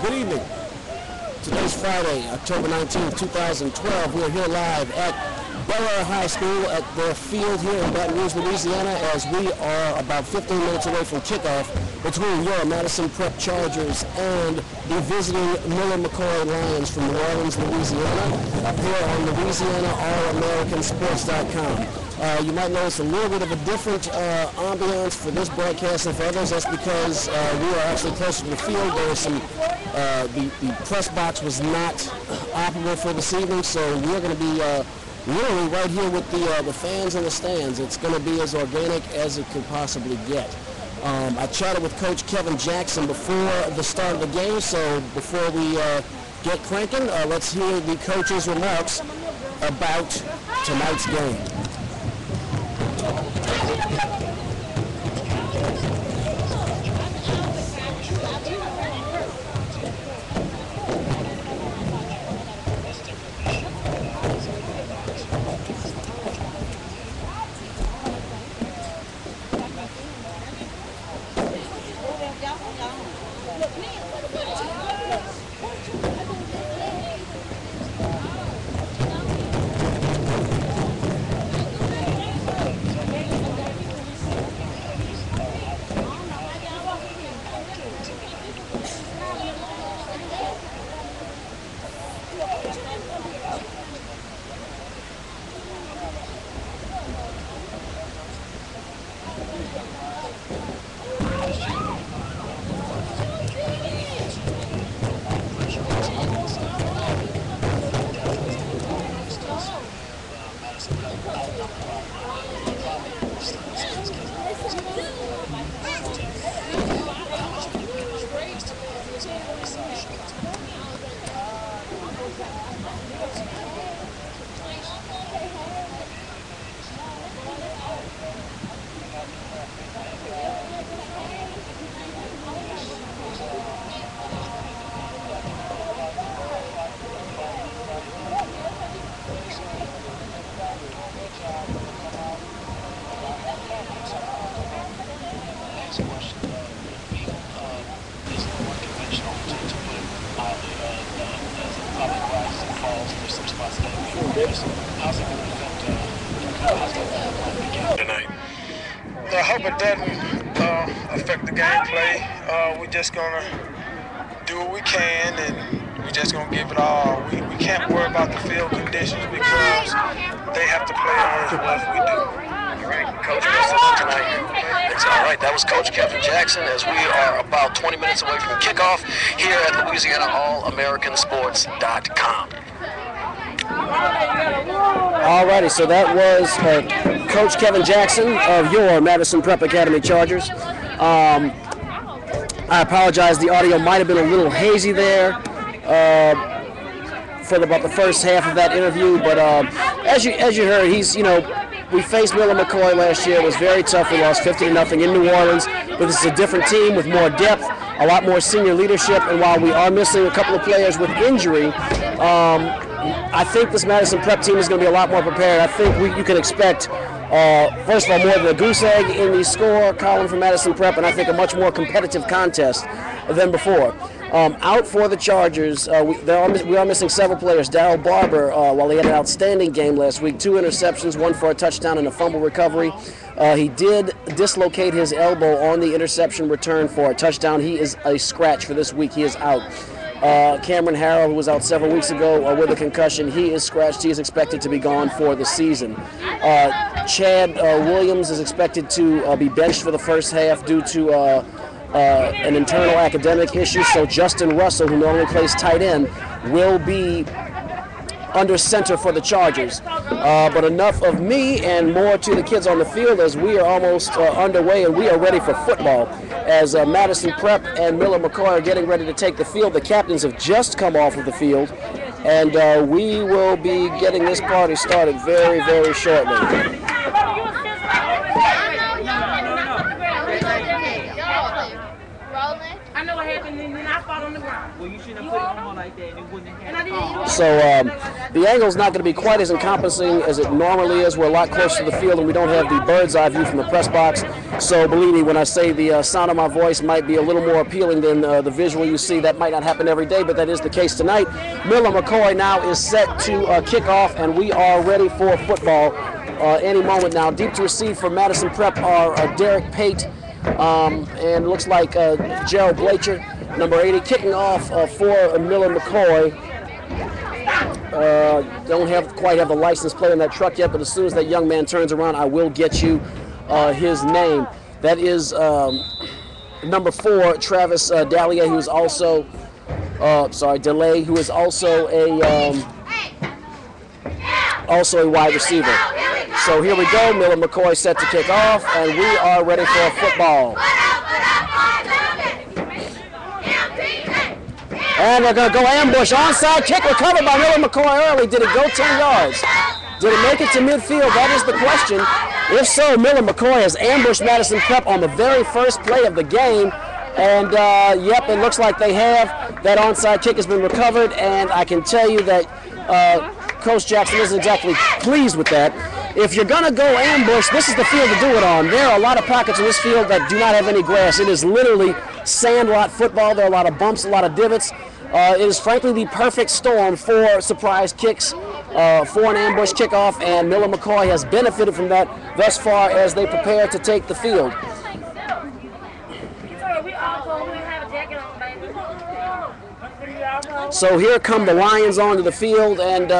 Good evening. Today's Friday, October 19th, 2012. We're here live at Bel-Air High School at their field here in Baton Rouge, Louisiana, as we are about 15 minutes away from kickoff between your Madison Prep Chargers and the visiting Miller-McCoy Lions from New Orleans, Louisiana, here on LouisianaAllAmericanSports.com. You might notice a little bit of a different ambiance for this broadcast and for others. That's because we are actually closer to the field. There was some, the press box was not operable for this evening, so we're going to be literally right here with the fans in the stands. It's going to be as organic as it could possibly get. I chatted with Coach Kevin Jackson before the start of the game, so before we get cranking, let's hear the coach's remarks about tonight's game. Tonight. I hope it doesn't affect the gameplay. We're just gonna do what we can, and we're just gonna give it all. We can't worry about the field conditions because they have to play as well as we do. You're right, Coach. Tonight. It's all right. That was Coach Kevin Jackson, as we are about 20 minutes away from kickoff here at LouisianaAllAmericanSports.com. Alrighty, so that was Coach Kevin Jackson of your Madison Prep Academy Chargers. I apologize, the audio might have been a little hazy there for about the first half of that interview, but as you heard, he's, we faced Miller-McCoy last year. It was very tough. We lost 50-0 in New Orleans, but this is a different team with more depth, a lot more senior leadership, and while we are missing a couple of players with injury, I think this Madison Prep team is going to be a lot more prepared. I think you can expect, first of all, more than a goose egg in the score column for Madison Prep, and I think a much more competitive contest than before. Out for the Chargers, we are missing several players. Darryl Barber, while he had an outstanding game last week, 2 interceptions, 1 for a touchdown and a fumble recovery. He did dislocate his elbow on the interception return for a touchdown. He is a scratch for this week. He is out. Cameron Harrell, who was out several weeks ago with a concussion, he is scratched. He is expected to be gone for the season. Chad Williams is expected to be benched for the first half due to an internal academic issue. So Justin Russell, who normally plays tight end, will be under center for the Chargers. But enough of me and more to the kids on the field, as we are almost underway and we are ready for football. As Madison Prep and Miller-McCoy are getting ready to take the field, the captains have just come off of the field, and we will be getting this party started very, very shortly. I know what happened, and then I fought on the ground. Well, you shouldn't have put it on like that, and it wouldn't have happened. So the angle's not going to be quite as encompassing as it normally is. We're a lot closer to the field, and we don't have the bird's eye view from the press box. So believe me when I say the sound of my voice might be a little more appealing than the visual you see. That might not happen every day, but that is the case tonight. Miller McCoy now is set to kick off, and we are ready for football any moment now. Deep to receive for Madison Prep are Derek Pate and looks like Gerald Blacher, number 80, kicking off for Miller McCoy. Don't quite have the license plate in that truck yet, but as soon as that young man turns around, I will get you his name. That is number 4, Travis Dallier, who is also, DeLay, who is also a wide receiver. So here we go, Miller McCoy set to kick off, and we are ready for football. And they're going to go ambush. Onside kick recovered by Miller McCoy early. Did it go 10 yards? Did it make it to midfield? That is the question. If so, Miller McCoy has ambushed Madison Prep on the very first play of the game. And, yep, it looks like they have. That onside kick has been recovered, and I can tell you that Coach Jackson isn't exactly pleased with that. If you're going to go ambush, this is the field to do it on. There are a lot of pockets in this field that do not have any grass. It is literally sandlot football. There are a lot of bumps, a lot of divots. It is frankly the perfect storm for surprise kicks, for an ambush kickoff, and Miller McCoy has benefited from that thus far as they prepare to take the field. So here come the Lions onto the field, and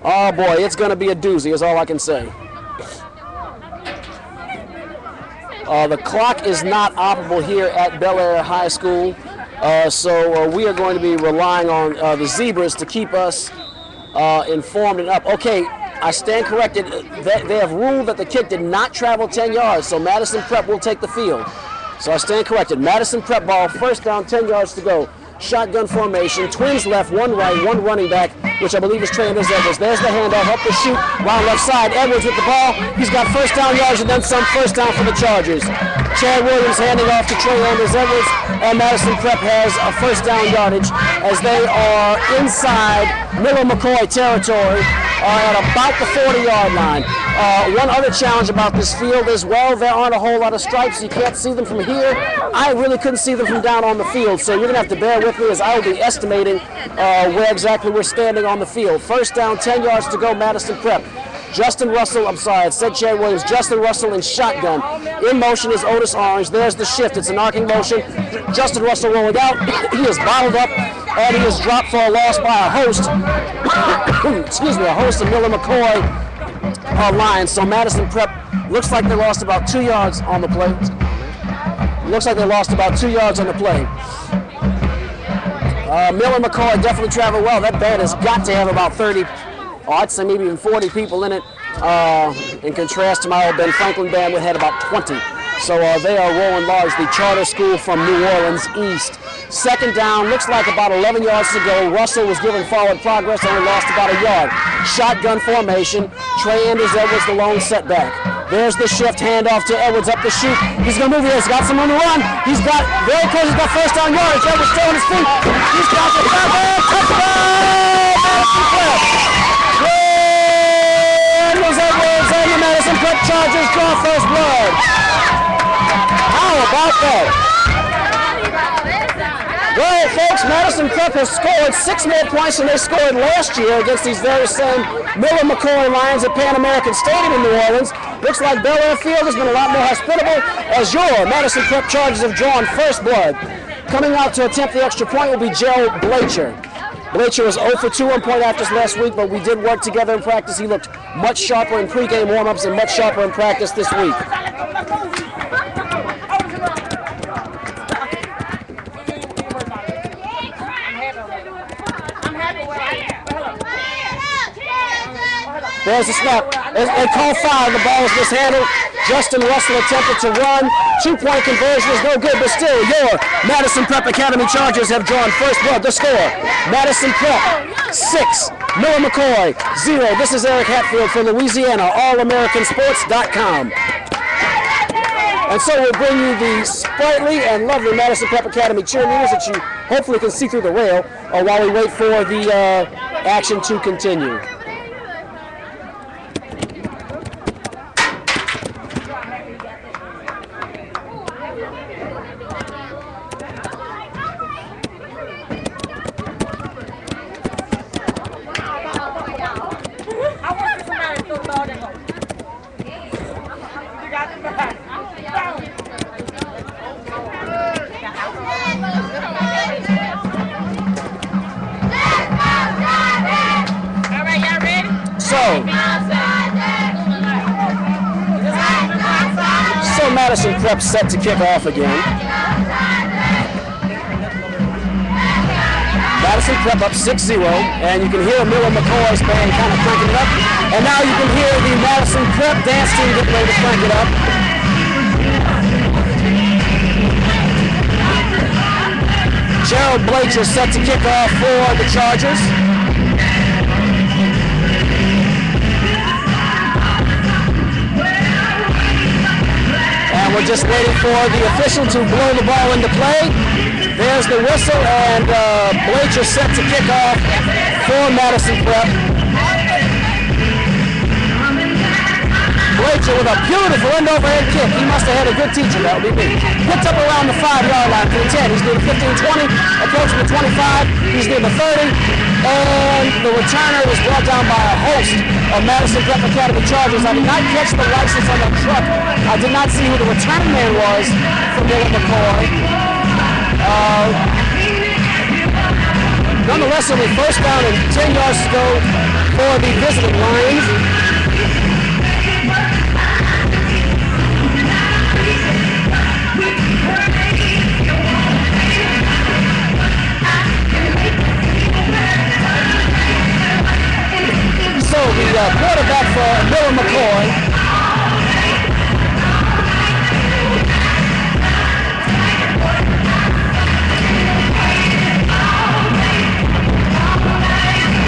oh boy, it's going to be a doozy is all I can say. The clock is not operable here at Bel Air High School, so we are going to be relying on the Zebras to keep us informed and up. Okay, I stand corrected. They have ruled that the kick did not travel 10 yards, so Madison Prep will take the field. So I stand corrected. Madison Prep ball, first down, 10 yards to go. Shotgun formation, twins left, one right, one running back, which I believe is Trey Edwards. There's the handoff, up the shoot, round left side. Edwards with the ball. He's got first down yards and then some. First down for the Chargers. Chad Williams handing off to Trey Edwards, and Madison Prep has a first down yardage as they are inside Miller McCoy territory at about the 40-yard line. One other challenge about this field is, well, there aren't a whole lot of stripes. You can't see them from here. I really couldn't see them from down on the field, so you're going to have to bear with me as I will be estimating where exactly we're standing on the field. First down, 10 yards to go, Madison Prep. Justin Russell, I'm sorry, it said Chad Williams. Justin Russell in shotgun. In motion is Otis Orange. There's the shift. It's an arcing motion. Justin Russell rolling out. He is bottled up, and he is dropped for a loss by a host. Excuse me, a host of Miller McCoy Lions. So Madison Prep looks like they lost about 2 yards on the play. Looks like they lost about 2 yards on the play. Miller McCoy definitely traveled well. That band has got to have about 30, I'd say maybe even 40 people in it. In contrast to my old Ben Franklin band, we had about 20. So they are rolling large. The charter school from New Orleans East. Second down, looks like about 11 yards to go. Russell was given forward progress, only lost about a yard. Shotgun formation. Trey Edwards, the lone setback. There's the shift, handoff to Edwards up the shoot. He's going to move here. He's got some room to run. He's got very close. He's got first down yardage. Edwards still on his feet. He's got the touchdown. Edwards and the Madison Prep Chargers draw first blood. How about that? Well, folks, Madison Prep has scored 6 more points than they scored last year against these very same Miller McCoy Lions at Pan American Stadium in New Orleans. Looks like Bel Air Field has been a lot more hospitable as your Madison Prep Chargers have drawn first blood. Coming out to attempt the extra point will be Gerald Blacher. Blacher was 0 for 2 on point afters last week, but we did work together in practice. He looked much sharper in pregame warm-ups and much sharper in practice this week. There's the snap. They call foul. The ball is mishandled. Justin Russell attempted to run. 2-point conversion is no good, but still, your Madison Prep Academy Chargers have drawn first blood. The score, Madison Prep 6, Miller McCoy 0. This is Eric Hatfield for Louisiana, allamericansports.com. And so we'll bring you the sprightly and lovely Madison Prep Academy cheerleaders that you hopefully can see through the rail while we wait for the action to continue. So Madison Prep set to kick off again. Madison Prep up 6-0, and you can hear Miller McCoy's band kind of cranking it up. And now you can hear the Madison Prep dance team getting ready to crank it up. Gerald Blake is set to kick off for the Chargers. And we're just waiting for the official to blow the ball into play. There's the whistle, and Blake is set to kick off for Madison Prep. Blake with a beautiful end overhead kick. He must have had a good teacher, that would be me. Picked up around the 5-yard line to the 10. He's near the 15-20, approaching the 25. He's near the 30. And the returner was brought down by a host of Madison Prep Academy Chargers. I did not catch the license on the truck. I did not see who the return man was for Miller McCoy. Nonetheless, it'll be first down and 10 yards to go for the visiting Lions. So the quarterback for Miller McCoy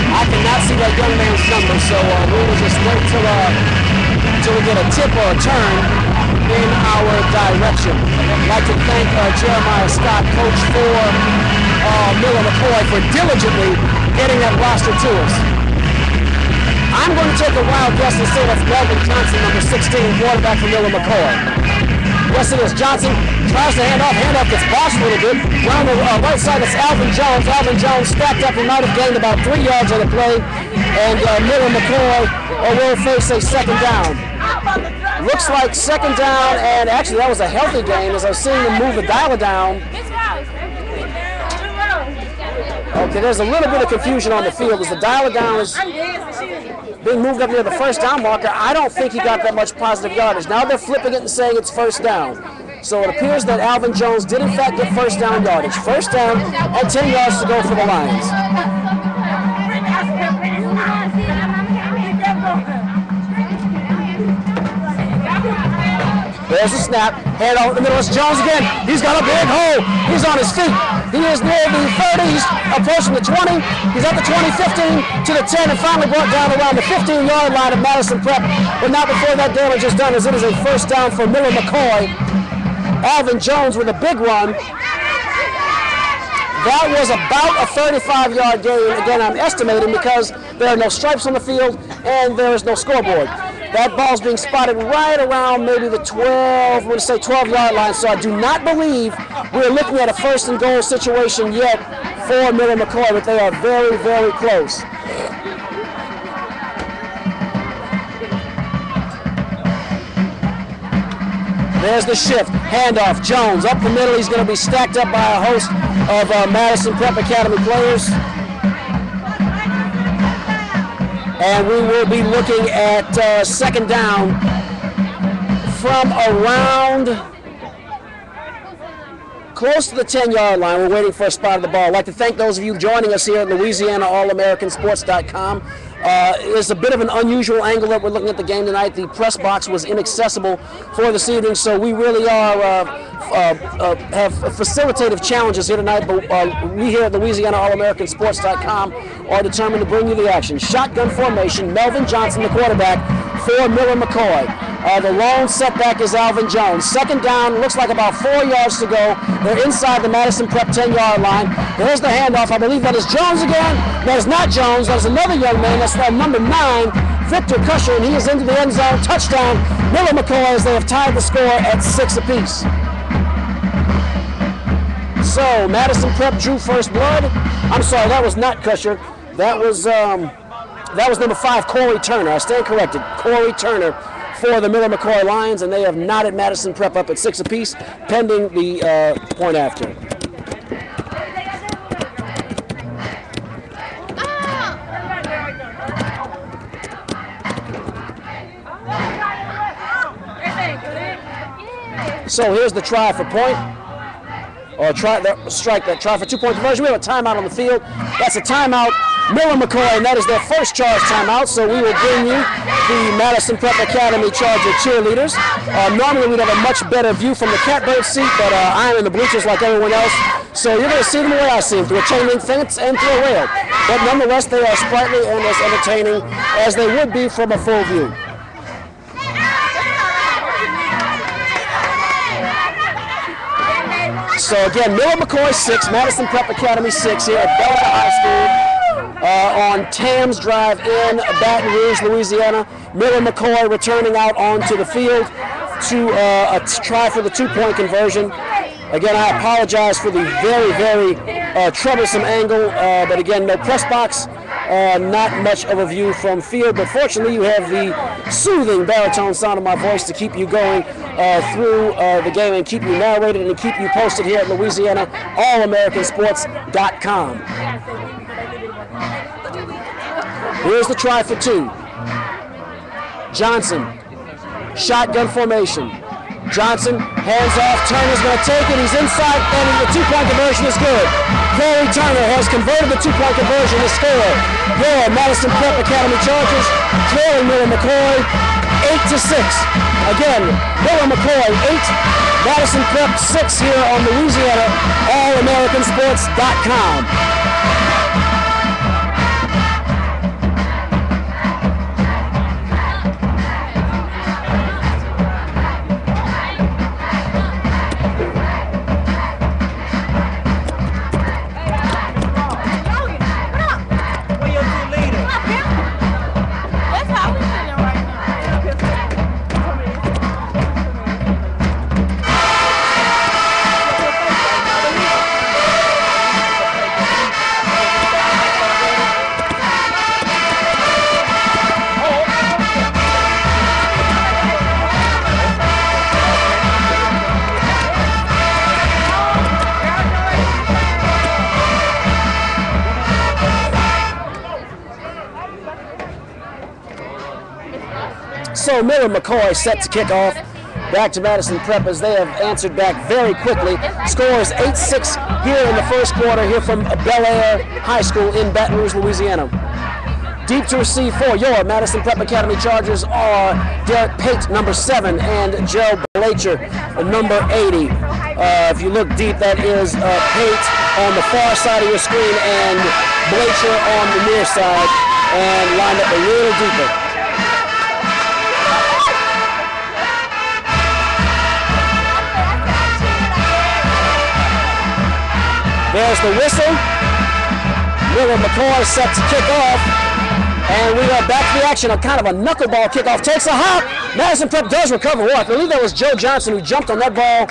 I cannot see that young man's number, so we will just wait till we get a tip or a turn in our direction. I'd like to thank Jeremiah Scott, coach for Miller McCoy, for diligently getting that roster to us. I'm going to take a wild guess and say that's Melvin Johnson, number 16, quarterback for Miller McCoy. Yes, it is. Johnson tries to hand off, gets bossed a little bit. Around the right side, it's Alvin Jones. Alvin Jones stacked up. He might have gained about 3 yards on the play. And Miller McCoy will face a second down. Looks like second down, and actually that was a healthy gain as I was seeing them move the dialer down. Okay, there's a little bit of confusion on the field as the dialer down is being moved up near the first down marker. I don't think he got that much positive yardage. Now they're flipping it and saying it's first down. So it appears that Alvin Jones did in fact get first down yardage. First down and 10 yards to go for the Lions. There's the snap. Hand out in the middle. It's Jones again. He's got a big hole. He's on his feet. He is near the 30. He's approaching the 20. He's at the 20, 15 to the 10, and finally brought down around the 15-yard line of Madison Prep. But not before that damage is done, as it is a first down for Miller McCoy. Alvin Jones with a big run. That was about a 35-yard gain. Again, I'm estimating because there are no stripes on the field and there is no scoreboard. That ball's being spotted right around maybe the 12-yard line. So I do not believe we're looking at a first and goal situation yet for Miller McCoy, but they are very, very close. There's the shift. Handoff. Jones up the middle. He's going to be stacked up by a host of Madison Prep Academy players. And we will be looking at second down from around close to the 10-yard line. We're waiting for a spot of the ball. I'd like to thank those of you joining us here at LouisianaAllAmericanSports.com. It's a bit of an unusual angle that we're looking at the game tonight. The press box was inaccessible for this evening, so we really have facilitative challenges here tonight, but we here at LouisianaAllAmericanSports.com are determined to bring you the action. Shotgun formation, Melvin Johnson, the quarterback, for Miller McCoy. The lone setback is Alvin Jones. Second down, looks like about 4 yards to go. They're inside the Madison Prep 10-yard line. There's the handoff. I believe that is Jones again. That is not Jones. That is another young man. That's number 9, Victor Cusher, and he is into the end zone. Touchdown, Miller McCoy, as they have tied the score at 6 apiece. So Madison Prep drew first blood. I'm sorry, that was not Cusher. That was number 5, Corey Turner. I stand corrected. Corey Turner for the Miller McCoy Lions, and they have knotted Madison Prep up at 6 apiece, pending the point after. So here's the try for point. Or try for 2-point conversion. We have a timeout on the field. That's a timeout. Miller McCoy, and that is their first charge timeout. So we will bring you the Madison Prep Academy Charger cheerleaders. Normally we'd have a much better view from the catbird seat, but I am in the bleachers like everyone else. So you're going to see them the way I see them, through a chain link fence and through a rail. But nonetheless, they are sprightly and as entertaining as they would be from a full view. So again, Miller McCoy 6, Madison Prep Academy 6 here at Bella High School on Tams Drive in Baton Rouge, Louisiana. Miller McCoy returning out onto the field to try for the 2-point conversion. Again, I apologize for the very, very troublesome angle, but again, no press box. Not much of a view from field, but fortunately you have the soothing baritone sound of my voice to keep you going through the game and keep you narrated and keep you posted here at Louisiana, allamericansports.com. Here's the try for 2. Johnson, shotgun formation. Johnson, hands off, Turner's going to take it, he's inside, and the 2-point conversion is good. Corey Turner has converted the 2-point conversion to score. There, Madison Prep Academy Chargers trailing Miller McCoy 8-6. Again, Miller McCoy 8, Madison Prep 6 here on Louisiana, allamericansports.com. So Miller McCoy set to kick off. Back to Madison Prep as they have answered back very quickly. Score is 8-6 here in the first quarter here from Bel Air High School in Baton Rouge, Louisiana. Deep to receive for your Madison Prep Academy Chargers are Derek Pate, number 7, and Joe Blacher, number 80. If you look deep, that is Pate on the far side of your screen and Blacher on the near side, and lined up a little deeper. There's the whistle. Miller McCoy set to kick off. And we are back to the action. A kind of a knuckleball kickoff. Takes a hop. Madison Prep does recover. I believe that was Joe Johnson who jumped on that ball.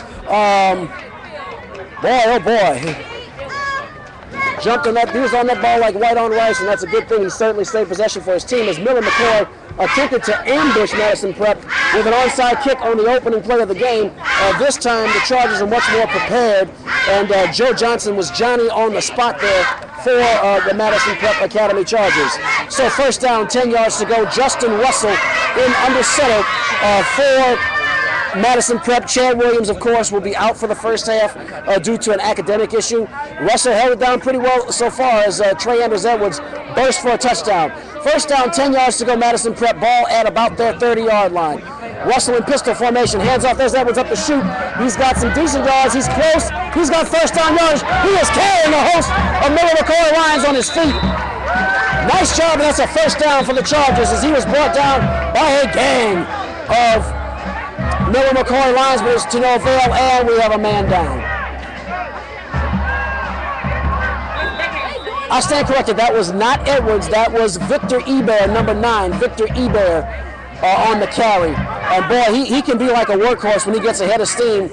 Boy, oh boy. Jumped on that. He was on that ball like white on rice, and that's a good thing. He certainly saved possession for his team as Miller McCoy attempted to ambush Madison Prep with an onside kick on the opening play of the game. This time the Chargers are much more prepared, and Joe Johnson was Johnny on the spot there for the Madison Prep Academy Chargers. So first down, 10 yards to go. Justin Russell in under center for Madison Prep. Chad Williams, of course, will be out for the first half due to an academic issue. Russell held it down pretty well so far as Trey Anders Edwards burst for a touchdown. First down, 10 yards to go. Madison Prep, ball at about their 30-yard line. Russell in pistol formation, hands off. There's Edwards up the shoot. He's got some decent yards. He's close. He's got first down yards. He is carrying a host of Miller McCoy Lions on his feet. Nice job, and that's a first down for the Chargers as he was brought down by a gang of Miller McCoy Lions, but it's to no avail, and we have a man down. I stand corrected. That was not Edwards. That was Victor Ebert, number 9. Victor Ebert on the carry. And boy, he can be like a workhorse when he gets ahead of steam.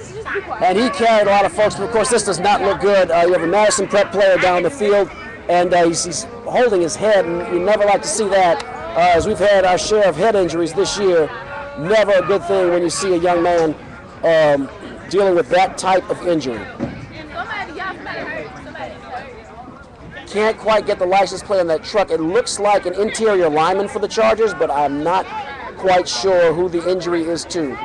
And he carried a lot of folks. But of course, this does not look good. You have a Madison Prep player down the field, and he's holding his head, and you never like to see that. As we've had our share of head injuries this year, never a good thing when you see a young man dealing with that type of injury. Can't quite get the license plate on that truck. It looks like an interior lineman for the Chargers, but I'm not quite sure who the injury is to.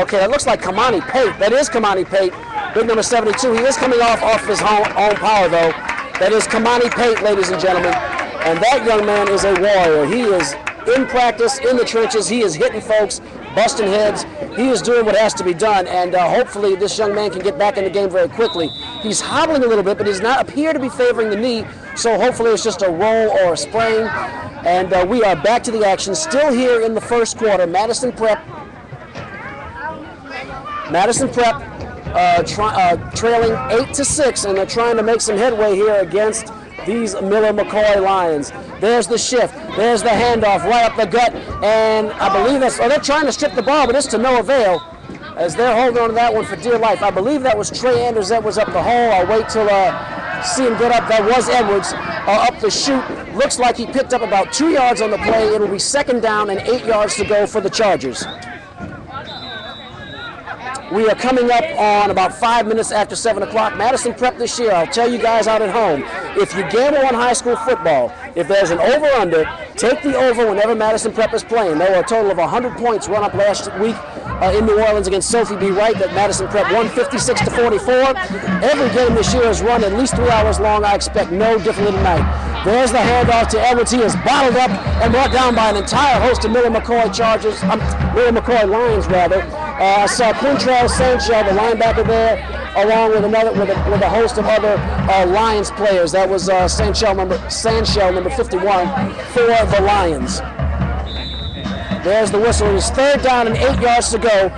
Okay, that looks like Kamani Pate. That is Kamani Pate, big number 72. He is coming off his own power, though. That is Kamani Pate, ladies and gentlemen. And that young man is a warrior. He is in practice, in the trenches. He is hitting folks, busting heads. He is doing what has to be done, and hopefully this young man can get back in the game very quickly. He's hobbling a little bit, but he does not appear to be favoring the knee, so hopefully it's just a roll or a sprain. And we are back to the action, still here in the first quarter. Madison Prep trailing 8-6, and they're trying to make some headway here against these Miller McCoy Lions. There's the shift. There's the handoff right up the gut, and I believe they're trying to strip the ball, but it's to no avail as they're holding on to that one for dear life. I believe that was Trey Anders that was up the hole. I'll wait till see him get up. That was Edwards up the chute. Looks like he picked up about 2 yards on the play. It'll be 2nd down and 8 yards to go for the Chargers. We are coming up on about 5 minutes after 7 o'clock. Madison Prep this year, I'll tell you guys out at home, if you gamble on high school football, if there's an over-under, take the over whenever Madison Prep is playing. There were a total of 100 points run up last week in New Orleans against Sophie B. Wright that Madison Prep won 56-44. Every game this year is run at least 3 hours long. I expect no differently tonight. There's the handoff to Edwards. He is bottled up and brought down by an entire host of Miller McCoy McCoy Lions, rather. I saw Quintrell Sanchel, the linebacker there, along with a host of other Lions players. That was Sanchel number 51 for the Lions. There's the whistle. It's 3rd down and 8 yards to go.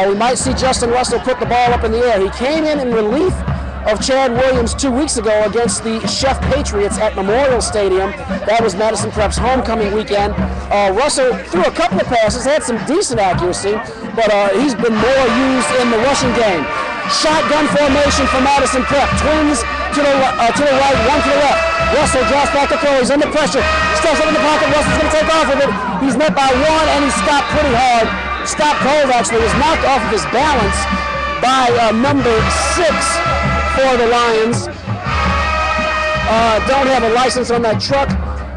We might see Justin Russell put the ball up in the air. He came in relief of Chad Williams 2 weeks ago against the Chef Patriots at Memorial Stadium. That was Madison Prep's homecoming weekend. Russell threw a couple of passes, had some decent accuracy, but he's been more used in the rushing game. Shotgun formation for Madison Prep. Twins to the right, one to the left. Russell drops back to throw. He's under pressure. Steps up in the pocket. Russell's going to take off with it. He's met by one, and he stopped pretty hard. Stopped cold, actually. He was knocked off of his balance by number 6 for the Lions. Don't have a license on that truck,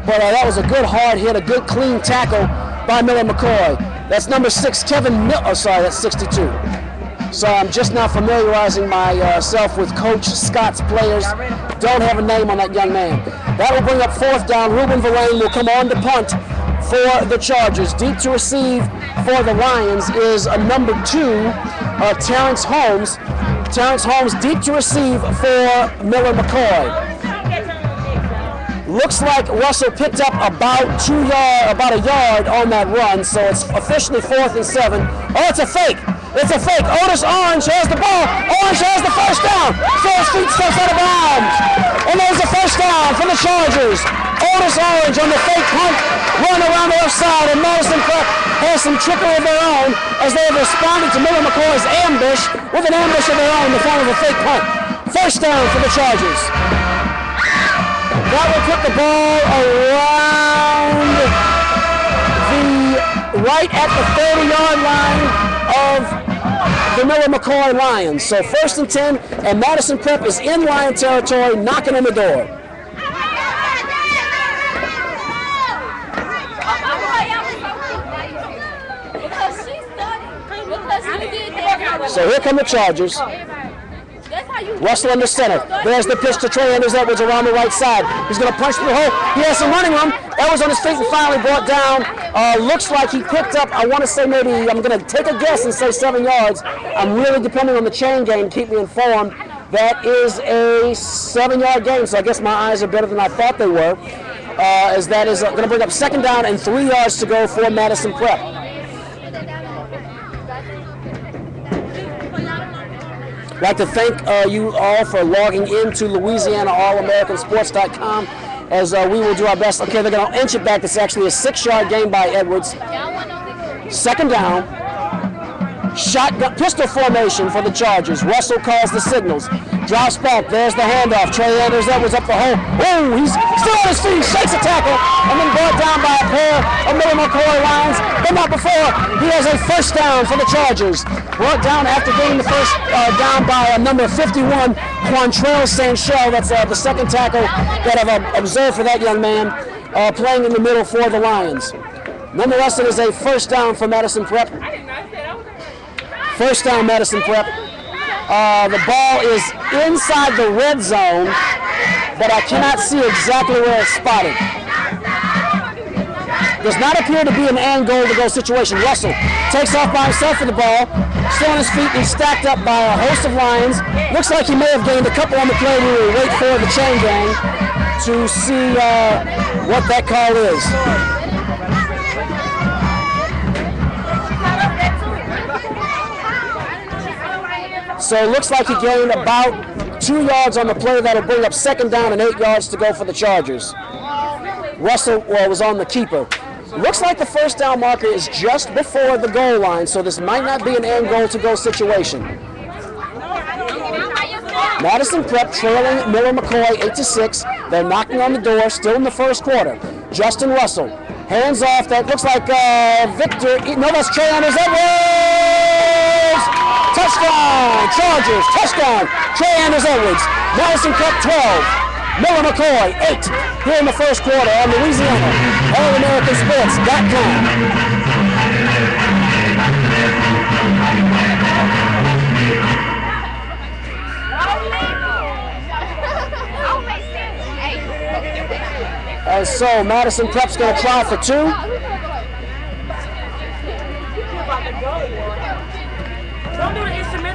but that was a good hard hit, a good clean tackle by Miller McCoy. That's number 6, Kevin Miller. Oh, sorry, that's 62. So I'm just now familiarizing myself with Coach Scott's players. Don't have a name on that young man. That will bring up 4th down. Ruben Verlaine will come on to punt for the Chargers. Deep to receive for the Lions is number 2, Terrence Holmes. Terrence Holmes deep to receive for Miller McCoy. Looks like Russell picked up about a yard on that run, so it's officially 4th and 7. Oh, it's a fake. It's a fake. Otis Orange has the ball. Orange has the 1st down. 4 feet steps out of bounds. And there's the 1st down for the Chargers. Otis Orange on the fake punt, run around the left side, and Madison Prep has some trickery of their own as they have responded to Miller McCoy's ambush with an ambush of their own in the form of a fake punt. 1st down for the Chargers. That will put the ball right at the 30-yard line of the Miller McCoy Lions. So 1st and 10, and Madison Prep is in Lion territory, knocking on the door. So here come the Chargers. Russell in the center. There's the pitch to Trey Anders. Edwards around the right side. He's going to punch through the hole. He has some running room. Edwards on his feet and finally brought down. Looks like he picked up, I want to say maybe, I'm going to take a guess and say 7 yards. I'm really depending on the chain game to keep me informed. That is a 7-yard gain, so I guess my eyes are better than I thought they were, as that is going to bring up 2nd down and 3 yards to go for Madison Prep. I'd like to thank you all for logging into LouisianaAllAmericanSports.com as we will do our best. Okay, they're going to inch it back. It's actually a 6-yard gain by Edwards. 2nd down. Shotgun pistol formation for the Chargers. Russell calls the signals. Drops back. There's the handoff. Trey Edwards up the hole. Oh, he's still on his feet. Shakes a tackle. And then brought down by a pair of McCoy lines. But not before. He has a 1st down for the Chargers. Brought down after getting the 1st down by number 51, Quantrell Sanchel. That's the 2nd tackle that I've observed for that young man playing in the middle for the Lions. Nonetheless, it is a 1st down for Madison Prep. 1st down, Madison Prep. The ball is inside the red zone, but I cannot see exactly where it's spotted. Does not appear to be an and goal to go situation. Russell takes off by himself for the ball, still on his feet and stacked up by a host of Lions. Looks like he may have gained a couple on the play. We will wait for the chain gang to see what that call is. So it looks like he gained about 2 yards on the play. That'll bring up 2nd down and 8 yards to go for the Chargers. Russell was on the keeper. Looks like the 1st down marker is just before the goal line, so this might not be an end goal to go situation. Madison Prep trailing McCoy 8-6. They're knocking on the door, still in the 1st quarter. Justin Russell, hands off. That looks like Victor. No, that's Trey Edwards. Touchdown, Chargers, touchdown, Trey Edwards. Madison Prep 12, McCoy 8, here in the 1st quarter on Louisiana, AllAmericanSports.com. And so Madison Prep's going to try for 2.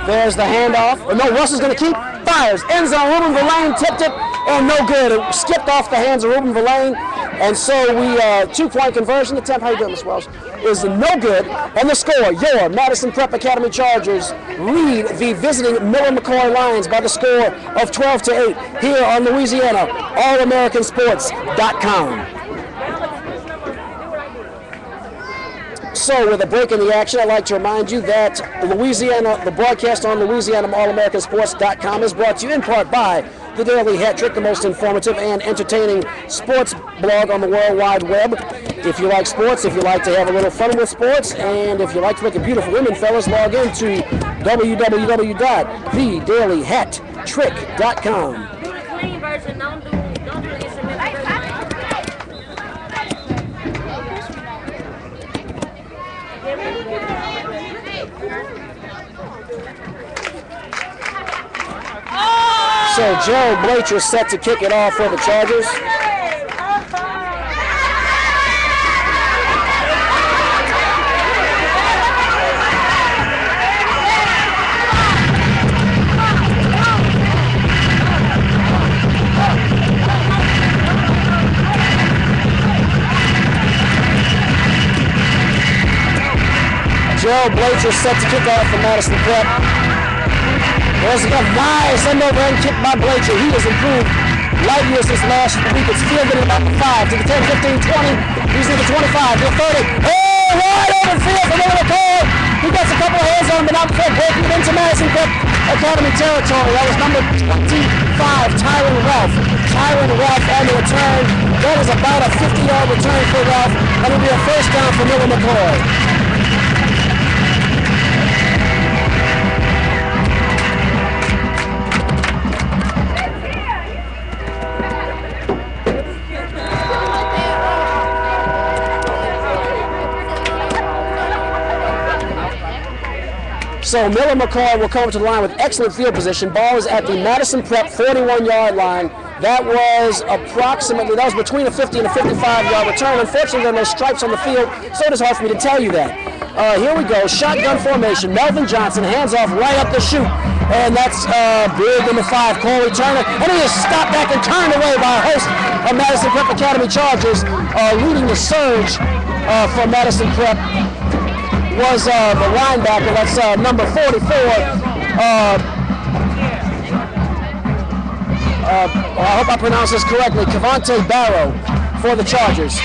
There's the handoff. No, Russell's going to keep. Fires. Ends on Ruben Verlaine. Tipped it. And no good. It skipped off the hands of Ruben Verlaine. And so we 2-point conversion attempt. How you doing, Ms. Wells? Is no good. And the score, your Madison Prep Academy Chargers lead the visiting McCoy Lions by the score of 12-8 here on Louisiana AllAmericanSports.com. So with a break in the action, I'd like to remind you that the broadcast on LouisianaAllAmericanSports.com is brought to you in part by the Daily Hat Trick, the most informative and entertaining sports blog on the World Wide Web. If you like sports, if you like to have a little fun with sports, and if you like to look at beautiful women, fellas, log in to www.thedailyhattrick.com. Do the clean version, don't do the instrumental version. So Joe Blacher set to kick it off for the Chargers. Joe Blacher set to kick off for Madison Prep. There's a nice end over end kick by Blacher. He has improved light years this last week. It's fielded about the 5 to the 10, 15, 20. He's in the 25 to the 30. Oh, wide open field for McCoy. He gets a couple of hands on him, but not before breaking it into Madison Prep Academy territory. That was number 25, Tyron Ralph. Tyron Ralph on the return. That is about a 50-yard return for Ralph. That will be a 1st down for McCoy. So McCoy will come to the line with excellent field position. Ball is at the Madison Prep 41-yard line. That was between a 50 and a 55-yard return. Unfortunately, there are no stripes on the field, so it is hard for me to tell you that. Here we go, shotgun formation. Melvin Johnson hands off right up the chute. And that's big number 5, Corey Turner. And he is stopped back and turned away by a host of Madison Prep Academy Chargers. Leading the surge for Madison Prep was the linebacker. That's number 44. I hope I pronounce this correctly. Cavante Barrow for the Chargers.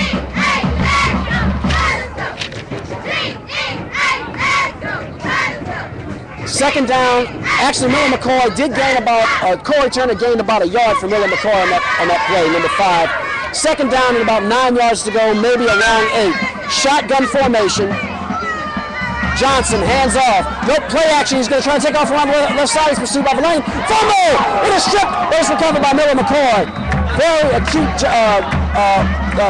Second down. Actually, Miller McCoy did gain about, Corey Turner gained about a yard for Miller McCoy on that play, number 5. Second down and about 9 yards to go, maybe a long 8. Shotgun formation. Johnson, hands off. Nope, play action. He's going to try to take off around the left side. He's pursued by the lane. Fumble! It is stripped. It is recovered by Miller McCoy. Very acute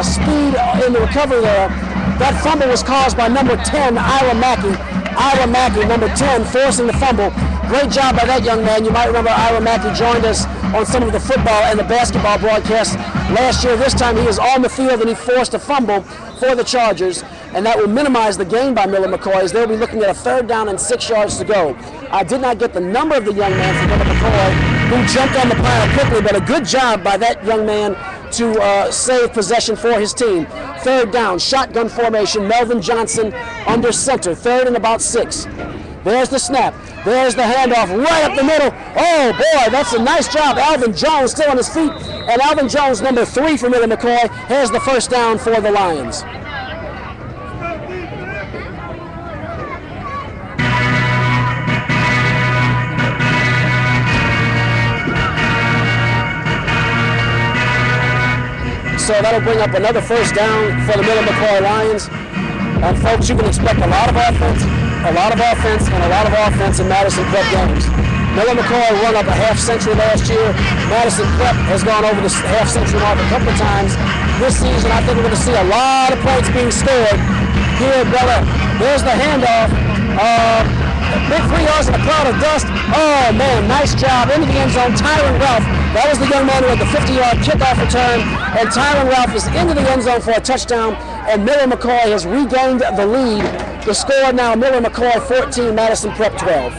speed in the recovery there. That fumble was caused by number 10, Ira Mackey. Ira Mackey, number 10, forcing the fumble. Great job by that young man. You might remember Ira Mackey joined us on some of the football and the basketball broadcasts last year. This time he is on the field and he forced a fumble for the Chargers, and that will minimize the gain by Miller McCoy as they'll be looking at a 3rd down and 6 yards to go. I did not get the number of the young man from Miller McCoy who jumped on the pile quickly, but a good job by that young man to save possession for his team. 3rd down, shotgun formation, Melvin Johnson under center, 3rd and about 6. There's the snap. There's the handoff right up the middle. Oh, boy, that's a nice job. Alvin Jones still on his feet. And Alvin Jones, number 3 for Miller McCoy, has the first down for the Lions. So that'll bring up another first down for the Miller McCoy Lions. And folks, you can expect a lot of offense and a lot of offense in Madison Prep games. Miller McCoy won up a half-century last year. Madison Prep has gone over the half-century mark a couple of times. This season, I think we're going to see a lot of points being scored here at Bel Air. There's the handoff. Big 3 yards in a cloud of dust. Oh, man, nice job. Into the end zone, Tyron Ralph. That was the young man who had the 50-yard kickoff return. And Tyron Ralph is into the end zone for a touchdown. And Miller McCoy has regained the lead. The score now, Miller McCoy 14, Madison Prep 12.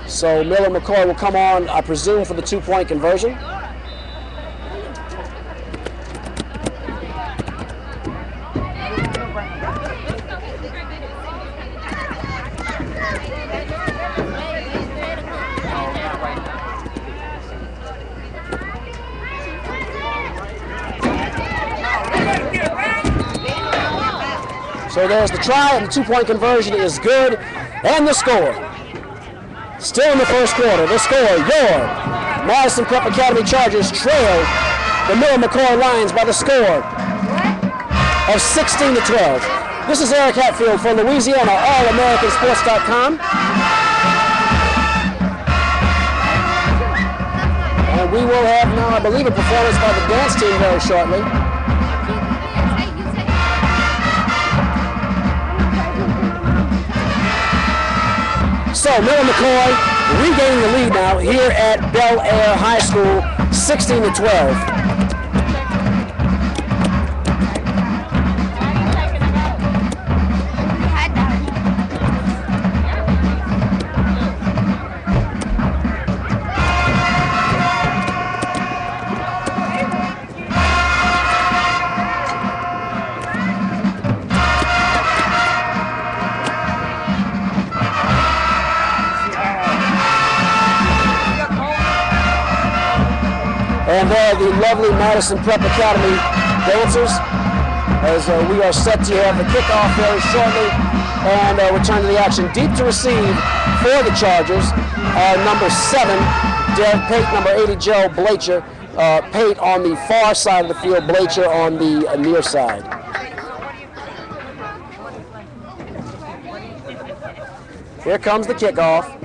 So Miller McCoy will come on, I presume, for the 2-point conversion. So there's the try, and the 2-point conversion is good, and the score. Still in the first quarter, the score, your Madison Prep Academy Chargers trail the Miller McCoy Lions by the score of 16-12. This is Eric Hatfield for Louisiana All-AmericanSports.com. And we will have now, I believe, a performance by the dance team very shortly. So Miller McCoy regaining the lead now here at Bel Air High School, 16-12. And there are the lovely Madison Prep Academy dancers as we are set to have the kickoff very shortly and return to the action. Deep to receive for the Chargers are number 7, Derek Pate, number 80, Gerald Blacher. Pate on the far side of the field, Blacher on the near side. Here comes the kickoff.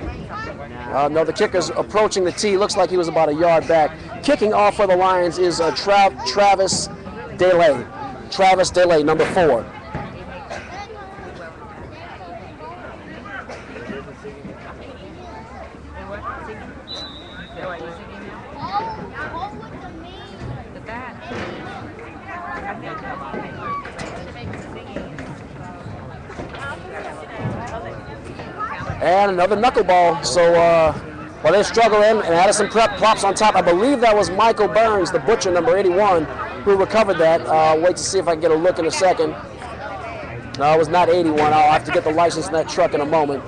No, the kicker's approaching the tee. Looks like he was about a yard back. Kicking off for the Lions is Travis DeLay. Travis DeLay, number 4. And another knuckleball. So while they struggle in, and Madison Prep plops on top. I believe that was Michael Burns, the butcher, number 81, who recovered that. Wait to see if I can get a look in a second. No, it was not 81. I'll have to get the license in that truck in a moment.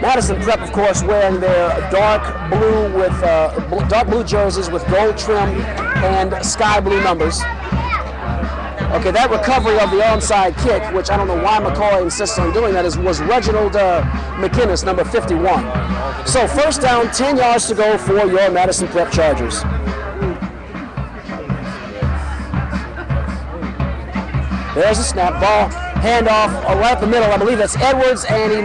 Madison Prep, of course, wearing their dark blue jerseys with gold trim and sky blue numbers. Okay, that recovery of the onside kick, which I don't know why McCoy insists on doing that, was Reginald McInnes, number 51. So first down, 10 yards to go for your Madison Prep Chargers. There's a snap ball. Handoff right up the middle. I believe that's Edwards, and he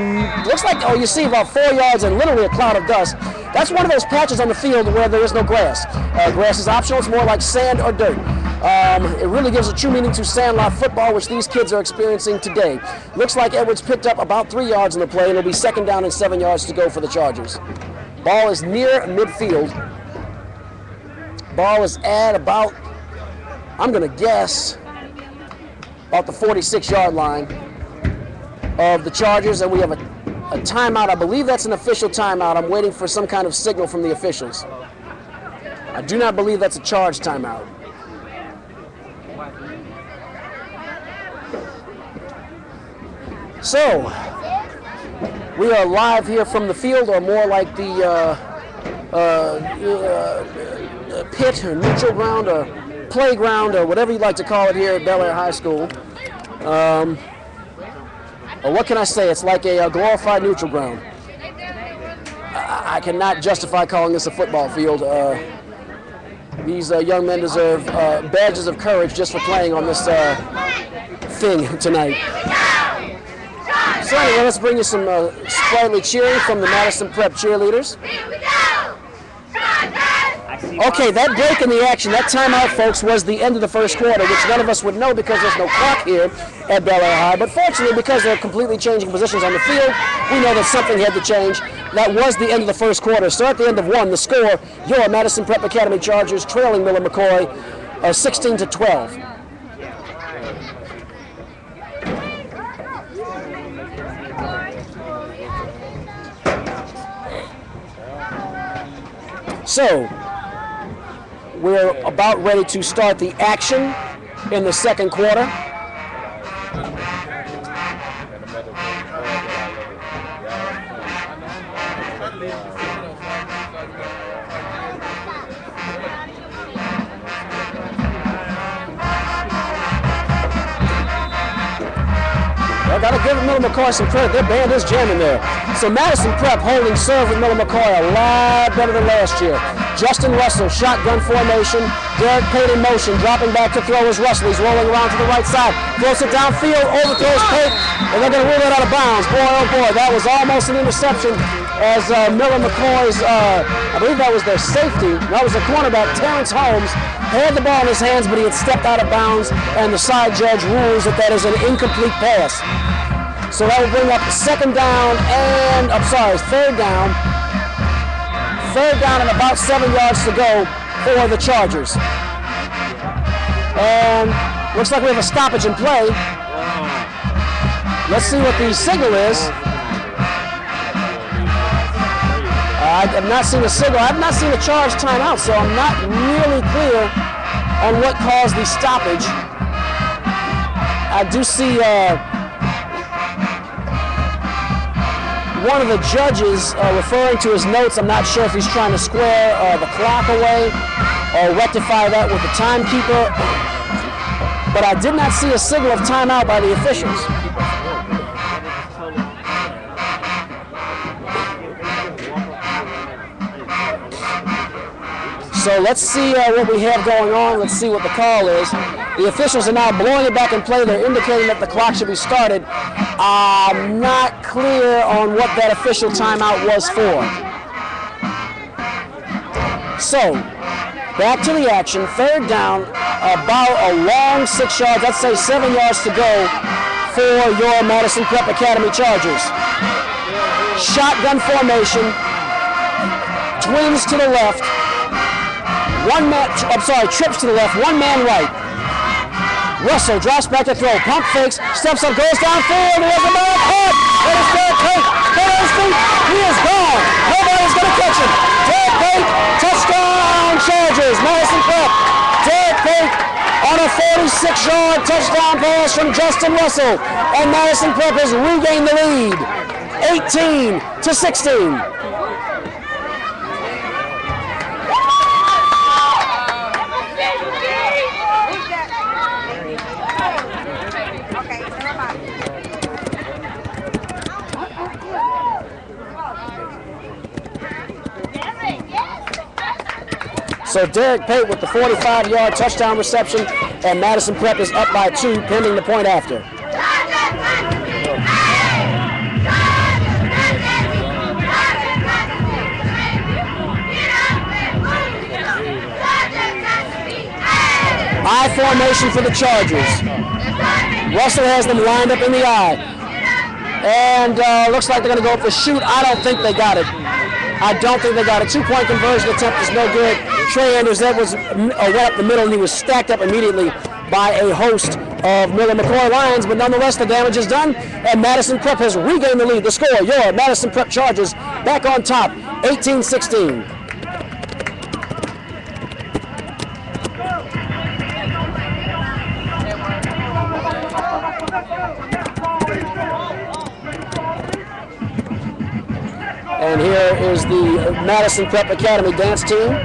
looks like, you see about 4 yards and literally a cloud of dust. That's one of those patches on the field where there is no grass. Grass is optional. It's more like sand or dirt. It really gives a true meaning to sandlot football, which these kids are experiencing today. Looks like Edwards picked up about 3 yards in the play, and it'll be second down and 7 yards to go for the Chargers. Ball is near midfield. Ball is at about, I'm going to guess, about the 46-yard line of the Chargers, and we have a timeout. I believe that's an official timeout. I'm waiting for some kind of signal from the officials. I do not believe that's a charge timeout. So, we are live here from the field, or more like the pit or neutral ground or playground or whatever you'd like to call it here at Bel Air High School. Or what can I say? It's like a glorified neutral ground. I cannot justify calling this a football field. These young men deserve badges of courage just for playing on this thing tonight. So anyway, let's bring you some sprightly cheering from the Madison Prep cheerleaders. Okay, that break in the action, that timeout, folks, was the end of the first quarter, which none of us would know because there's no clock here at Bel Air High. But fortunately, because they're completely changing positions on the field, we know that something had to change. That was the end of the first quarter. So at the end of one, the score, your Madison Prep Academy Chargers trailing Miller McCoy 16-12. So, we're about ready to start the action in the second quarter. I gotta give Miller McCoy some credit. Their band is jamming there. So Madison Prep holding serve with Miller McCoy a lot better than last year. Justin Russell, shotgun formation. Derek Pate in motion, dropping back to throw is Russell. He's rolling around to the right side. Throws it downfield, overthrows Pate, and they're going to rule it out of bounds. Boy, oh boy, that was almost an interception as Miller McCoy's, I believe that was their safety. That was the cornerback, Terrence Holmes, had the ball in his hands, but he had stepped out of bounds, and the side judge rules that that is an incomplete pass. So that will bring up third down. Third down and about 7 yards to go for the Chargers. And looks like we have a stoppage in play. Let's see what the signal is. I have not seen a signal. I have not seen a charge timeout, so I'm not really clear on what caused the stoppage. I do see one of the judges referring to his notes. I'm not sure if he's trying to square the clock away or rectify that with the timekeeper, but I did not see a signal of timeout by the officials. So let's see what we have going on. Let's see what the call is. The officials are now blowing it back in play. They're indicating that the clock should be started. I'm not clear on what that official timeout was for. So, back to the action. Third down, about a long 6 yards, let's say 7 yards to go for your Madison Prep Academy Chargers. Shotgun formation. swings to the left. Trips to the left, one man right. Russell drops back to throw, pump fakes, steps up, goes downfield, he has a man hit! It is Derek Pate, head on his feet, he is gone! Nobody's going to catch him! Derek Pate, touchdown Chargers, Madison Prep! Derek Pate on a 46-yard touchdown pass from Justin Russell, and Madison Prep has regained the lead, 18-16. So Derek Pate with the 45-yard touchdown reception, and Madison Prep is up by 2, pending the point after. I formation for the Chargers. Russell has them lined up in the I. And looks like they're going to go up the shoot. I don't think they got it. I don't think they got it. Two-point conversion attempt is no good. Trey Anders Edwards went up the middle, and he was stacked up immediately by a host of Miller McCoy Lions, but nonetheless the damage is done, and Madison Prep has regained the lead. The score, your Madison Prep Chargers back on top, 18-16. And here is the Madison Prep Academy dance team.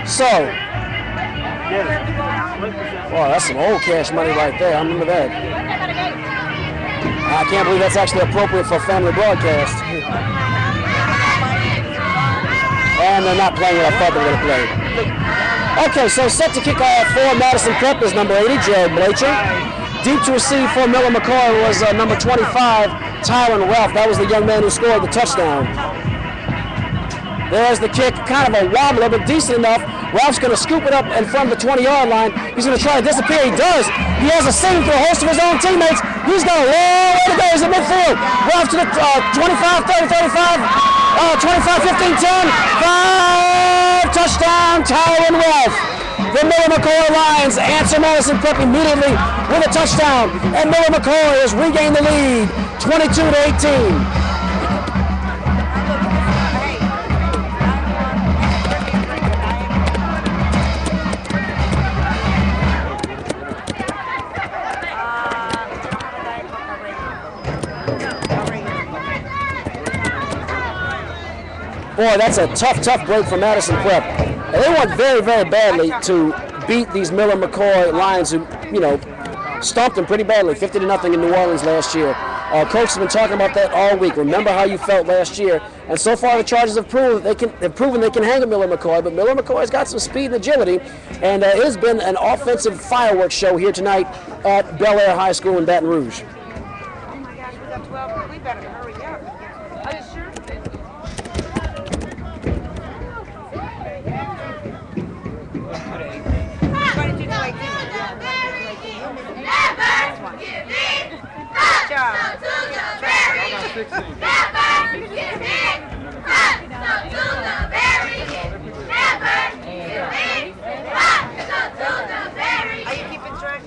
So, wow, that's some old cash money right there. I remember that. I can't believe that's actually appropriate for a family broadcast. And they're not playing what I thought they were going to play. Okay, so set to kick off for Madison Prep is number 80, Jared Blacher. Deep to receive for Miller McCoy was number 25, Tyron Ralph. That was the young man who scored the touchdown. There's the kick, kind of a wobbler, but decent enough. Ralph's going to scoop it up in front of the 20-yard line. He's going to try to disappear. He does. He has a seam for a host of his own teammates. He's got a long way to go. He's in midfield. Ralph to the 25, 30, 35, 25, 15, 10, 5. Touchdown, Tyron Ralph. The Miller McCoy Lions answer Madison Prep immediately with a touchdown. And Miller McCoy has regained the lead, 22-18. Boy, that's a tough break for Madison Prep. And they want very, very badly to beat these Miller McCoy Lions who, you know, stomped them pretty badly, 50-0 in New Orleans last year. Coach has been talking about that all week. Remember how you felt last year. And so far the Chargers have proven they can hang a Miller McCoy, but Miller McCoy's got some speed and agility, and it has been an offensive fireworks show here tonight at Bel Air High School in Baton Rouge. Oh my gosh, we got 12. We better hurry up. Are you sure? Are you keeping track?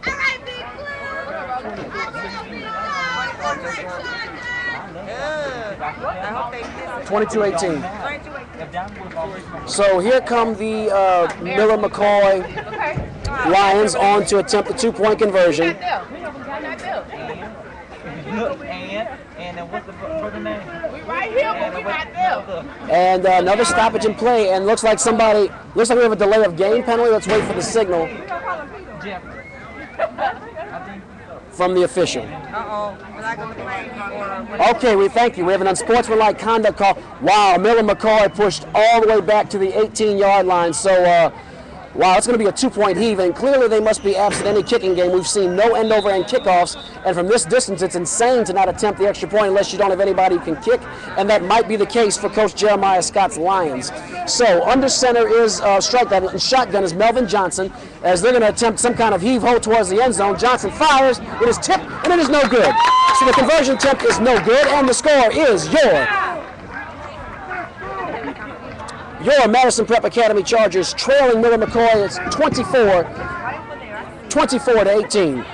All right, Big Blue. 22-18. So here come the Miller McCoy Lions on to attempt the 2-point conversion. And what's the brother name? We right here, but we not there. And another stoppage in play, and looks like we have a delay of game penalty. Let's wait for the signal from the official. Okay, we thank you. We have an unsportsmanlike conduct call. Wow, Miller McCoy pushed all the way back to the 18-yard line. So, wow, it's going to be a 2-point heave, and clearly they must be absent any kicking game. We've seen no end-over-end kickoffs, and from this distance, it's insane to not attempt the extra point unless you don't have anybody who can kick, and that might be the case for Coach Jeremiah Scott's Lions. So, under center is strikeout, and shotgun is Melvin Johnson, as they're going to attempt some kind of heave-ho towards the end zone. Johnson fires, it is tipped, and it is no good. So the conversion attempt is no good, and the score is your Madison Prep Academy Chargers trailing Miller McCoy. It's 24-18.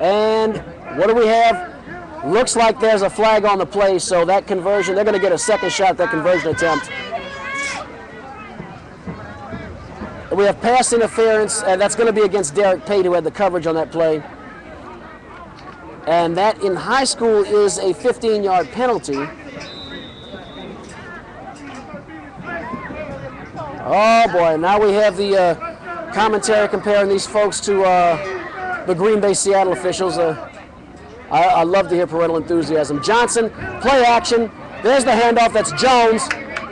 And what do we have? Looks like there's a flag on the play, so that conversion, they're going to get a second shot at that conversion attempt. We have pass interference, and that's going to be against Derek Pate, who had the coverage on that play. And that in high school is a 15-yard penalty. Oh boy, now we have the commentary comparing these folks to the Green Bay Seattle officials. I love to hear parental enthusiasm. Johnson, play action. There's the handoff, that's Jones.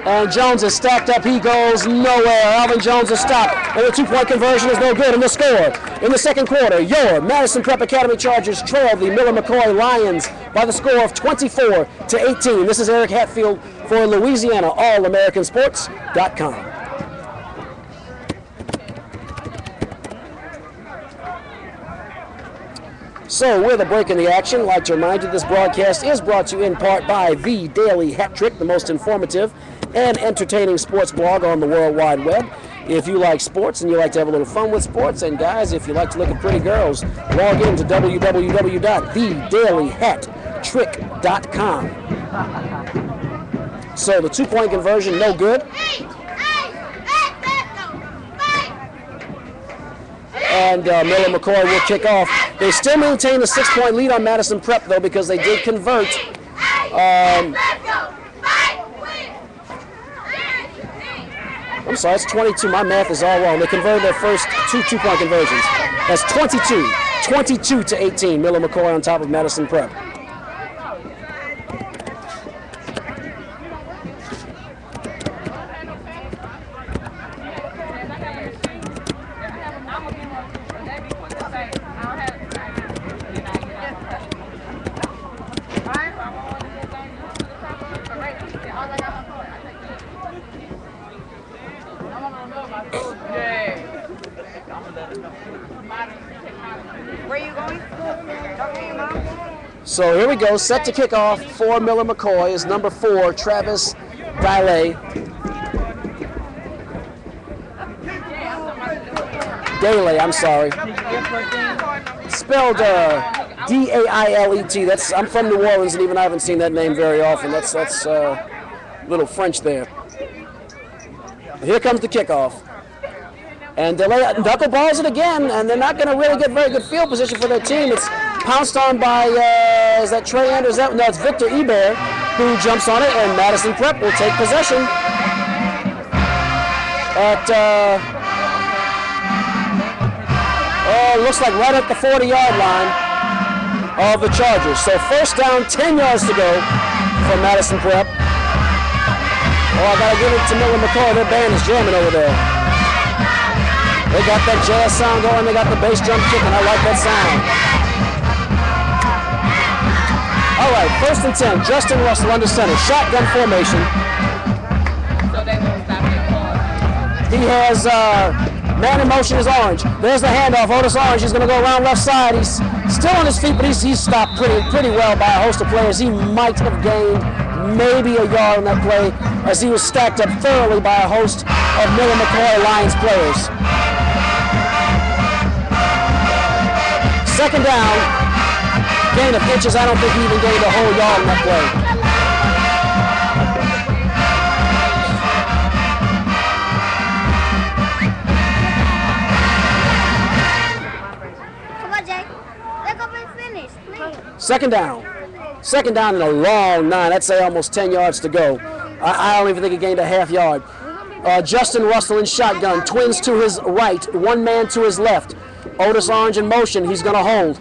And Jones is stacked up, he goes nowhere. Alvin Jones is stopped, and the 2-point conversion is no good. And the score in the second quarter, your Madison Prep Academy Chargers trail the Miller McCoy Lions by the score of 24-18. This is Eric Hatfield for Louisiana All-Americansports.com. So, with a break in the action, I'd like to remind you this broadcast is brought to you in part by The Daily Hat Trick, the most informative and entertaining sports blog on the World Wide Web. If you like sports and you like to have a little fun with sports, and guys, if you like to look at pretty girls, log in to www.thedailyhattrick.com. So the 2-point conversion, no good. And Miller McCoy will kick off. They still maintain the 6-point lead on Madison Prep, though, because they did convert. I'm sorry, it's 22. My math is all wrong. They converted their first two-point conversions. That's 22-18. Miller McCoy on top of Madison Prep. Where you going? Talk to your mom. So here we go, set to kick off for Miller McCoy is number 4, Travis Dailey. Dailey, I'm sorry. Spelled D-A-I-L-E-T. I'm from New Orleans, and even I haven't seen that name very often. That's a little French there. Here comes the kickoff. And Dailey knuckleballs it again, and they're not going to really get very good field position for their team. It's pounced on by, is that Trey Anders? No, it's Victor Ebert who jumps on it, and Madison Prep will take possession at, looks like right at the 40-yard line of the Chargers. So first down, 10 yards to go for Madison Prep. Oh, I got to give it to Miller McCoy. Their band is jamming over there. They got that jazz sound going. They got the bass drum kicking. I like that sound. All right, first and 10. Justin Russell under center. Shotgun formation. So they won't stop it. He has man in motion is Orange. There's the handoff. Otis Orange is going to go around left side. He's still on his feet, but he's stopped pretty well by a host of players. He might have gained maybe a yard on that play, as he was stacked up thoroughly by a host of Miller McCoy Lions players. Second down, gain of inches. I don't think he even gained a whole yard on that play. Second down. Second down and a long 9. I'd say almost 10 yards to go. I don't even think he gained a half yard. Justin Russell in shotgun. Twins to his right. One man to his left. Otis Orange in motion. He's going to hold.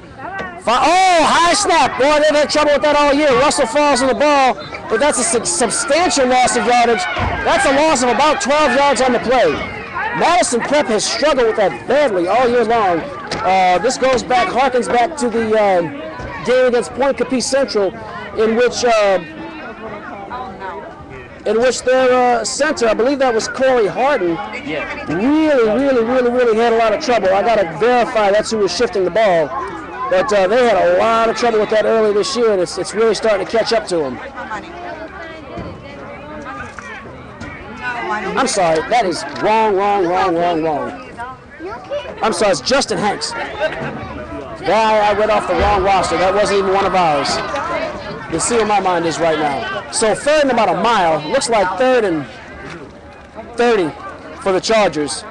Oh, high snap. Boy, they've had trouble with that all year. Russell falls on the ball, but that's a substantial loss of yardage. That's a loss of about 12 yards on the play. Madison Prep has struggled with that badly all year long. This goes back, harkens back to the game against Point Capiz Central, in which their center, I believe that was Corey Harden, really had a lot of trouble. I got to verify that's who was shifting the ball. But they had a lot of trouble with that early this year, and it's really starting to catch up to them. I'm sorry, that is wrong. I'm sorry, it's Justin Hanks. I read off the wrong roster. That wasn't even one of ours. You can see where my mind is right now. So third and about a mile. Looks like 3rd and 30 for the Chargers.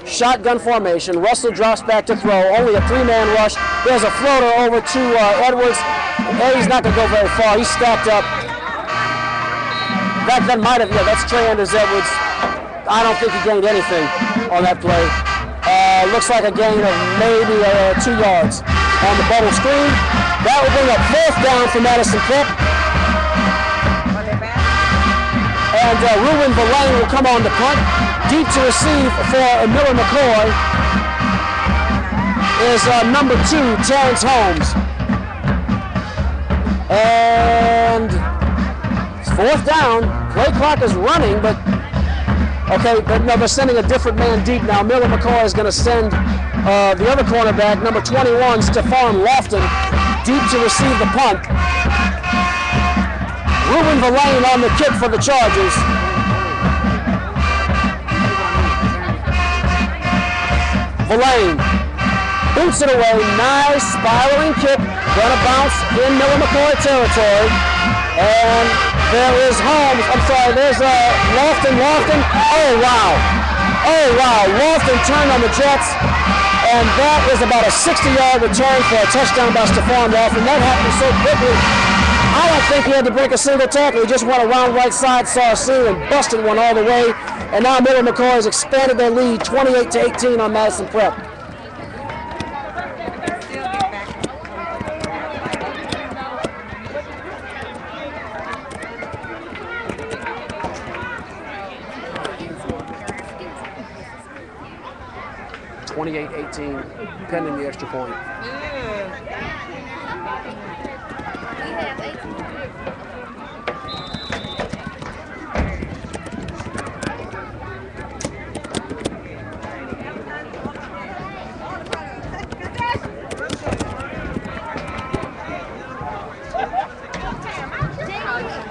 Shotgun formation. Russell drops back to throw. Only a 3-man rush. There's a floater over to Edwards. And he's not going to go very far. He's stacked up. That might have, that's Trey Anders Edwards. I don't think he gained anything on that play. Looks like a gain of maybe 2 yards on the bubble screen. That will bring up 4th down for Madison Prep. And Ruben Verlaine will come on to punt. Deep to receive for Miller McCoy is number 2, Terrence Holmes. And it's 4th down. Play clock is running, but no, they're sending a different man deep now. Miller McCoy is going to send the other cornerback, number 21, Stephon Lofton, deep to receive the punt. Ruben Verlaine on the kick for the Chargers. Verlaine boots it away. Nice spiraling kick. Gonna bounce in Miller McCoy territory. And there is Holmes. I'm sorry, there's Lofton. Oh, wow. Lofton turned on the Jets. And that is about a 60-yard return for a touchdown by Stephon Lofton. That happened so quickly. I don't think he had to break a single tackle. He just went around right side, saw a seam, and busted one all the way. And now Miller McCoy has expanded their lead 28-18 on Madison Prep. Pending the extra point.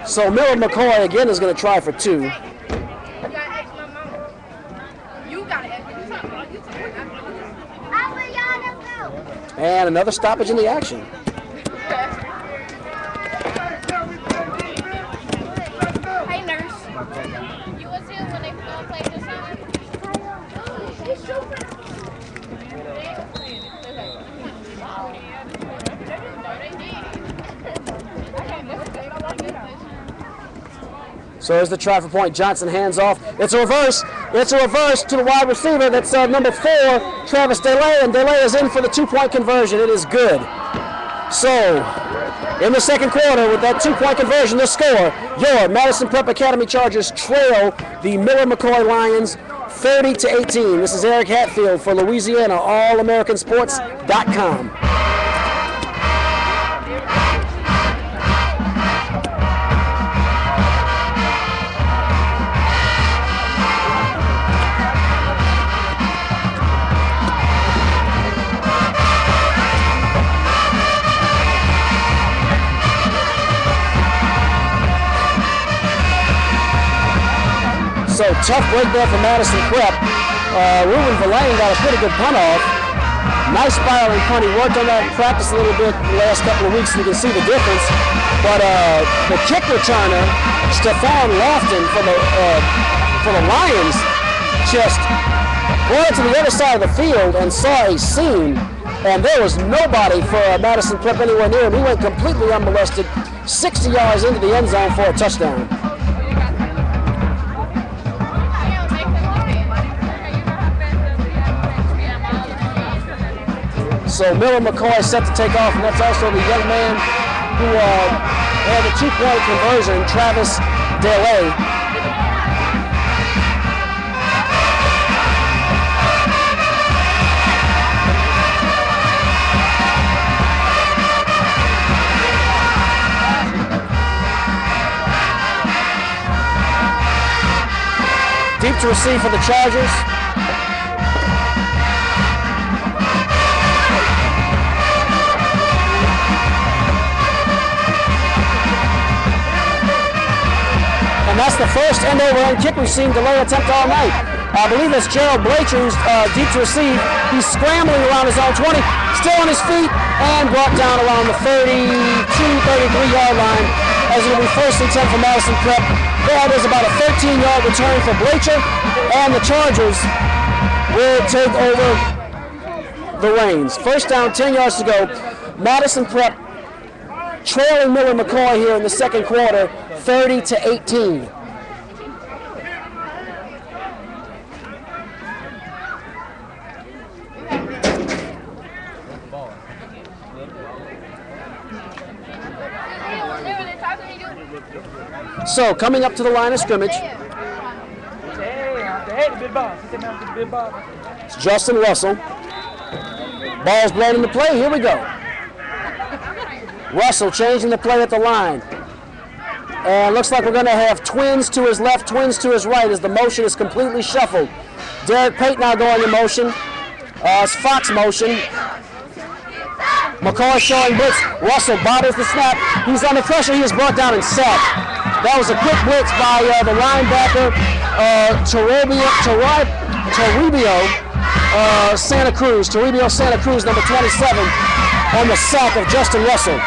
So Miller McCoy again is going to try for 2. And another stoppage in the action. Hey, nurse. You was here when they played this song? So here's the try for point. Johnson hands off. It's a reverse. It's a reverse to the wide receiver. That's number 4, Travis DeLay. And DeLay is in for the 2-point conversion. It is good. So in the second quarter, with that 2-point conversion, the score, your Madison Prep Academy Chargers trail the Miller McCoy Lions 30-18. This is Eric Hatfield for Louisiana All-AmericanSports.com. So tough break there for Madison Prep. Ruben Verlaine got a pretty good punt off. Nice spiraling punt. He worked on that in practice a little bit the last couple of weeks, and you can see the difference. But the kick returner, Stephon Lofton for the Lions, just brought it to the other side of the field and saw a seam And there was nobody for Madison Prep anywhere near him. He went completely unmolested, 60 yards into the end zone for a touchdown. So Miller McCoy set to take off, and that's also the young man who had the 2-point conversion, Travis DeLay. Deep to receive for the Chargers. And that's the first end over end kick we've seen delay attempt all night. I believe it's Gerald Blacher who's deep to receive. He's scrambling around his own 20, still on his feet, and brought down around the 32, 33-yard line as it'll be first and 10 for Madison Prep. That is about a 13-yard return for Blacher, and the Chargers will take over the reins. First down, 10 yards to go. Madison Prep trailing Miller McCoy here in the second quarter, 30-18. So coming up to the line of scrimmage, it's Justin Russell. Ball's blown into play. Here we go. Russell changing the play at the line. And looks like we're going to have twins to his left, twins to his right as the motion is completely shuffled. Derek Pate now going in motion. It's Fox motion. McCoy showing blitz. Russell bottles the snap. He's under pressure. He is brought down and sacked. That was a quick blitz by the linebacker, Toribio Santa Cruz, number 27, on the sack of Justin Russell.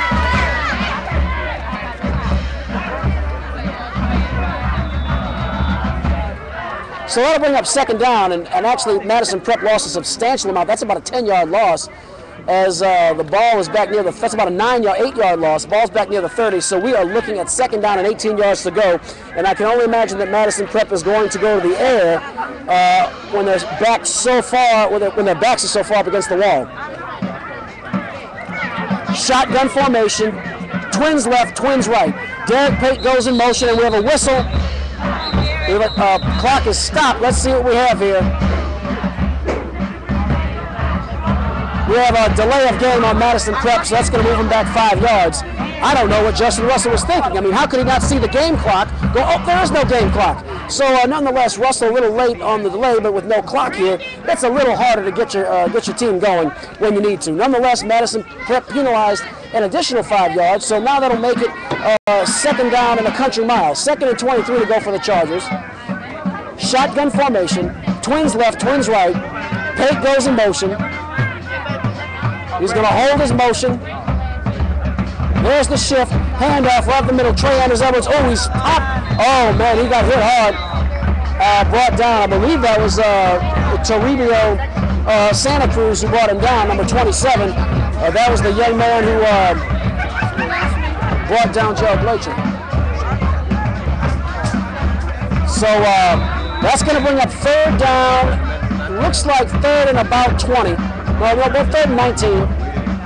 So that'll bring up second down, and actually Madison Prep lost a substantial amount. That's about a 10-yard loss, as the ball is back near that's about a 8-yard loss. The ball's back near the 30, so we are looking at second down and 18 yards to go. And I can only imagine that Madison Prep is going to go to the air when their backs so far, when their backs are so far up against the wall. Shotgun formation, twins left, twins right. Derek Pate goes in motion, and we have a whistle. Clock is stopped. Let's see what we have here. We have a delay of game on Madison Prep, so that's going to move him back 5 yards. I don't know what Justin Russell was thinking. I mean, how could he not see the game clock? Go, oh, there is no game clock. So nonetheless, Russell a little late on the delay, but with no clock here, it's a little harder to get your team going when you need to. Nonetheless, Madison Prep penalized an additional 5 yards, so now that'll make it second down and a country mile. Second and 23 to go for the Chargers. Shotgun formation, twins left, twins right. Pate goes in motion. He's going to hold his motion. There's the shift. Handoff right up the middle. Trey Anders Edwards. Oh, he's popped. Oh, man, he got hit hard. Brought down. I believe that was Toribio Santa Cruz who brought him down, number 27. That was the young man who brought down Gerald Blacher. So that's going to bring up third down. Looks like third and about 20. Well, they're third and 19.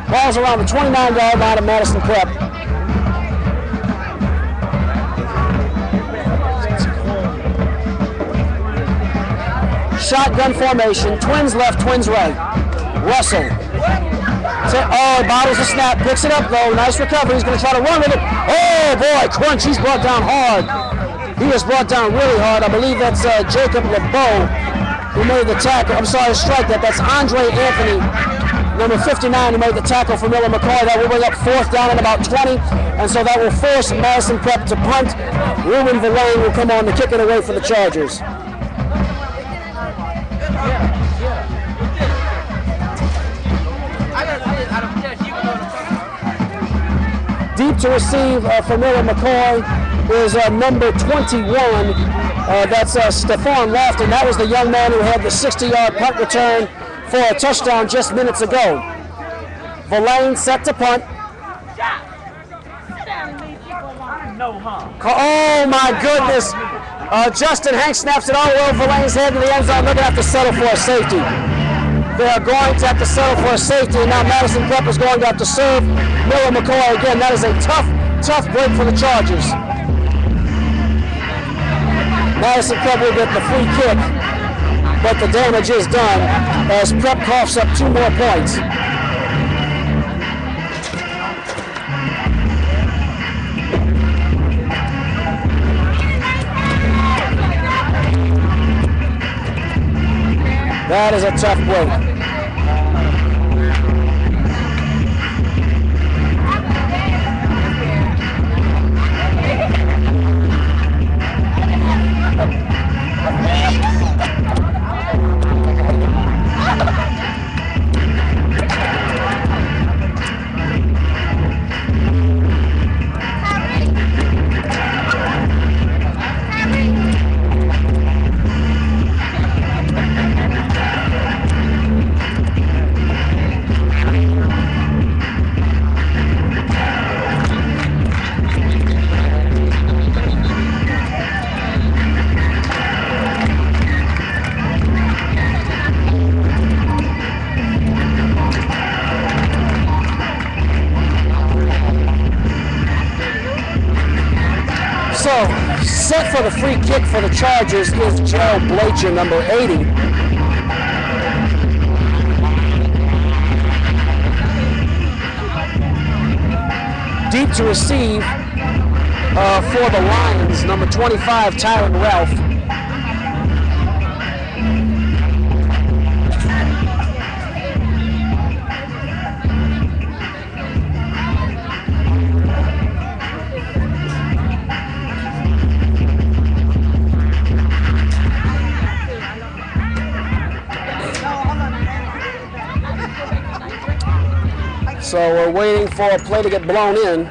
Ball's around the 29-yard line of Madison Prep. Shotgun formation, twins left, twins right. Russell. Bottles the snap, picks it up though. Nice recovery. He's going to try to run with it. Oh boy, crunch. He's brought down hard. He is brought down really hard. I believe that's Jacob LeBeau who made the tackle. I'm sorry, strike that. That's Andre Anthony, number 59, who made the tackle for Miller McCoy. That will bring up fourth down and about 20, and so that will force Madison Prep to punt. Ruben Verlaine will come on to kick it away for the Chargers. Deep to receive for Miller McCoy is number 21. That's Stephon Lofton. That was the young man who had the 60-yard punt return for a touchdown just minutes ago. Verlaine set to punt. Oh my goodness. Justin Hanks snaps it all over Verlaine's head to the end zone. They're going to have to settle for a safety. They are going to have to settle for a safety, and now Madison Prep is going to have to serve Miller McCoy again. That is a tough break for the Chargers. Madison Prep will get the free kick, but the damage is done as Prep coughs up 2 more points. That is a tough break. Set for the free kick for the Chargers is Gerald Blacher, number 80. Deep to receive for the Lions, number 25, Tyron Ralph. So we're waiting for a play to get blown in.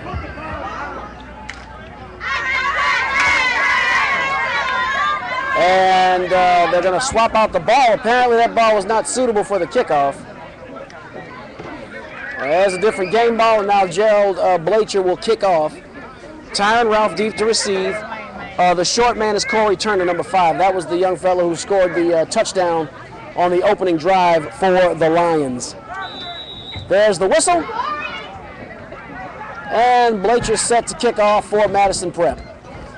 And they're going to swap out the ball. Apparently that ball was not suitable for the kickoff. There's a different game ball, and now Gerald Blacher will kick off. Tyron Ralph deep to receive. The short man is Corey Turner, number 5. That was the young fellow who scored the touchdown on the opening drive for the Lions. There's the whistle. And Blacher set to kick off for Madison Prep.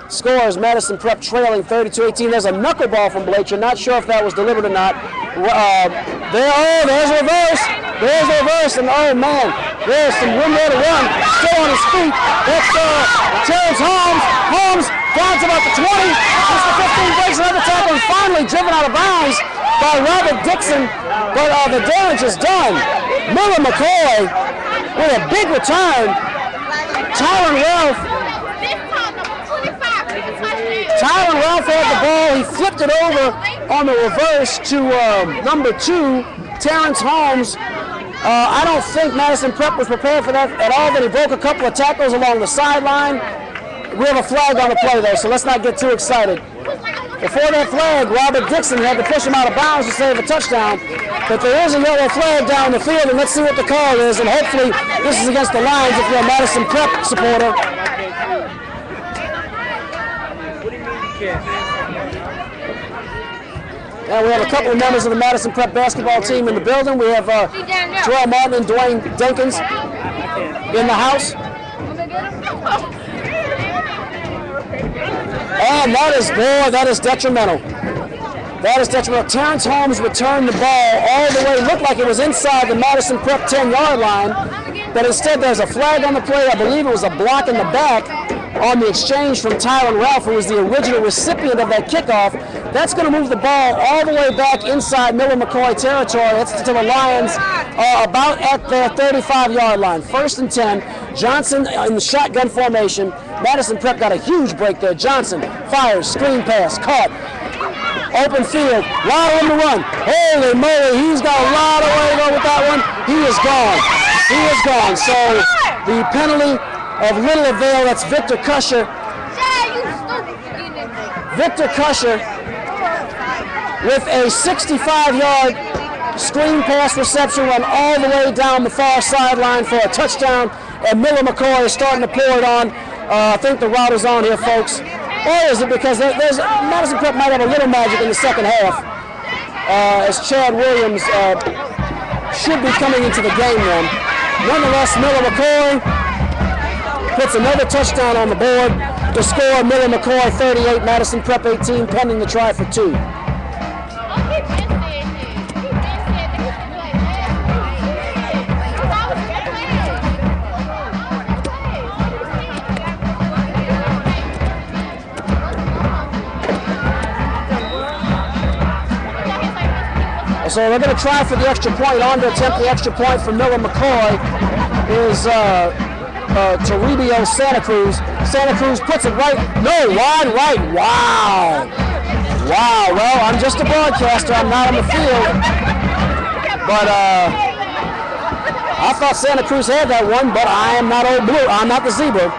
Scores Madison Prep trailing 32-18. There's a knuckleball from Blacher. Not sure if that was delivered or not. There's a reverse. There's a reverse. And oh man, there's some room there to run. Still on his feet. That's Terrence Holmes. Holmes down to about the 20. Just the 15, breaks another tackle, and finally driven out of bounds by Robert Dixon. But the damage is done. Miller McCoy with a big return. Tyron Ralph had the ball. He flipped it over on the reverse to number 2, Terrence Holmes. I don't think Madison Prep was prepared for that at all. That he broke a couple of tackles along the sideline. We have a flag on the play though, so let's not get too excited. Before that flag, Robert Dixon had to push him out of bounds to save a touchdown. But there is a yellow flag down the field, and let's see what the call is. And hopefully this is against the Lions if you're a Madison Prep supporter. And we have a couple of members of the Madison Prep basketball team in the building. We have Terrell Martin and Dwayne Dinkins in the house. And that is detrimental. That is detrimental. Terrence Holmes returned the ball all the way. Looked like it was inside the Madison Prep 10-yard line, but instead there's a flag on the play. I believe it was a block in the back on the exchange from Tyron Ralph, who was the original recipient of that kickoff. That's going to move the ball all the way back inside Miller McCoy territory. That's to the Lions about at their 35-yard line. 1st and 10. Johnson in the shotgun formation. Madison Prep got a huge break there. Johnson fires, screen pass, caught. Open field, lot of room to run. Holy moly, he's got a lot of way to go with that one. He is gone. He is gone. So the penalty of little avail. That's Victor Kusher. Victor Kusher with a 65-yard screen pass reception, run all the way down the far sideline for a touchdown, and Miller McCoy is starting to pour it on. I think the route is on here, folks. Or is it because there's Madison Prep might have a little magic in the second half, as Chad Williams should be coming into the game then. Nonetheless, Miller McCoy puts another touchdown on the board to score. Miller McCoy 38, Madison Prep 18, pending the try for 2. So they're going to try for the extra point. On to attempt the extra point for Miller McCoy is Toribio Santa Cruz. Santa Cruz puts it right. No, wide right. Wow. Wow. Well, I'm just a broadcaster. I'm not on the field. But I thought Santa Cruz had that one, but I am not old blue. I'm not the zebra.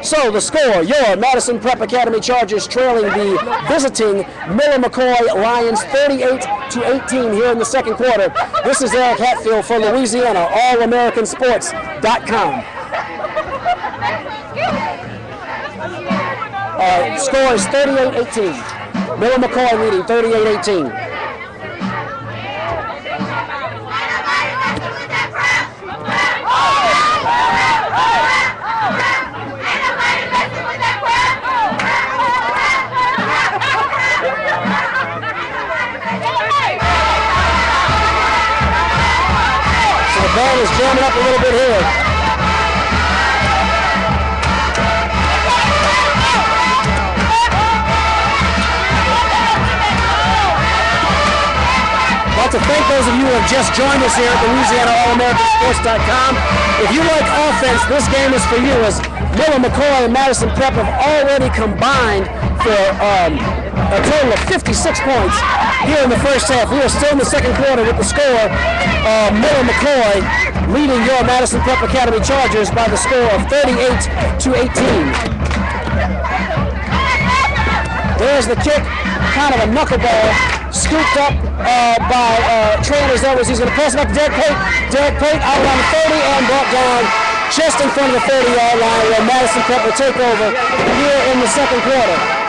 So the score, your Madison Prep Academy Chargers trailing the visiting Miller McCoy Lions 38-18 here in the second quarter. This is Eric Hatfield for Louisiana, allamericansports.com. Score is 38-18. Miller McCoy leading 38-18. Ball is jamming up a little bit here. I'd like to thank those of you who have just joined us here at Louisiana allamericansports.com. If you like offense, this game is for you, as Miller McCoy and Madison Prep have already combined for a total of 56 points here in the first half. We are still in the second quarter with the score. Miller McCoy leading your Madison Prep Academy Chargers by the score of 38-18. There's the kick, kind of a knuckleball, scooped up by Trey Edwards. He's going to pass it up to Derek Pate. Derek Pate out on the 30 and brought down just in front of the 30-yard line, where Madison Prep will take over here in the second quarter.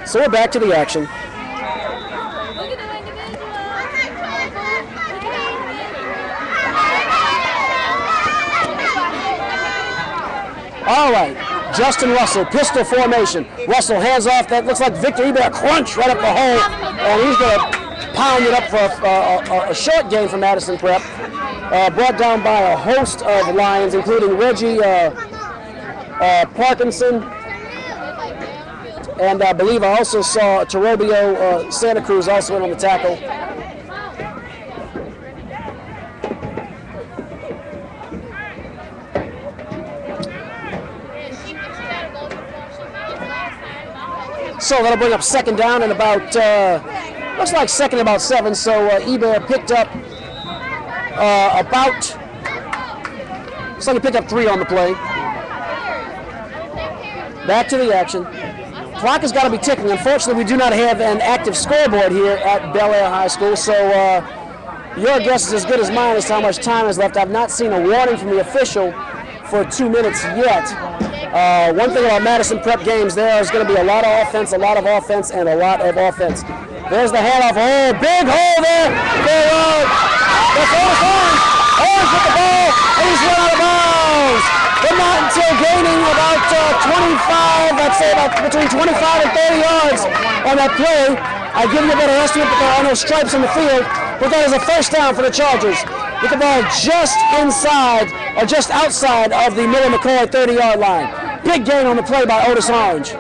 So we're back to the action. All right, Justin Russell, pistol formation. Russell hands off, that looks like Victor Ebert, crunch right up the hole, and he's going to pound it up for a short gain for Madison Prep. Brought down by a host of Lions, including Reggie Parkinson, and I believe I also saw Toribio Santa Cruz also in on the tackle. So that'll bring up second down and about, looks like second about 7. So Ebert picked up looks like he picked up 3 on the play. Back to the action. Clock has got to be ticking. Unfortunately, we do not have an active scoreboard here at Bel Air High School, so your guess is as good as mine as to how much time is left. I've not seen a warning from the official for 2 minutes yet. One thing about Madison Prep games, there is going to be a lot of offense, and a lot of offense. There's the handoff. Oh, big hole there. That's Orange with the ball, and he's run out of bounds. But not until gaining about 25, I'd say about between 25 and 30 yards on that play. I give you a better estimate, but there are no stripes on the field. But that is a first down for the Chargers, with the ball just inside, or just outside of the Miller McCoy 30-yard line. Big gain on the play by Otis Orange.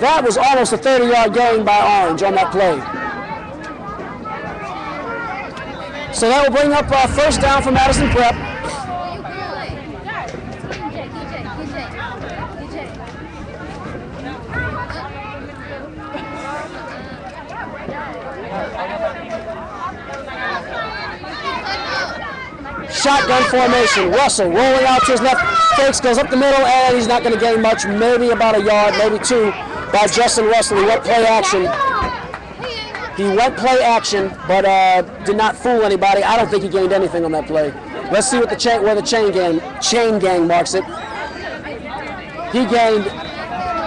That was almost a 30-yard gain by Orange on that play. So that will bring up first down for Madison Prep. shotgun formation. Russell rolling out to his left, fakes, goes up the middle, and he's not going to gain much, maybe about a yard, maybe 2 by Justin Russell. He went play action. But did not fool anybody. I don't think he gained anything on that play. Let's see what where the chain gang marks it. He gained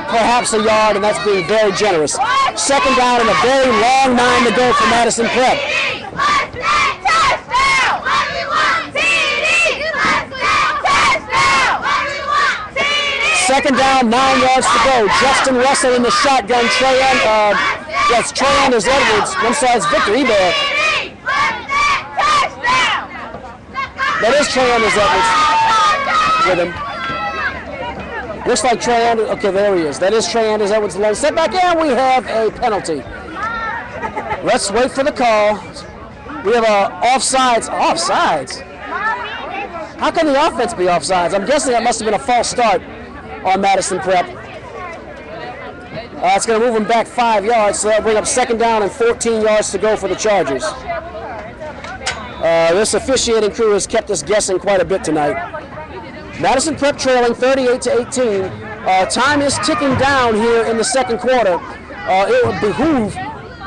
perhaps a yard, and that's being very generous. Second down and a very long 9 to go for Madison Prep. Second down, 9 yards to go. Justin Russell in the shotgun. Trey Anders Edwards. I'm sorry, it's Victor Ebert. That is Trey Anders Edwards with him. Looks like Trey Anders. Okay, there he is. That is Trey Anders Edwards alone. Setback, and we have a penalty. Let's wait for the call. We have offsides. Offsides? How can the offense be offsides? I'm guessing that must have been a false start on Madison Prep. It's going to move them back 5 yards, so that'll bring up second down and 14 yards to go for the Chargers. This officiating crew has kept us guessing quite a bit tonight. Madison Prep trailing 38-18. Time is ticking down here in the second quarter. It would behoove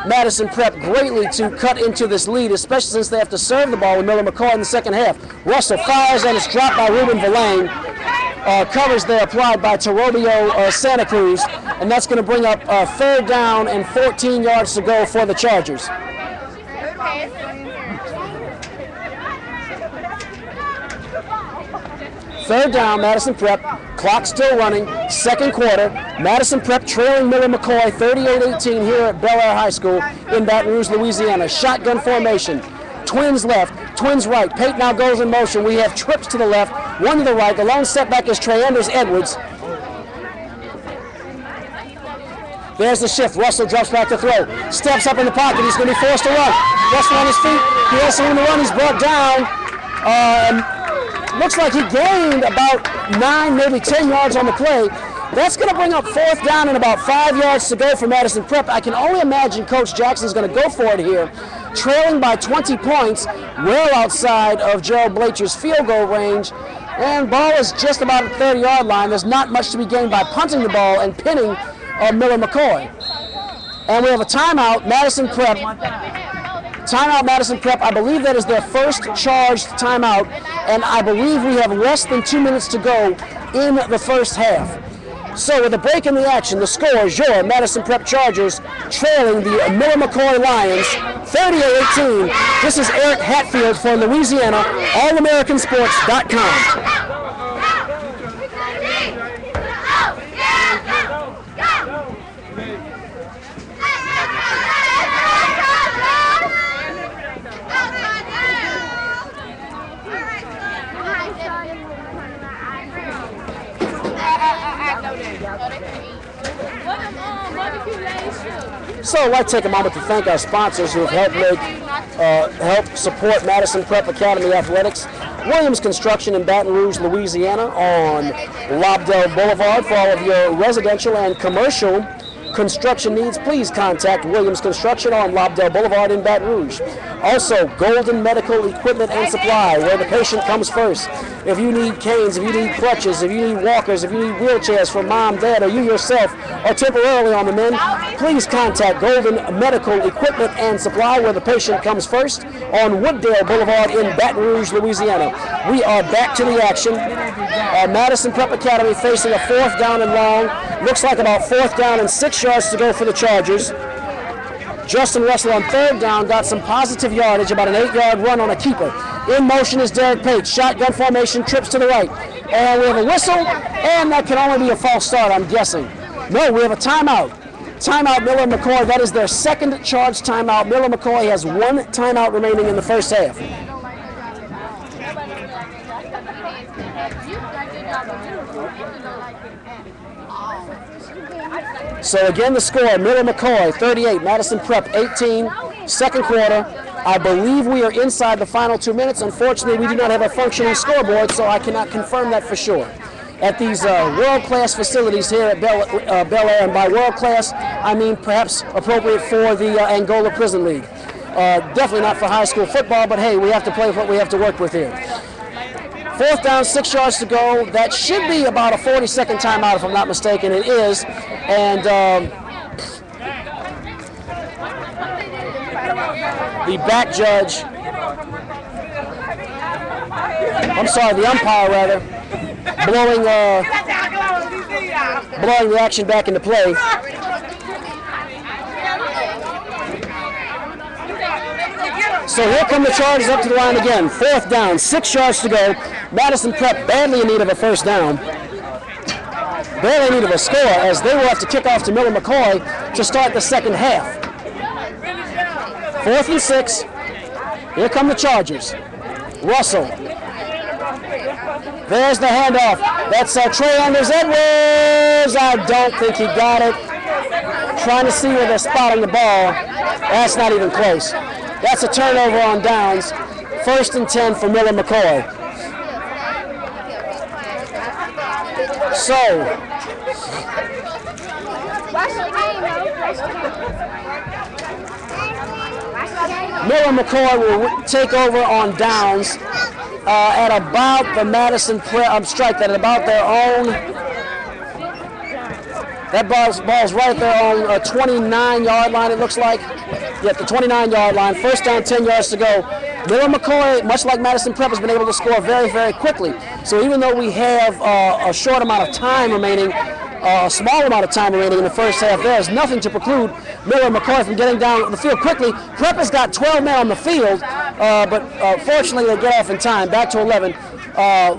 Madison Prep greatly to cut into this lead, especially since they have to serve the ball with Miller McCoy in the second half. Russell fires, and it's dropped by Ruben Verlaine. Covers there applied by Terobio Santa Cruz, and that's going to bring up third down and 14 yards to go for the Chargers. Third down, Madison Prep. Clock still running. Second quarter. Madison Prep trailing Miller McCoy 38-18 here at Bel Air High School in Baton Rouge, Louisiana. Shotgun formation. Twins left, twins right. Pate now goes in motion. We have trips to the left, one to the right. The long setback is Trey Anders Edwards. There's the shift. Russell drops back to throw. Steps up in the pocket. He's going to be forced to run. Russell on his feet. He has some room to run. He's brought down. Looks like he gained about 9, maybe 10 yards on the play. That's going to bring up fourth down and about 5 yards to go for Madison Prep. I can only imagine Coach Jackson's going to go for it here. Trailing by 20 points, well outside of Gerald Blacher's field goal range. And ball is just about at the 30-yard line. There's not much to be gained by punting the ball and pinning Miller McCoy. And we have a timeout, Madison Prep. Timeout, Madison Prep. I believe that is their first charged timeout, and I believe we have less than 2 minutes to go in the first half. So with a break in the action, the score is your Madison Prep Chargers trailing the Miller McCoy Lions 38-18. This is Eric Hatfield for Louisiana, allamericansports.com. So I'd like to take a moment to thank our sponsors who have helped support Madison Prep Academy Athletics. Williams Construction in Baton Rouge, Louisiana on Lobdell Boulevard. For all of your residential and commercial construction needs, please contact Williams Construction on Lobdell Boulevard in Baton Rouge. Also, Golden Medical Equipment and Supply, where the patient comes first. If you need canes, if you need crutches, if you need walkers, if you need wheelchairs for mom, dad, or you yourself are temporarily on the mend, please contact Golden Medical Equipment and Supply, where the patient comes first, on Wooddale Boulevard in Baton Rouge, Louisiana. We are back to the action. Madison Prep Academy facing a fourth down and long. Looks like about fourth down and 6 yards to go for the Chargers. Justin Russell on third down got some positive yardage, about an 8-yard run on a keeper. In motion is Derek Pate. Shotgun formation, trips to the right. And we have a whistle, and that can only be a false start, I'm guessing. No, we have a timeout. Timeout, Miller McCoy. That is their second charged timeout. Miller McCoy has one timeout remaining in the first half. So again, the score, Miller McCoy 38, Madison Prep 18, second quarter. I believe we are inside the final 2 minutes. Unfortunately, we do not have a functioning scoreboard, so I cannot confirm that for sure. At these world-class facilities here at Bel Air, and by world-class, I mean perhaps appropriate for the Angola Prison League. Definitely not for high school football, but hey, we have to play with what we have to work with here. 4th down, 6 yards to go. That should be about a 40-second timeout, if I'm not mistaken. It is. And the back judge, I'm sorry, the umpire rather, blowing the action back into play. So here come the Chargers up to the line again. 4th down, 6 yards to go. Madison Prep badly in need of a first down. Barely in need of a score, as they will have to kick off to Miller McCoy to start the second half. 4th and 6. Here come the Chargers. Russell. There's the handoff. That's Trey Anders-Edwards. I don't think he got it. Trying to see where they're spotting the ball. That's not even close. That's a turnover on downs. 1st and 10 for Miller McCoy. So, Miller McCoy will take over on downs at about the Madison Prep strike, at about their own. That ball's right there on a 29-yard line, it looks like. Yeah, the 29-yard line. 1st down, 10 yards to go. Miller McCoy, much like Madison Prep, has been able to score very, very quickly. So even though we have a short amount of time remaining, a small amount of time remaining in the first half, there is nothing to preclude Miller McCoy from getting down the field quickly. Prep has got 12 men on the field, but fortunately they get off in time. Back to 11.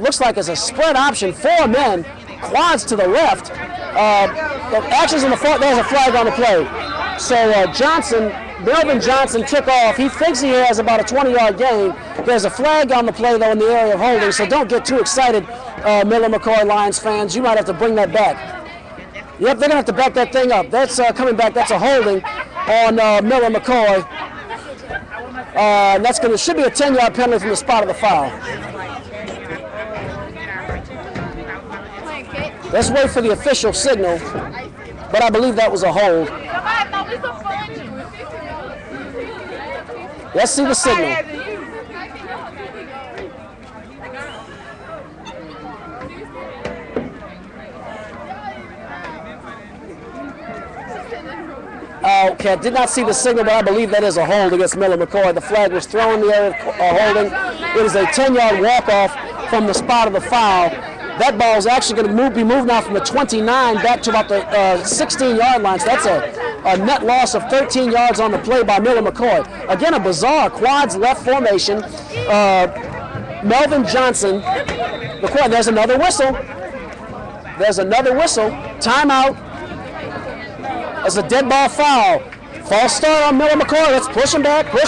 Looks like it's a spread option. 4 men, quads to the left. Actions in the front, there's a flag on the play. So Melvin Johnson took off. He thinks he has about a 20-yard gain. There's a flag on the play, though, in the area of holding, so don't get too excited, Miller McCoy Lions fans. You might have to bring that back. Yep, they're going to have to back that thing up. That's coming back. That's a holding on Miller McCoy. That's should be a 10-yard penalty from the spot of the foul. Let's wait for the official signal, but I believe that was a hold. Let's see the signal. Okay, I did not see the signal, but I believe that is a hold against Miller McCoy. The flag was thrown in the area of holding. It is a 10-yard walk-off from the spot of the foul. That ball is actually going to be moved now from the 29 back to about the 16-yard line. So that's a net loss of 13 yards on the play by Miller McCoy. Again, a bizarre quads left formation. Melvin Johnson, McCoy, there's another whistle. There's another whistle. Timeout. That's a dead ball foul. False start on Miller McCoy. Let's push him back, way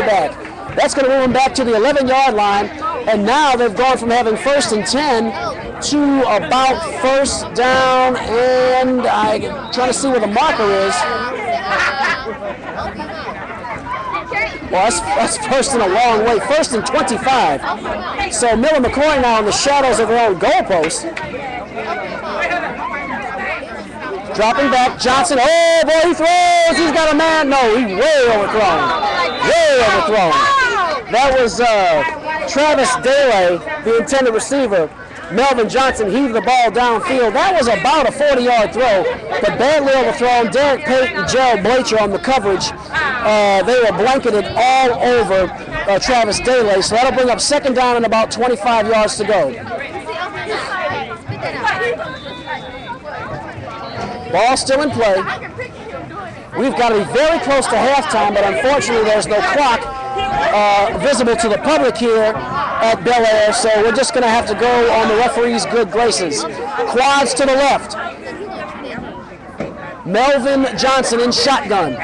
back. That's going to move him back to the 11-yard line. And now they've gone from having 1st and 10 to about 1st down, and I'm trying to see where the marker is. Well, that's 1st and a long way. 1st and 25. So Miller McCoy now in the shadows of their own goalpost. Dropping back, Johnson. Oh boy, he throws. He's got a man. No, he's way overthrown. That was Travis Daley, the intended receiver. Melvin Johnson heaved the ball downfield. That was about a 40-yard throw, but badly overthrown. Derek Pate and Gerald Blacher on the coverage. They were blanketed all over Travis Daley, so that'll bring up 2nd down and about 25 yards to go. Ball still in play. We've got to be very close to halftime, but unfortunately there's no clock visible to the public here at Bel Air, so we're just going to have to go on the referee's good graces. Quads to the left. Melvin Johnson in shotgun.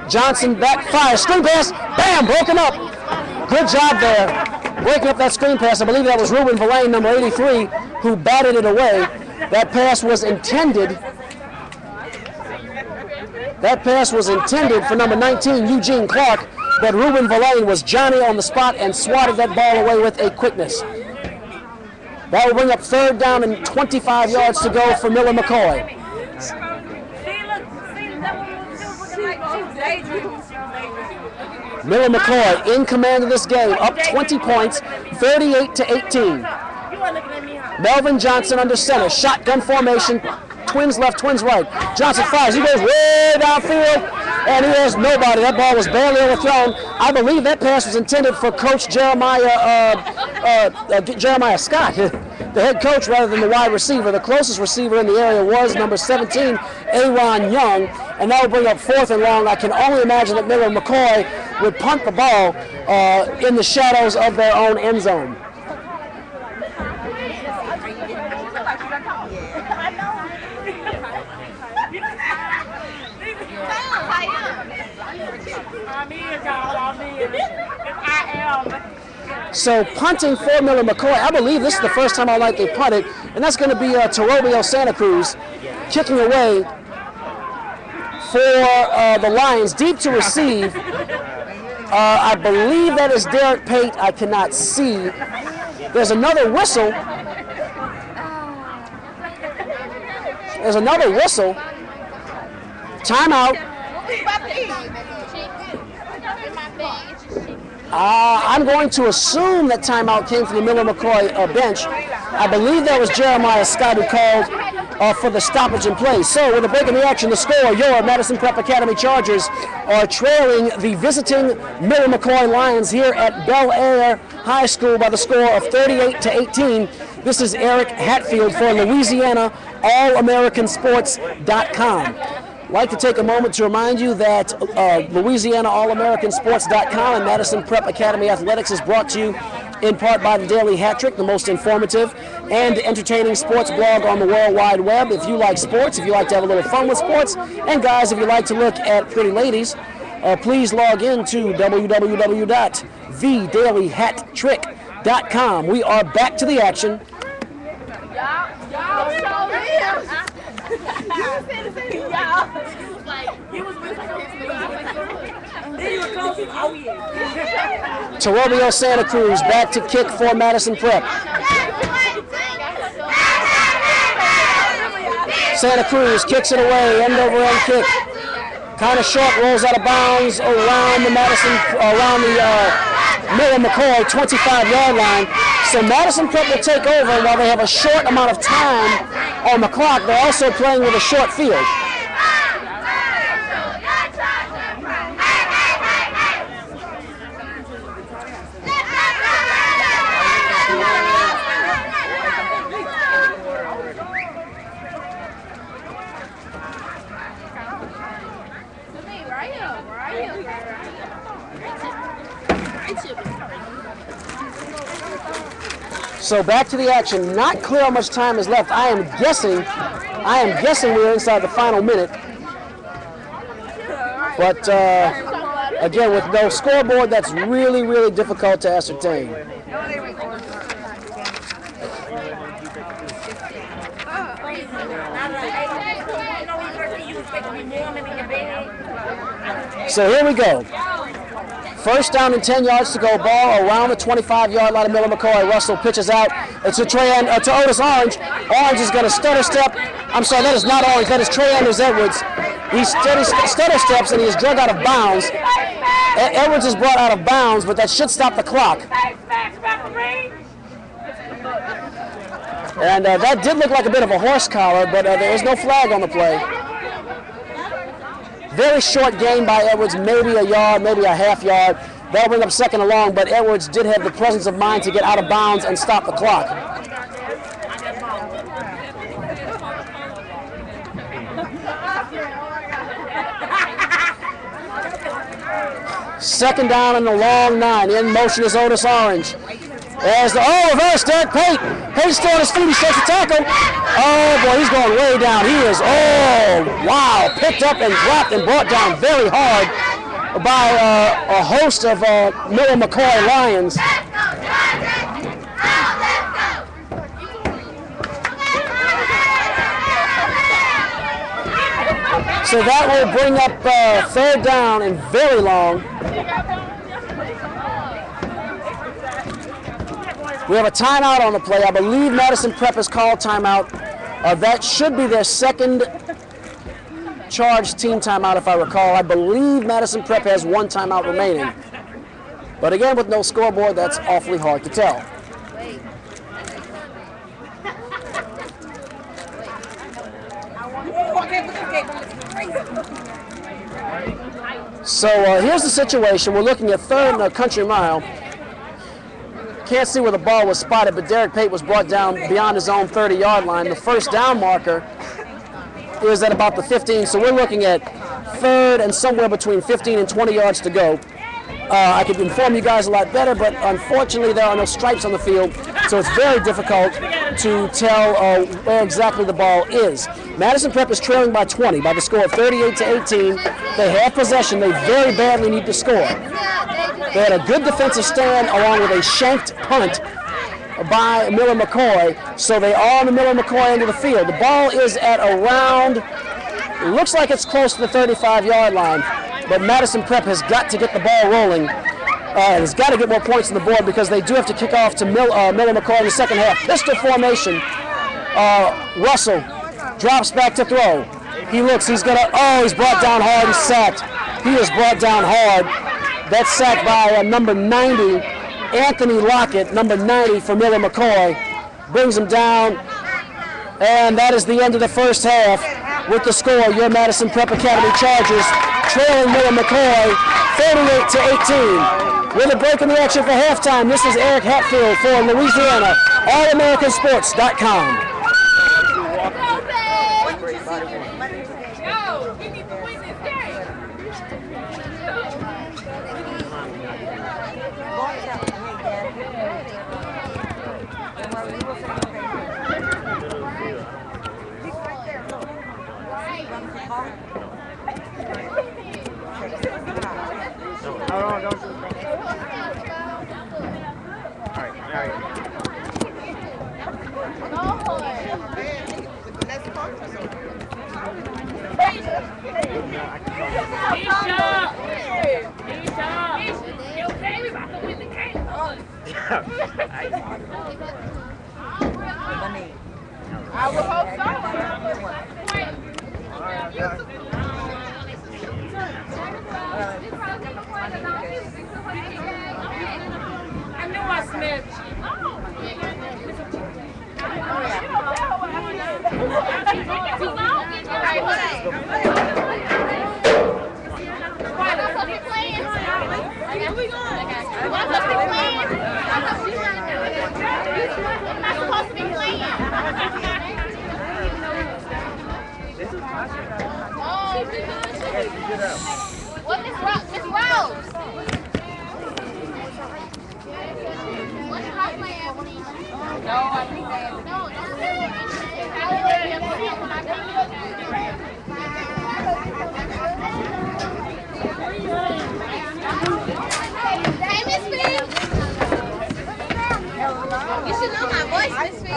Johnson back, fire, screen pass, bam, broken up. Good job there, breaking up that screen pass. I believe that was Ruben Verlaine, number 83, who batted it away. That pass was intended for number 19, Eugene Clark, but Ruben Verlaine was Johnny on the spot and swatted that ball away with a quickness. That will bring up 3rd down and 25 yards to go for Miller McCoy. Miller McCoy in command of this game, up 20 points, 38-18. Melvin Johnson under center, shotgun formation, twins left, twins right. Johnson fires, he goes way downfield, and he has nobody. That ball was barely overthrown. I believe that pass was intended for Coach Jeremiah Scott, the head coach, rather than the wide receiver. The closest receiver in the area was number 17, Aaron Young, and that will bring up 4th and long. I can only imagine that Miller McCoy would punt the ball in the shadows of their own end zone. So punting for Miller McCoy, I believe this is the first time all night they punted, and that's going to be Torobio Santa Cruz kicking away for the Lions, deep to receive. I believe that is Derek Pate. I cannot see. There's another whistle. There's another whistle. Timeout. I'm going to assume that timeout came from the Miller McCoy bench. I believe that was Jeremiah Scott who called for the stoppage in play. So with a break in the action, the score, your Madison Prep Academy Chargers are trailing the visiting Miller McCoy Lions here at Bel Air High School by the score of 38-18. This is Eric Hatfield for Louisiana All-Americansports.com. I'd like to take a moment to remind you that Louisiana All-Americansports.com and Madison Prep Academy Athletics is brought to you in part by the Daily Hat Trick, the most informative and entertaining sports blog on the World Wide Web. If you like sports, if you like to have a little fun with sports, and guys, if you like to look at pretty ladies, please log in to www.thedailyhattrick.com. We are back to the action. Torobio Santa Cruz back to kick for Madison Prep. Santa Cruz kicks it away, end over end kick. Kind of short, rolls out of bounds around the Miller McCoy 25-yard line. So Madison Prep will take over, and while they have a short amount of time on the clock, they're also playing with a short field. So back to the action. Not clear how much time is left. I am guessing we're inside the final minute. But again, with no scoreboard, that's really, really difficult to ascertain. So here we go. First down and 10 yards to go. Ball around the 25-yard line of Miller McCoy. Russell pitches out. It's to Otis Orange. Orange is going to stutter step. I'm sorry, that is not Orange. That is Trey Anders Edwards. He stutter steps and he is drug out of bounds. Edwards is brought out of bounds, but that should stop the clock. And that did look like a bit of a horse collar, but there is no flag on the play. Very short gain by Edwards, maybe a yard, maybe a half yard. That'll bring up second and long, but Edwards did have the presence of mind to get out of bounds and stop the clock. Second down and a long 9. In motion is Otis Orange. As the reverse, Derek Pate. Pate's still on his feet. He starts to tackle. Oh boy, he's going way down. He is, wow, picked up and dropped and brought down very hard by a host of Miller McCoy Lions. So that will bring up third down and very long. We have a timeout on the play. I believe Madison Prep has called timeout. That should be their second charge team timeout, if I recall. I believe Madison Prep has 1 timeout remaining. But again, with no scoreboard, that's awfully hard to tell. So here's the situation. We're looking at 3rd and a country mile. Can't see where the ball was spotted, but Derek Pate was brought down beyond his own 30-yard line. The first down marker is at about the 15, so we're looking at 3rd and somewhere between 15 and 20 yards to go. I could inform you guys a lot better, but unfortunately there are no stripes on the field, so it's very difficult to tell where exactly the ball is. Madison Prep is trailing by 20 by the score of 38-18. They have possession. They very badly need to score. They had a good defensive stand along with a shanked punt by Miller McCoy, so they are on the Miller McCoy end of the field. The ball is at around, it looks like it's close to the 35-yard line, but Madison Prep has got to get the ball rolling. Has got to get more points on the board because they do have to kick off to Miller McCoy in the second half. Pistol formation. Russell drops back to throw. He looks, he's brought down hard and sacked. He is brought down hard. That's sacked by number 90, Anthony Lockett, number 90 for Miller McCoy. Brings him down, and that is the end of the first half. With the score, your Madison Prep Academy Chargers trailing Miller McCoy 38-18. With a break in the action for halftime, this is Eric Hatfield for Louisiana, AllAmericanSports.com. I would hope so. I knew I smelled What is Miss Rose? What's Rock playing? No, I think that. No, Hey, Miss Fee. You should know my voice, Miss Fee.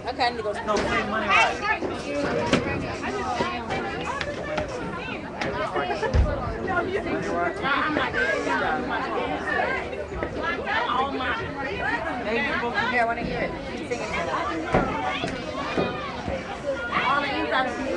Okay, I need to go. No, free money right. Here, I want to hear it. Sing it. All the inside of me.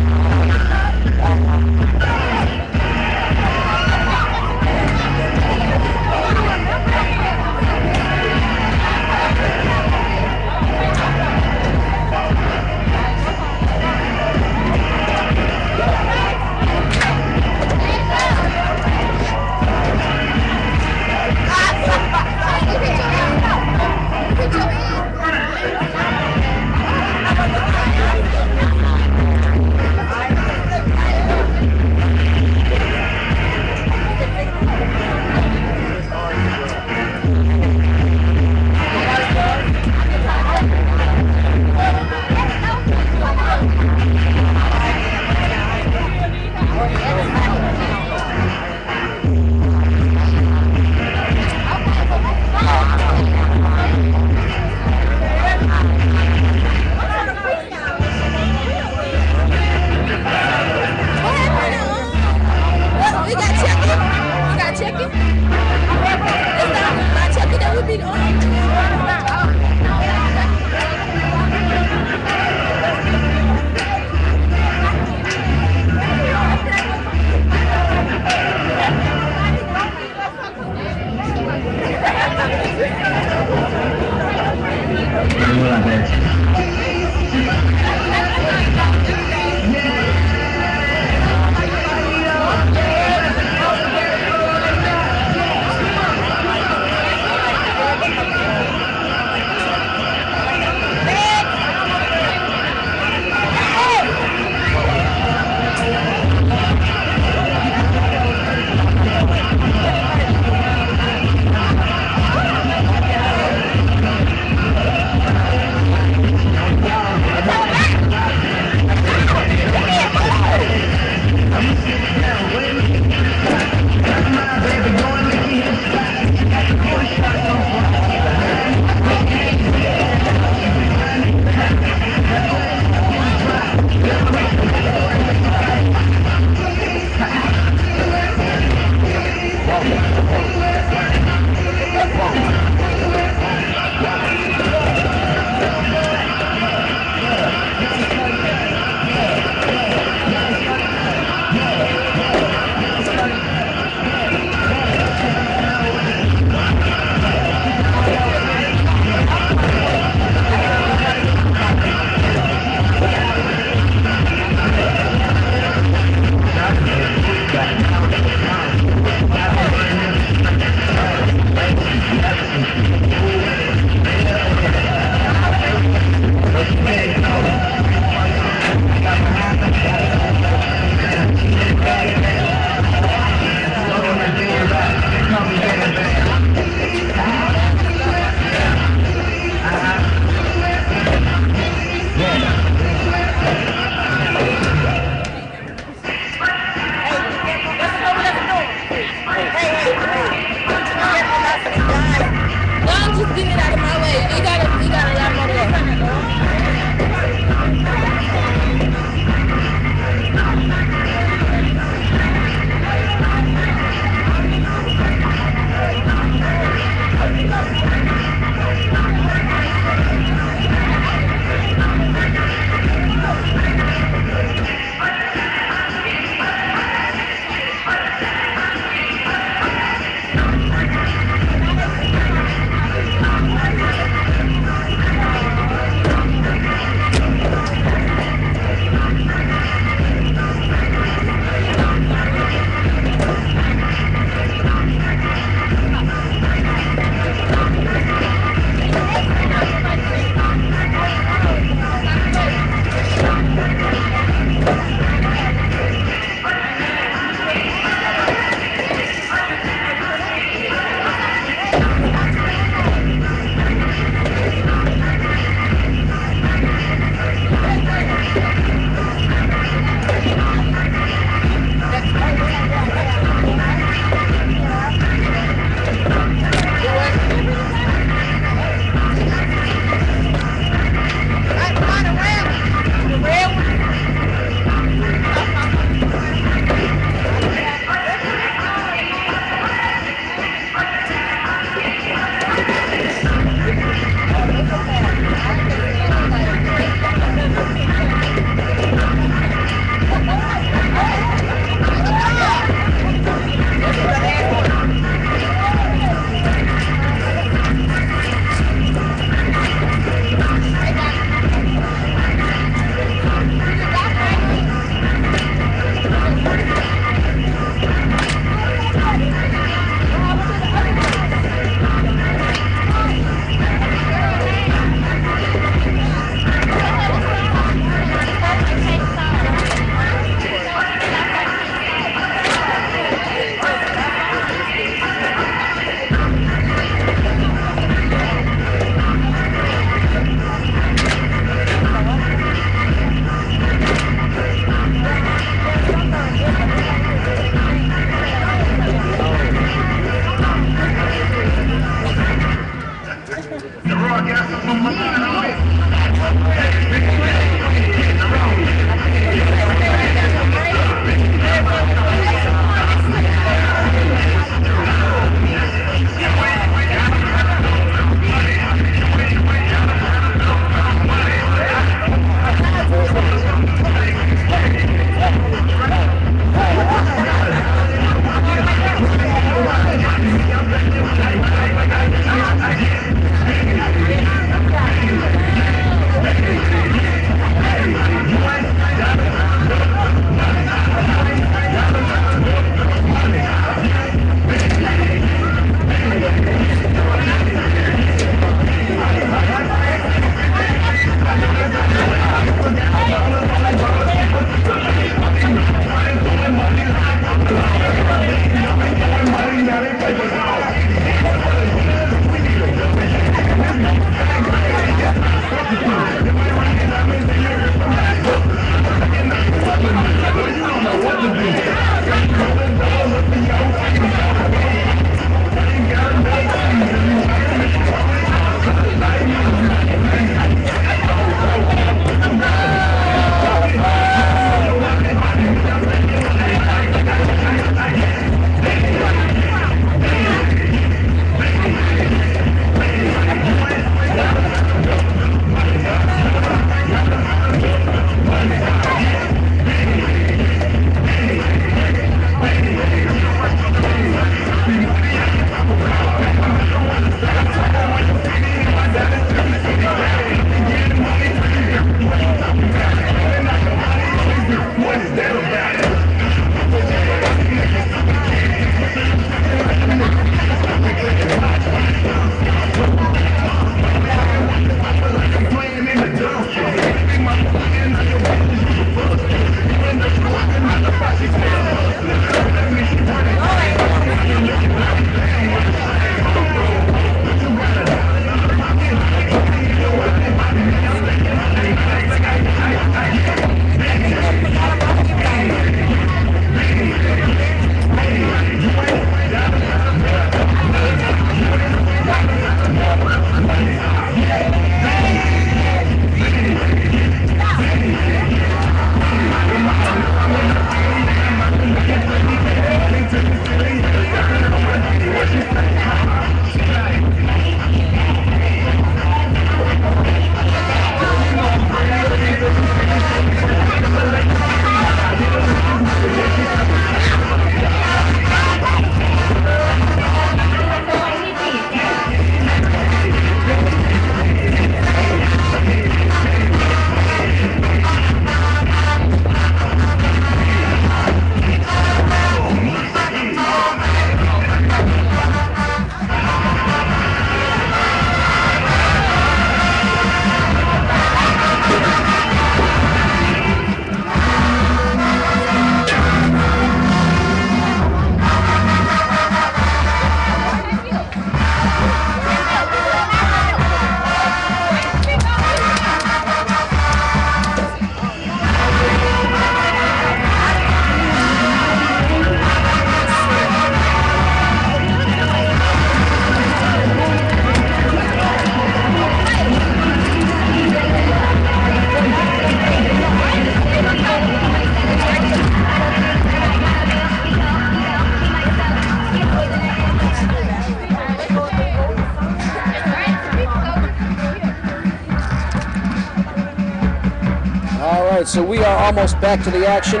So we are almost back to the action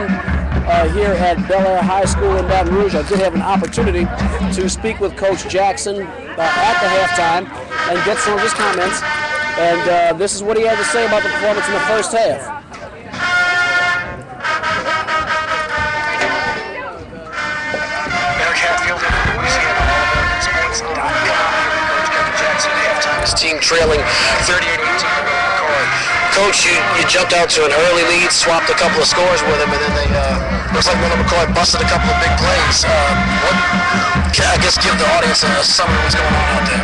here at Bel Air High School in Baton Rouge. I did have an opportunity to speak with Coach Jackson at the halftime and get some of his comments. And this is what he had to say about the performance in the first half. Eric Hatfield of Louisiana Sports.com. Coach Kevin Jackson at halftime. His team trailing 38-18 to McCoy. Coach, you jumped out to an early lead, swapped a couple of scores with him, and then they looks like Miller McCoy busted a couple of big plays. I guess give the audience a summary of what's going on out there.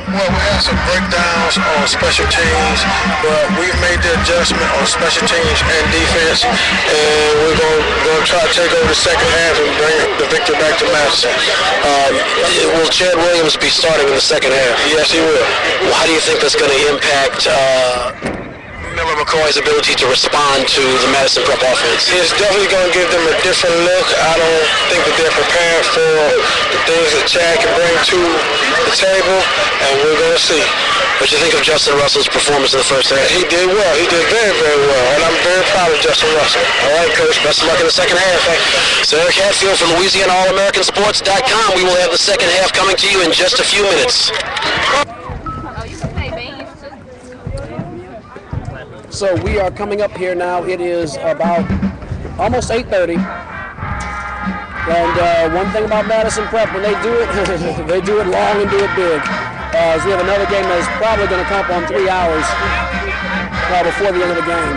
Well, we had some breakdowns on special teams, but we've made the adjustment on special teams and defense, and we're going to try to take over the second half and bring the victory back to Madison. Will Chad Williams be starting in the second half? Yes, he will. Well, how do you think that's going to impact Miller McCoy's ability to respond to the Madison Prep offense? It's definitely going to give them a different look. I don't think that they're prepared for the things that Chad can bring to the table, and we're going to see. What do you think of Justin Russell's performance in the first half? He did well. He did very, very well, and I'm very proud of Justin Russell. All right, Coach. Best of luck in the second half. So Eric Hatfield from Louisiana All-American-Sports.com. We will have the second half coming to you in just a few minutes. So we are coming up here now. It is about almost 8:30. And one thing about Madison Prep, when they do it, they do it long and do it big. As we have another game that is probably going to come up on 3 hours before the end of the game.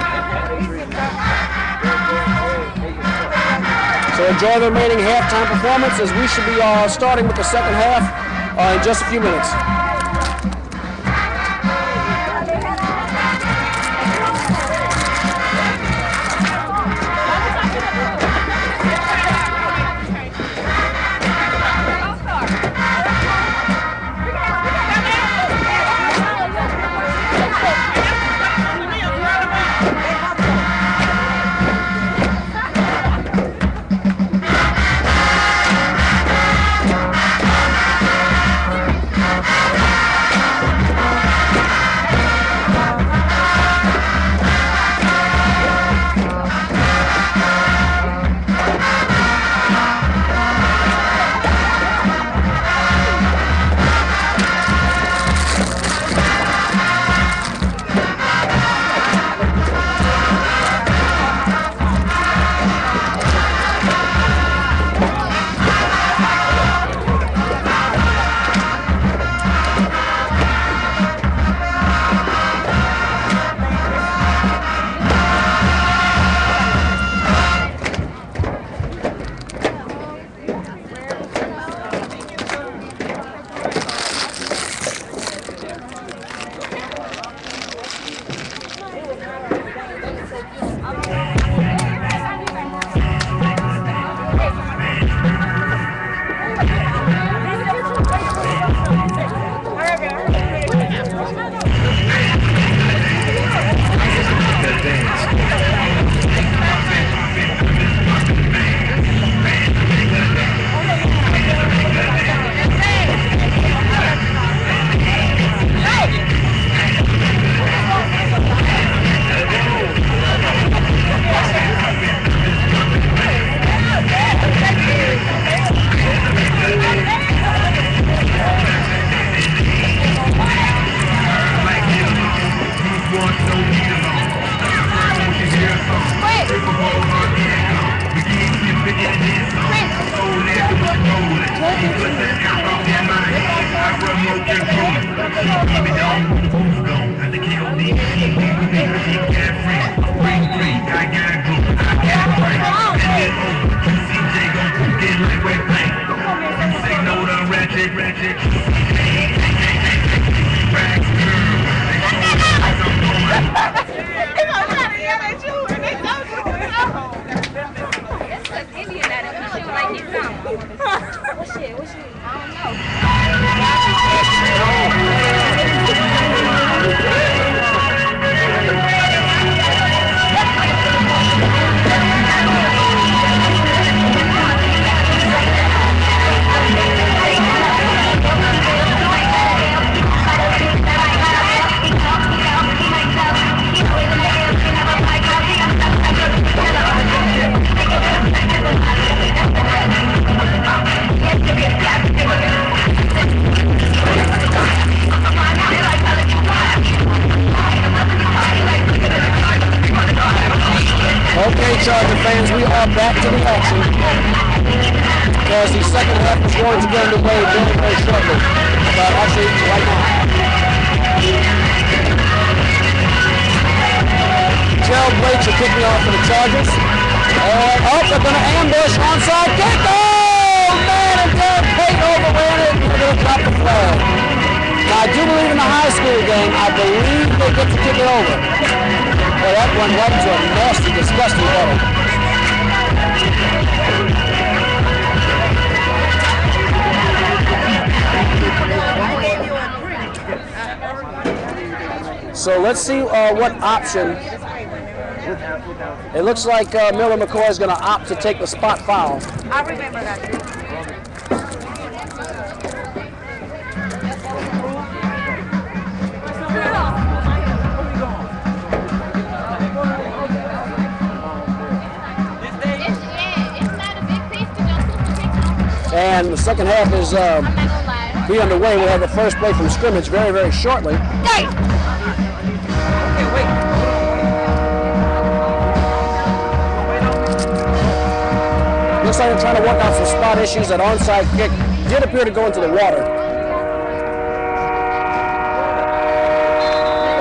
So enjoy the remaining halftime performance as we should be starting with the second half in just a few minutes. Okay, Charger fans, we are back to the action as the second half is going to get underway very, very shortly. Actually, right now. Gerald Blades are kicking off for the Chargers. And, they're going to ambush onside kick. Oh, man, and Derek Payton overran it. They're going to drop the flag. Now, I do believe in the high school game, I believe they get to kick it over. Well, that one went to a nasty, disgusting level. So let's see what option. It looks like Miller McCoy is going to opt to take the spot foul. I remember that. And the second half is be underway. We'll have the first play from scrimmage very, very shortly. Hey! Okay, wait. Looks like they're trying to work out some spot issues. That onside kick did appear to go into the water.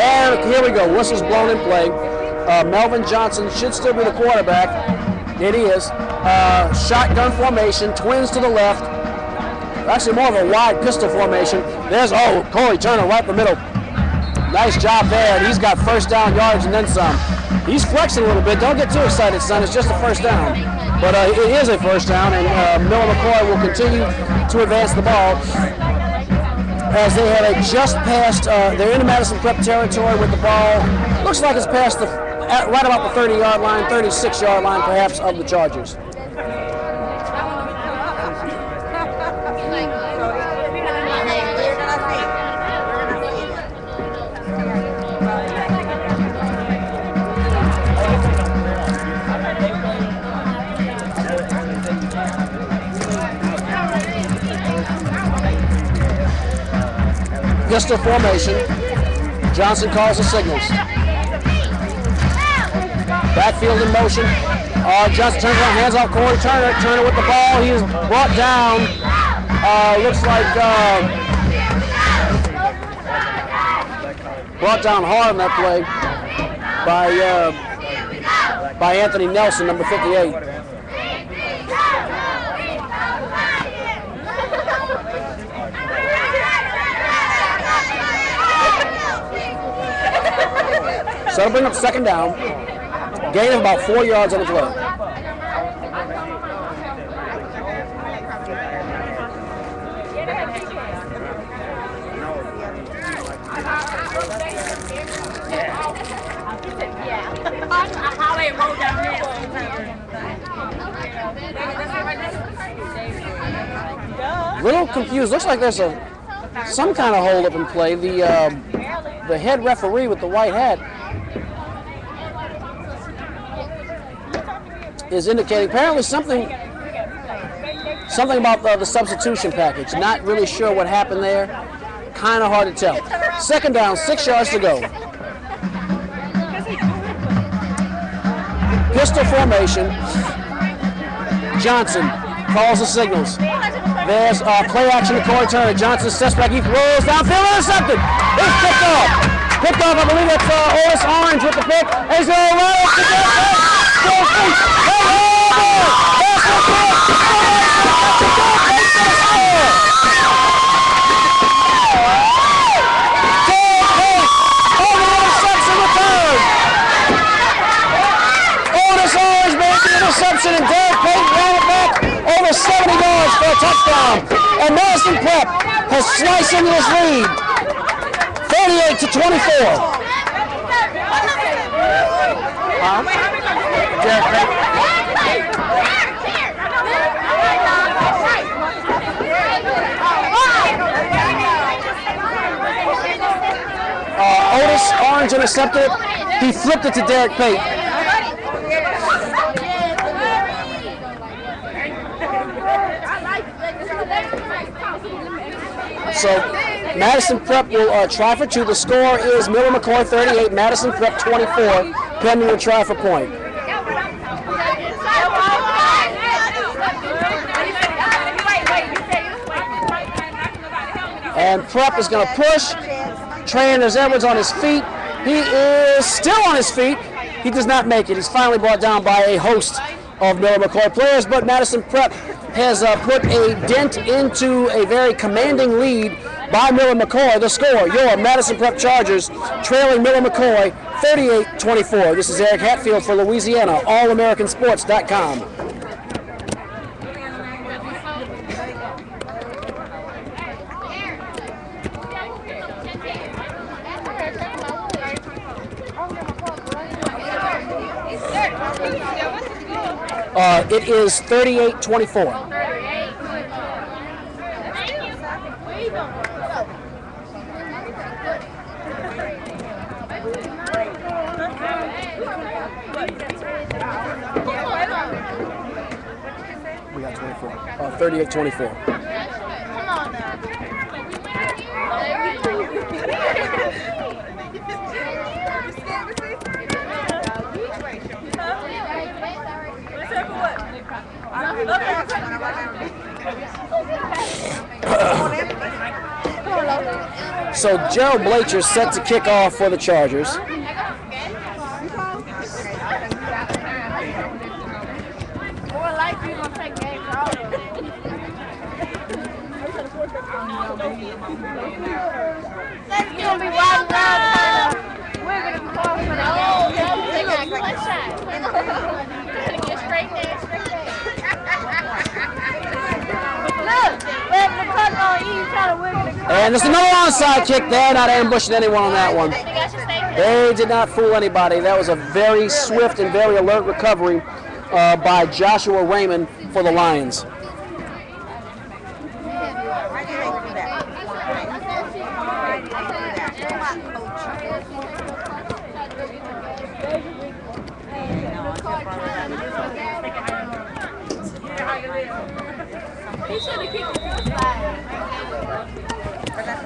And here we go. Whistle's blown in play. Melvin Johnson should still be the quarterback. It is. Shotgun formation, twins to the left. Actually more of a wide pistol formation. There's, Corey Turner right in the middle. Nice job there. He's got first down yards and then some. He's flexing a little bit. Don't get too excited, son. It's just a first down. But it is a first down, and Miller McCoy will continue to advance the ball. As they have just passed, they're in the Madison Prep territory with the ball. Looks like it's past right about the 30-yard line, 36-yard line perhaps of the Chargers. Pistol formation. Johnson calls the signals. Backfield in motion. Johnson turns around, hands off Corey Turner. Turner with the ball. He is brought down. Looks like brought down hard on that play by Anthony Nelson, number 58. So that'll bring up second down. Gain of about 4 yards on the play. A little confused. Looks like there's some kind of hold up in play. The head referee with the white hat is indicating apparently something about the substitution package. Not really sure what happened there. Kind of hard to tell. Second down, 6 yards to go. Pistol formation. Johnson calls the signals. There's play action to Corey Turner. Johnson steps back. He throws downfield. Intercepted. It's picked off. Picked off. I believe it's Otis Orange with the pick. And he's going to run it to the interception, and Derek Payton ran it back over 70 yards for a touchdown. And Madison Prep has sliced into this lead, 38-24. Derek Payton. Otis Orange intercepted it. He flipped it to Derek Payton. So Madison Prep will try for two. The score is Miller McCoy 38, Madison Prep 24, pending a try for point. And Prep is going to push. Trey Edwards on his feet. He is still on his feet. He does not make it. He's finally brought down by a host of Miller McCoy players, but Madison Prep has put a dent into a very commanding lead by Miller McCoy. The score, your Madison Prep Chargers trailing Miller McCoy 38-24. This is Eric Hatfield for Louisiana, allamericansports.com. It is 38-24. We got 24. 38-24. Come on now. So Gerald Blacher set to kick off for the Chargers. And there's another onside kick there, not ambushing anyone on that one. They did not fool anybody. That was a very swift and very alert recovery by Joshua Raymond for the Lions.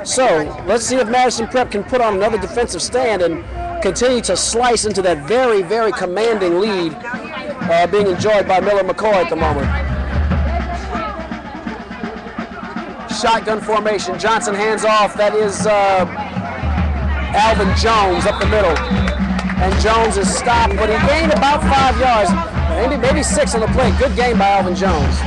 So let's see if Madison Prep can put on another defensive stand and continue to slice into that very, very commanding lead being enjoyed by Miller McCoy at the moment. Shotgun formation. Johnson hands off. That is Alvin Jones up the middle. And Jones is stopped, but he gained about 5 yards, maybe 6 on the play. Good game by Alvin Jones.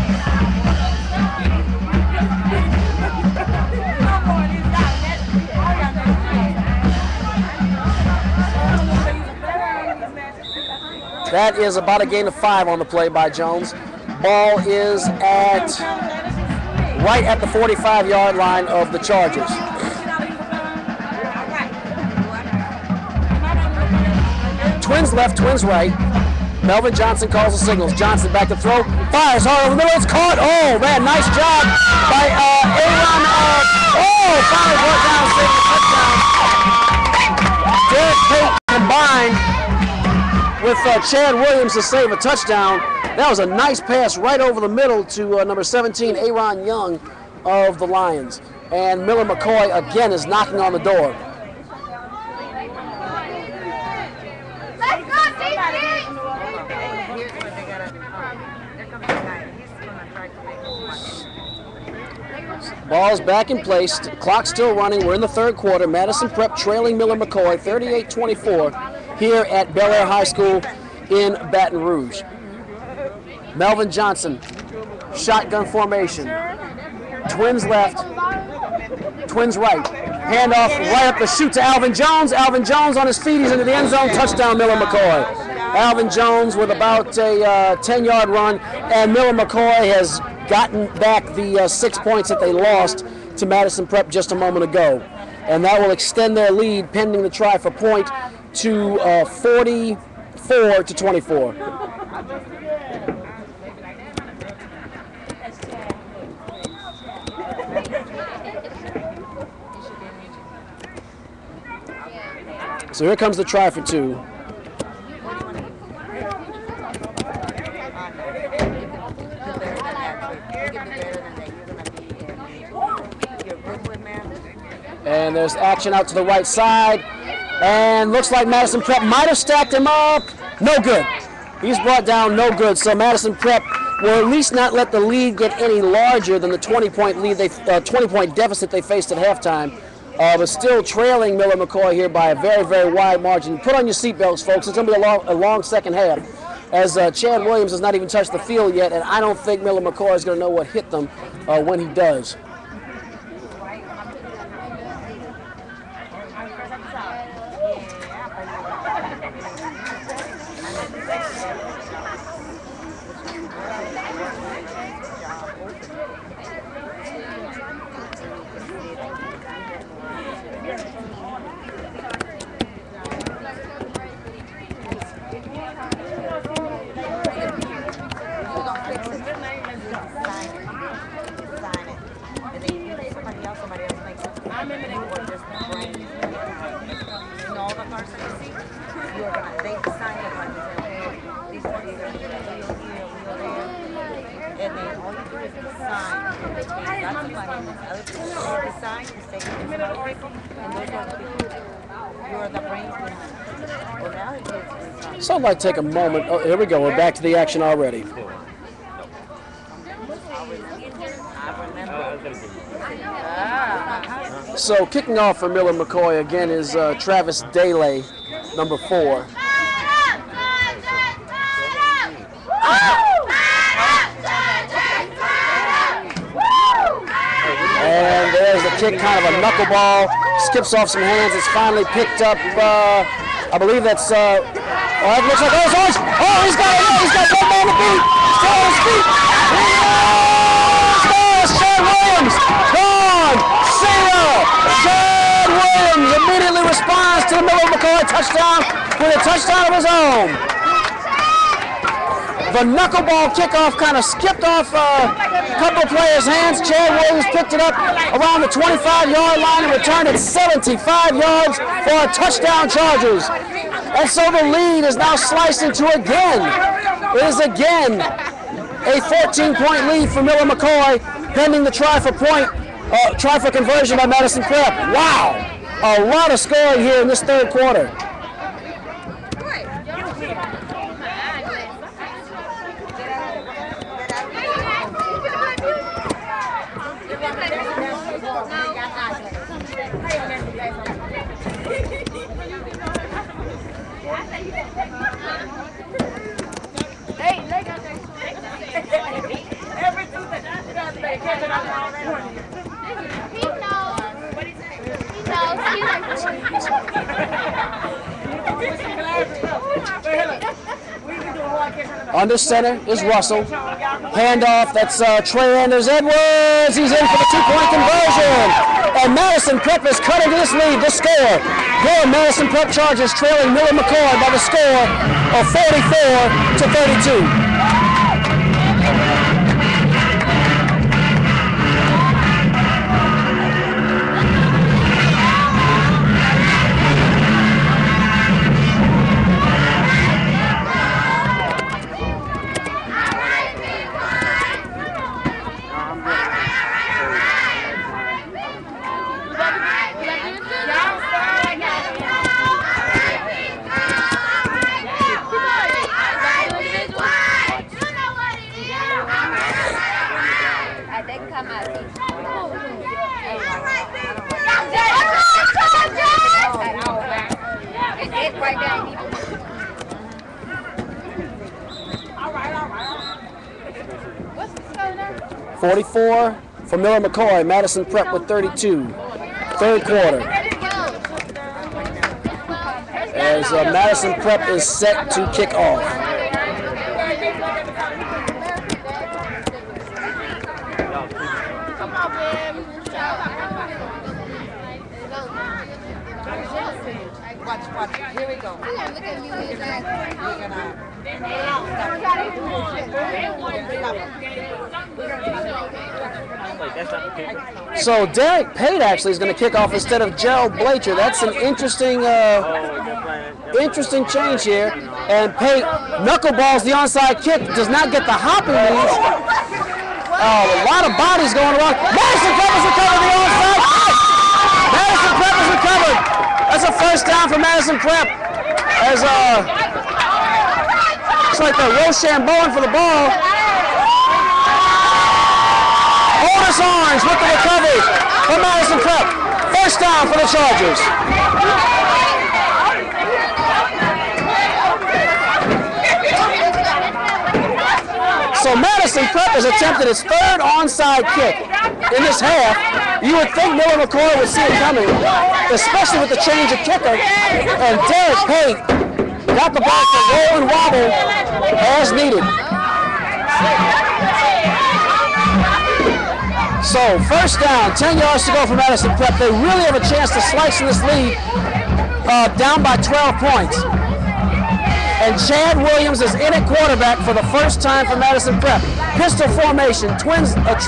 That is about a gain of 5 on the play by Jones. Ball is right at the 45-yard line of the Chargers. Twins left, twins right. Melvin Johnson calls the signals. Johnson back to throw. Fires hard over the middle. It's caught. Oh, man, nice job by Aaron. Finally brought down, saving a touchdown. Derek Payton combined with Chad Williams to save a touchdown. That was a nice pass right over the middle to number 17, Aaron Young of the Lions. And Miller McCoy again is knocking on the door. Ball's back in place. Clock still running. We're in the third quarter. Madison Prep trailing Miller McCoy 38-24 here at Bel Air High School in Baton Rouge. Melvin Johnson, shotgun formation. Twins left, twins right. Handoff right up the chute to Alvin Jones. Alvin Jones on his feet. He's into the end zone. Touchdown, Miller McCoy. Alvin Jones with about a 10-yard run, and Miller McCoy has gotten back the 6 points that they lost to Madison Prep just a moment ago. And that will extend their lead pending the try for point to 44-24. So here comes the try for two. And there's action out to the right side. And looks like Madison Prep might have stacked him up. No good. He's brought down, no good. So Madison Prep will at least not let the lead get any larger than the 20-point lead, 20-point deficit they faced at halftime. But still trailing Miller McCoy here by a very, very wide margin. Put on your seatbelts, folks. It's going to be a long second half, as Chad Williams has not even touched the field yet, and I don't think Miller McCoy is going to know what hit them when he does. So I'd like to take a moment. Oh, here we go. We're back to the action already. So kicking off for Miller McCoy again is Travis Daly, number 4. And there's the kick, kind of a knuckleball, skips off some hands. It's finally picked up. I believe that's. It looks like he's got one man to beat. Still on his feet. Chad Williams gone. Chad Williams immediately responds to the Miller McCoy touchdown with a touchdown of his own. The knuckleball kickoff kind of skipped off a couple of players' hands. Chad Williams picked it up around the 25-yard line and returned it 75 yards for a touchdown, Chargers. And so the lead is now sliced into again. It is again a 14-point lead for Miller McCoy, pending the try for conversion by Madison Prep. Wow, a lot of scoring here in this third quarter. Under center is Russell. Handoff, that's Trey Anders Edwards. He's in for the 2-point conversion. And Madison Prep is cutting this lead. The score, your Madison Prep Chargers trailing Miller McCoy by the score of 44-32. 44 for Miller McCoy. Madison Prep with 32. Third quarter. As Madison Prep is set to kick off. Watch. Here we go. So Derek Pate actually is going to kick off instead of Gerald Blacher. That's an interesting change here. And Pate knuckleballs the onside kick, does not get the hopping knees. A lot of bodies going around. Madison Prep has recovered the onside kick. Madison Prep has recovered. That's a first down for Madison Prep. As looks like they're Rochambeauing for the ball. Otis Orange with the recovery for Madison Prep. First down for the Chargers. So Madison Prep has attempted its third onside kick in this half. You would think Miller McCoy would see it coming, especially with the change of kicker. And Derek Pate got the ball to roll and wobble as needed. So first down, 10 yards to go for Madison Prep. They really have a chance to slice in this lead down by 12 points. And Chad Williams is in at quarterback for the first time for Madison Prep. Pistol formation, twins left,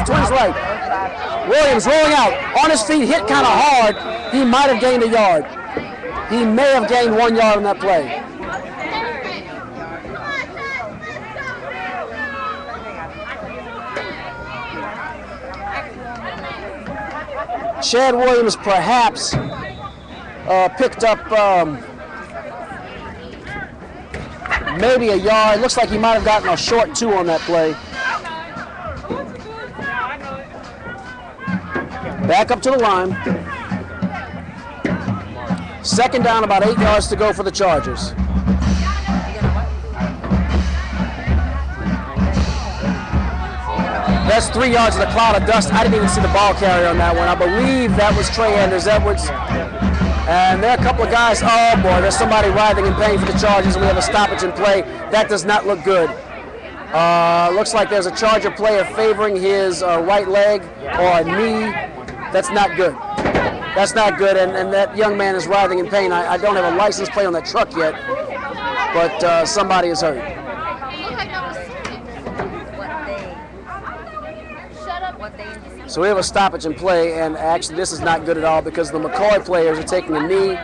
twins right. Williams rolling out, on his feet, hit kind of hard. He might have gained a yard. He may have gained 1 yard on that play. Chad Williams perhaps picked up maybe a yard. Looks like he might have gotten a short 2 on that play. Back up to the line. Second down, about 8 yards to go for the Chargers. That's 3 yards of the cloud of dust. I didn't even see the ball carrier on that one. I believe that was Trey Anders Edwards. And there are a couple of guys. Oh boy, there's somebody writhing in pain for the Chargers. We have a stoppage in play. That does not look good. Looks like there's a Charger player favoring his right leg or a knee. That's not good. That's not good, and that young man is writhing in pain. I don't have a license plate on that truck yet, but somebody is hurt. So we have a stoppage in play, and actually this is not good at all because the McCoy players are taking a knee.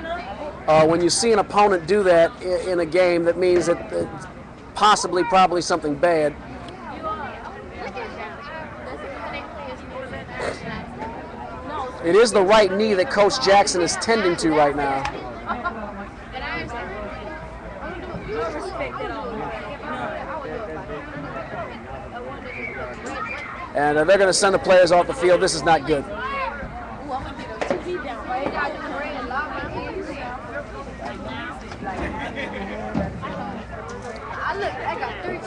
When you see an opponent do that in a game, that means that it's probably something bad. It is the right knee that Coach Jackson is tending to right now. And they're going to send the players off the field. This is not good.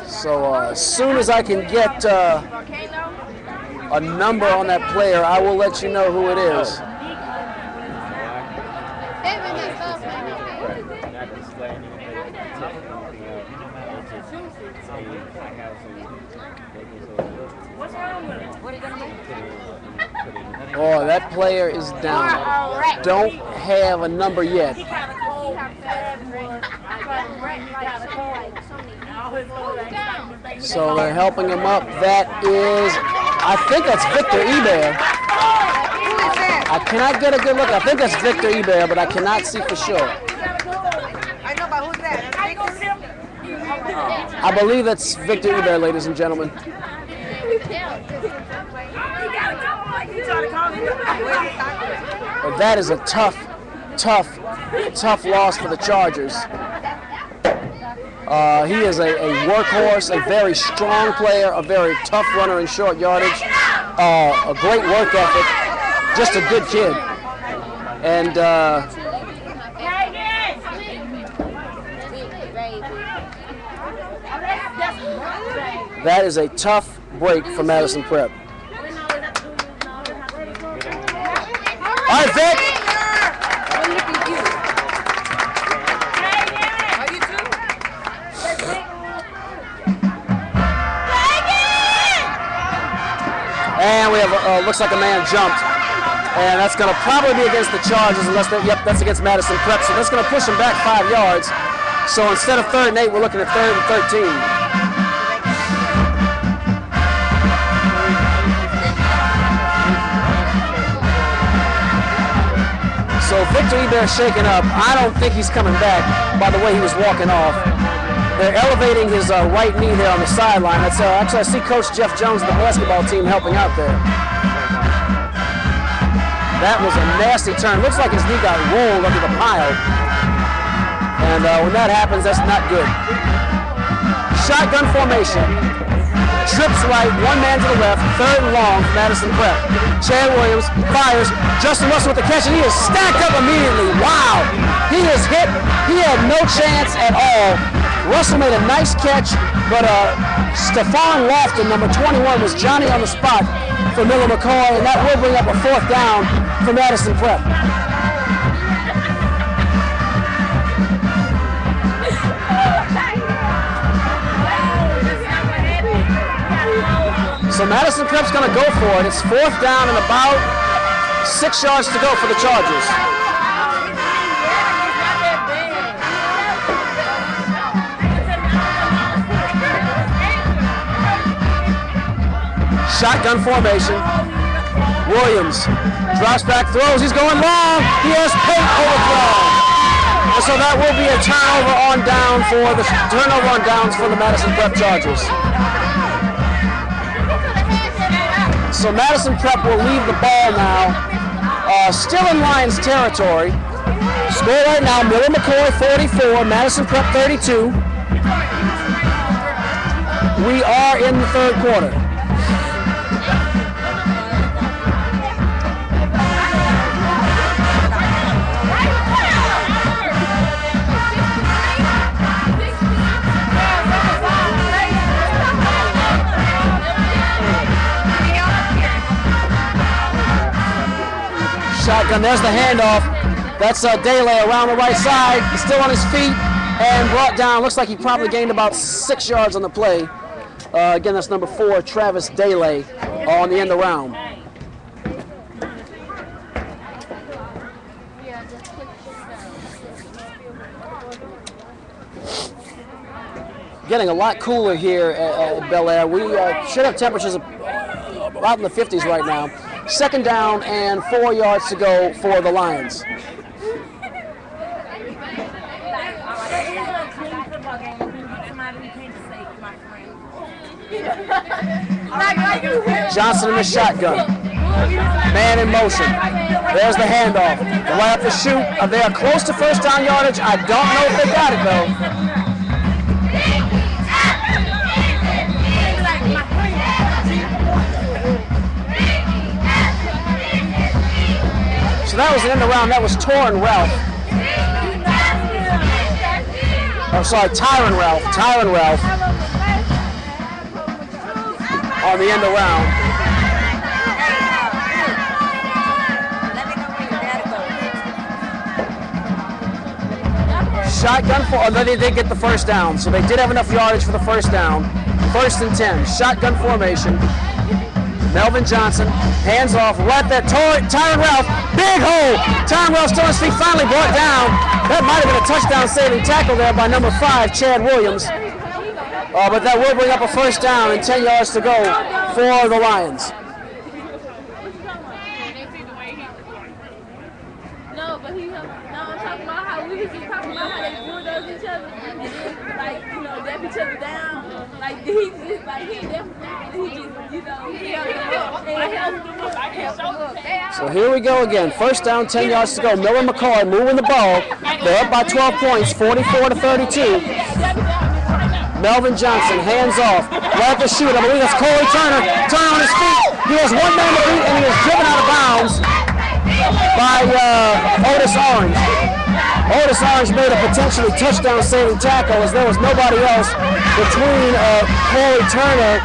So as soon as I can get a number on that player, I will let you know who it is. Oh, that player is down. Don't have a number yet. So they're helping him up. That is, I think that's Victor Ebert. I cannot get a good look. I think that's Victor Ebert, but I cannot see for sure. I know, but who's that? I believe that's Victor Ebert, ladies and gentlemen. But that is a tough loss for the Chargers. He is a workhorse, a very strong player, a very tough runner in short yardage, a great work ethic, just a good kid. And that is a tough break for Madison Prep. All right, Vic. And we have, looks like a man jumped. And that's going to probably be against the Chargers unless they, yep, that's against Madison Prep. So that's going to push them back 5 yards. So instead of 3rd and 8, we're looking at 3rd and 13. So Victor Ebert shaken up. I don't think he's coming back by the way he was walking off. They're elevating his right knee there on the sideline. That's actually, I see Coach Jeff Jones of the basketball team helping out there. That was a nasty turn. Looks like his knee got rolled under the pile. And when that happens, that's not good. Shotgun formation. Trips right, one man to the left, 3rd and long for Madison Prep. Chad Williams fires. Justin Russell with the catch, and he is stacked up immediately. Wow. He is hit. He had no chance at all. Russell made a nice catch, but Stephon Lofton, number 21, was Johnny on the spot for Miller McCoy, and that will bring up a 4th down for Madison Prep. So Madison Prep's going to go for it. It's 4th down and about 6 yards to go for the Chargers. Shotgun formation. Williams drops back, throws. He's going long. He has Pate overthrown. And so that will be a turnover on downs for the Madison Prep Chargers. So Madison Prep will leave the ball now, still in Lions territory. Score right now: Miller McCoy 44, Madison Prep 32. We are in the 3rd quarter. Shotgun, there's the handoff. That's Dele around the right side. He's still on his feet and brought down. Looks like he probably gained about 6 yards on the play. Again, that's number 4, Travis Dele, on the end around. Getting a lot cooler here at Bel Air. We should have temperatures about in the 50s right now. 2nd down and 4 yards to go for the Lions. Johnson in the shotgun. Man in motion. There's the handoff. Right up the chute. They are close to 1st down yardage. I don't know if they got it though. So that was an end around. That was Torrin Ralph. Oh, sorry, Tyron Ralph. Tyron Ralph on the end around. Shotgun for, and then they did get the 1st down. So they did have enough yardage for the 1st down. 1st and 10. Shotgun formation. Melvin Johnson, hands off, right there, Tyron Ralph, big hole. Tyron Ralph still on his feet, finally brought down. That might have been a touchdown saving tackle there by number 5, Chad Williams. But that will bring up a 1st down and 10 yards to go for the Lions. No, but I'm talking about how we was just talking about how they bulldoze each other and then, like, you know, dap each other down. Like, he just, like, he definitely, he just, you know, he So here we go again. 1st down, 10 yards to go. Miller McCoy moving the ball. They're up by 12 points, 44-32. Melvin Johnson, hands off, right at the chute. I believe that's Corey Turner. Turner on his feet. He has one man to beat, and he is driven out of bounds by Otis Orange. Otis Orange made a potentially touchdown saving tackle as there was nobody else between Corey Turner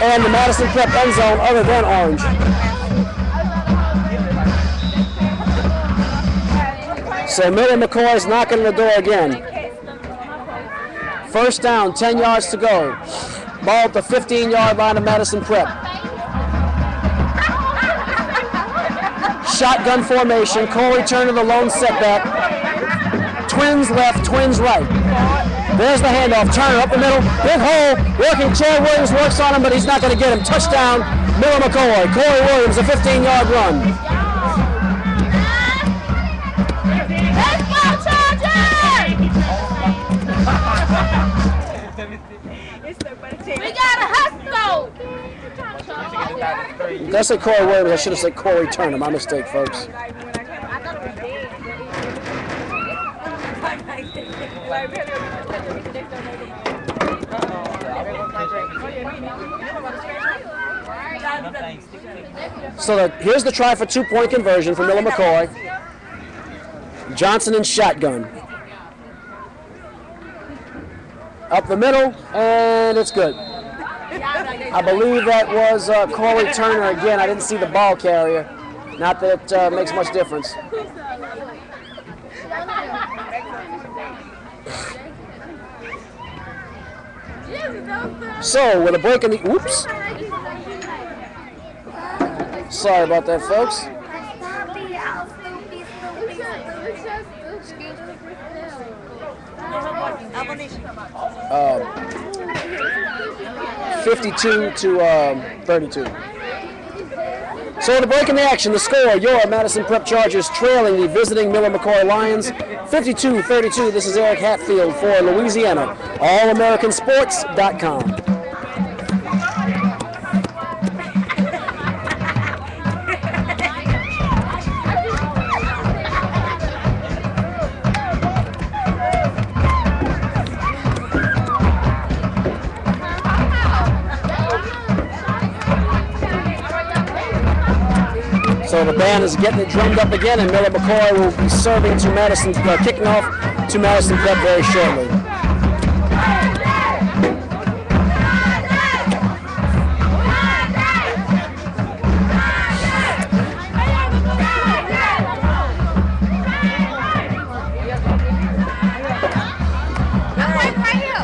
and the Madison Prep end zone other than orange. So Miller McCoy is knocking on the door again. First down, 10 yards to go. Ball at the 15-yard line of Madison Prep. Shotgun formation. Corey Turner, the lone setback. Twins left, twins right. There's the handoff. Turner up the middle. Big hole. Working. Chad Williams works on him, but he's not going to get him. Touchdown, Miller McCoy. Corey Williams, a 15-yard run. We got a hustle. Did I say Corey Williams? I should have said Corey Turner. My mistake, folks. So here's the try for 2-point conversion for Miller McCoy. Johnson in shotgun. Up the middle, and it's good. I believe that was Corey Turner again. I didn't see the ball carrier. Not that it makes much difference. So, with a break in the... Oops. Sorry about that, folks. 52 to 32. So the break in the action, the score, your Madison Prep Chargers trailing the visiting Miller McCoy Lions, 52-32. This is Eric Hatfield for Louisiana, allamericansports.com. So the band is getting it drummed up again, and Miller McCoy will be serving to Madison, kicking off to Madison Prep very shortly.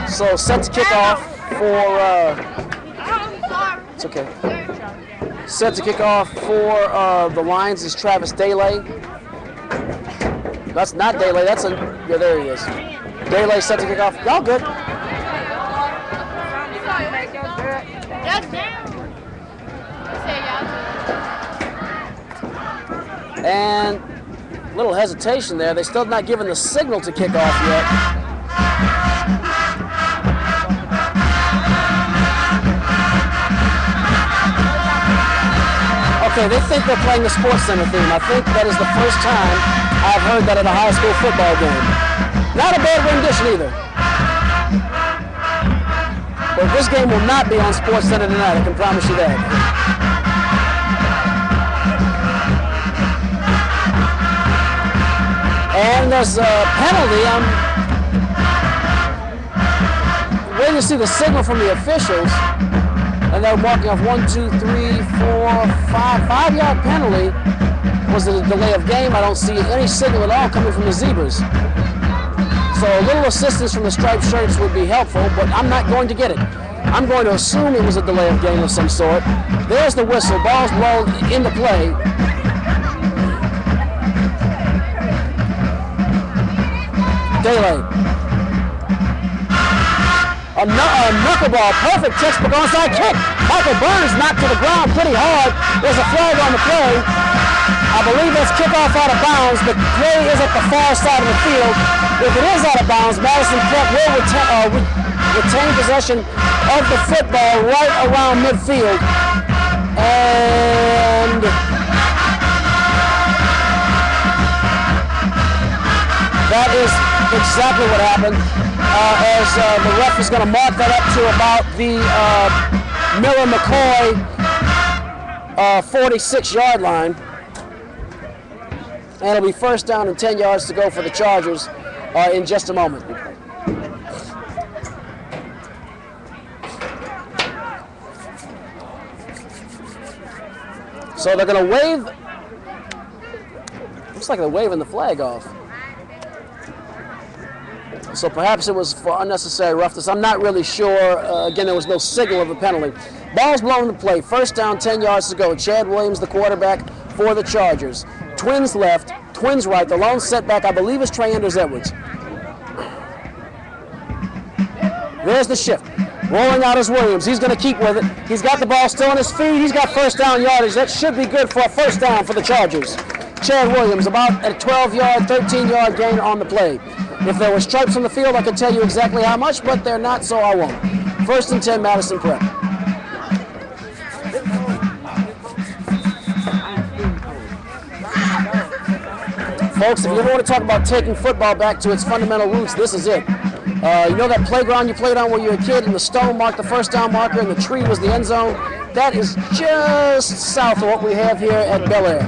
So set to kick off for, it's okay. Set to kick off for the Lions is Travis Daylay. That's not Daylay, that's a, yeah, there he is. Daylay set to kick off. Y'all good. And a little hesitation there. They're still not giving the signal to kick off yet. Okay, they think they're playing the Sports Center theme. I think that is the first time I've heard that at a high school football game. Not a bad rendition either. But this game will not be on Sports Center tonight, I can promise you that. And there's a penalty. I'm waiting to see the signal from the officials. And they're marking off 1, 2, 3, 4, 5. 5-yard penalty. Was it a delay of game? I don't see any signal at all coming from the Zebras. So a little assistance from the striped shirts would be helpful, but I'm not going to get it. I'm going to assume it was a delay of game of some sort. There's the whistle. Ball's rolled into play. Daylay. A knuckleball, perfect textbook onside kick. Michael Burns knocked to the ground pretty hard. There's a flag on the play. I believe that's kickoff out of bounds. The play is at the far side of the field. If it is out of bounds, Madison Prep will retain possession of the football right around midfield. And that is exactly what happened. As the ref is going to mark that up to about the Miller McCoy 46-yard line. And it'll be first down and 10 yards to go for the Chargers in just a moment. So they're going to wave. Looks like they're waving the flag off. So perhaps it was for unnecessary roughness. I'm not really sure. Again, there was no signal of a penalty. Ball's blown to play. First down, 10 yards to go. Chad Williams, the quarterback for the Chargers. Twins left, twins right. The lone setback, I believe, is Trey Edwards. There's the shift. Rolling out is Williams. He's going to keep with it. He's got the ball still on his feet. He's got first down yardage. That should be good for a first down for the Chargers. Chad Williams about a 12-yard, 13-yard gain on the play. If there were stripes on the field, I could tell you exactly how much, but they're not, so I won't. First and 10, Madison Prep. Folks, if you ever want to talk about taking football back to its fundamental roots, this is it. You know that playground you played on when you were a kid and the stone marked the first down marker and the tree was the end zone? That is just south of what we have here at Bel Air.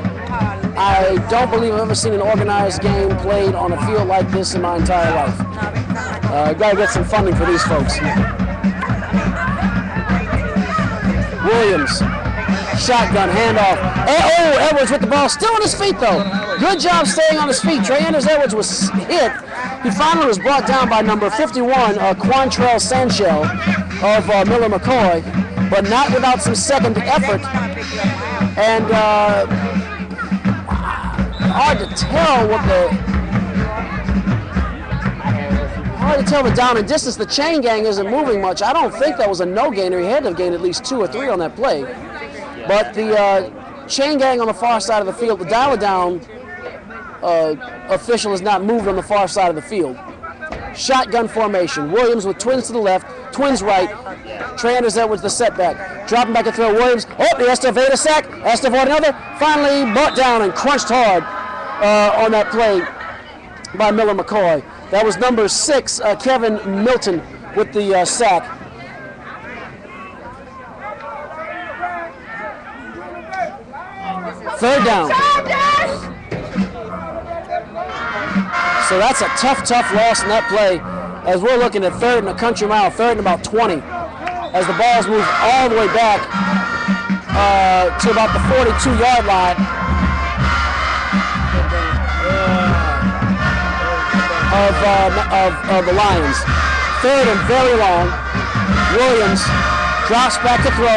I don't believe I've ever seen an organized game played on a field like this in my entire life. Got to get some funding for these folks. Williams, shotgun, handoff. Oh, Edwards with the ball, still on his feet though. Good job staying on his feet. Trey Edwards was hit. He finally was brought down by number 51, Quantrell Sanchel of Miller McCoy, but not without some second effort. And hard to tell the down and distance. The chain gang isn't moving much. I don't think that was a no gainer. He had to have gained at least 2 or 3 on that play. But the chain gang on the far side of the field, the dial-down official has not moved on the far side of the field. Shotgun formation. Williams with twins to the left, twins right. Trey Edwards the setback. Dropping back and throw. Williams. Oh, he has to evade a sack. Has to avoid another. Finally brought down and crunched hard on that play by Miller McCoy. That was number 6, Kevin Milton, with the sack. Third down. So that's a tough loss in that play as we're looking at third and a country mile, third and about 20. As the ball's moved all the way back to about the 42-yard line of the Lions. Third and very long. Williams drops back to throw.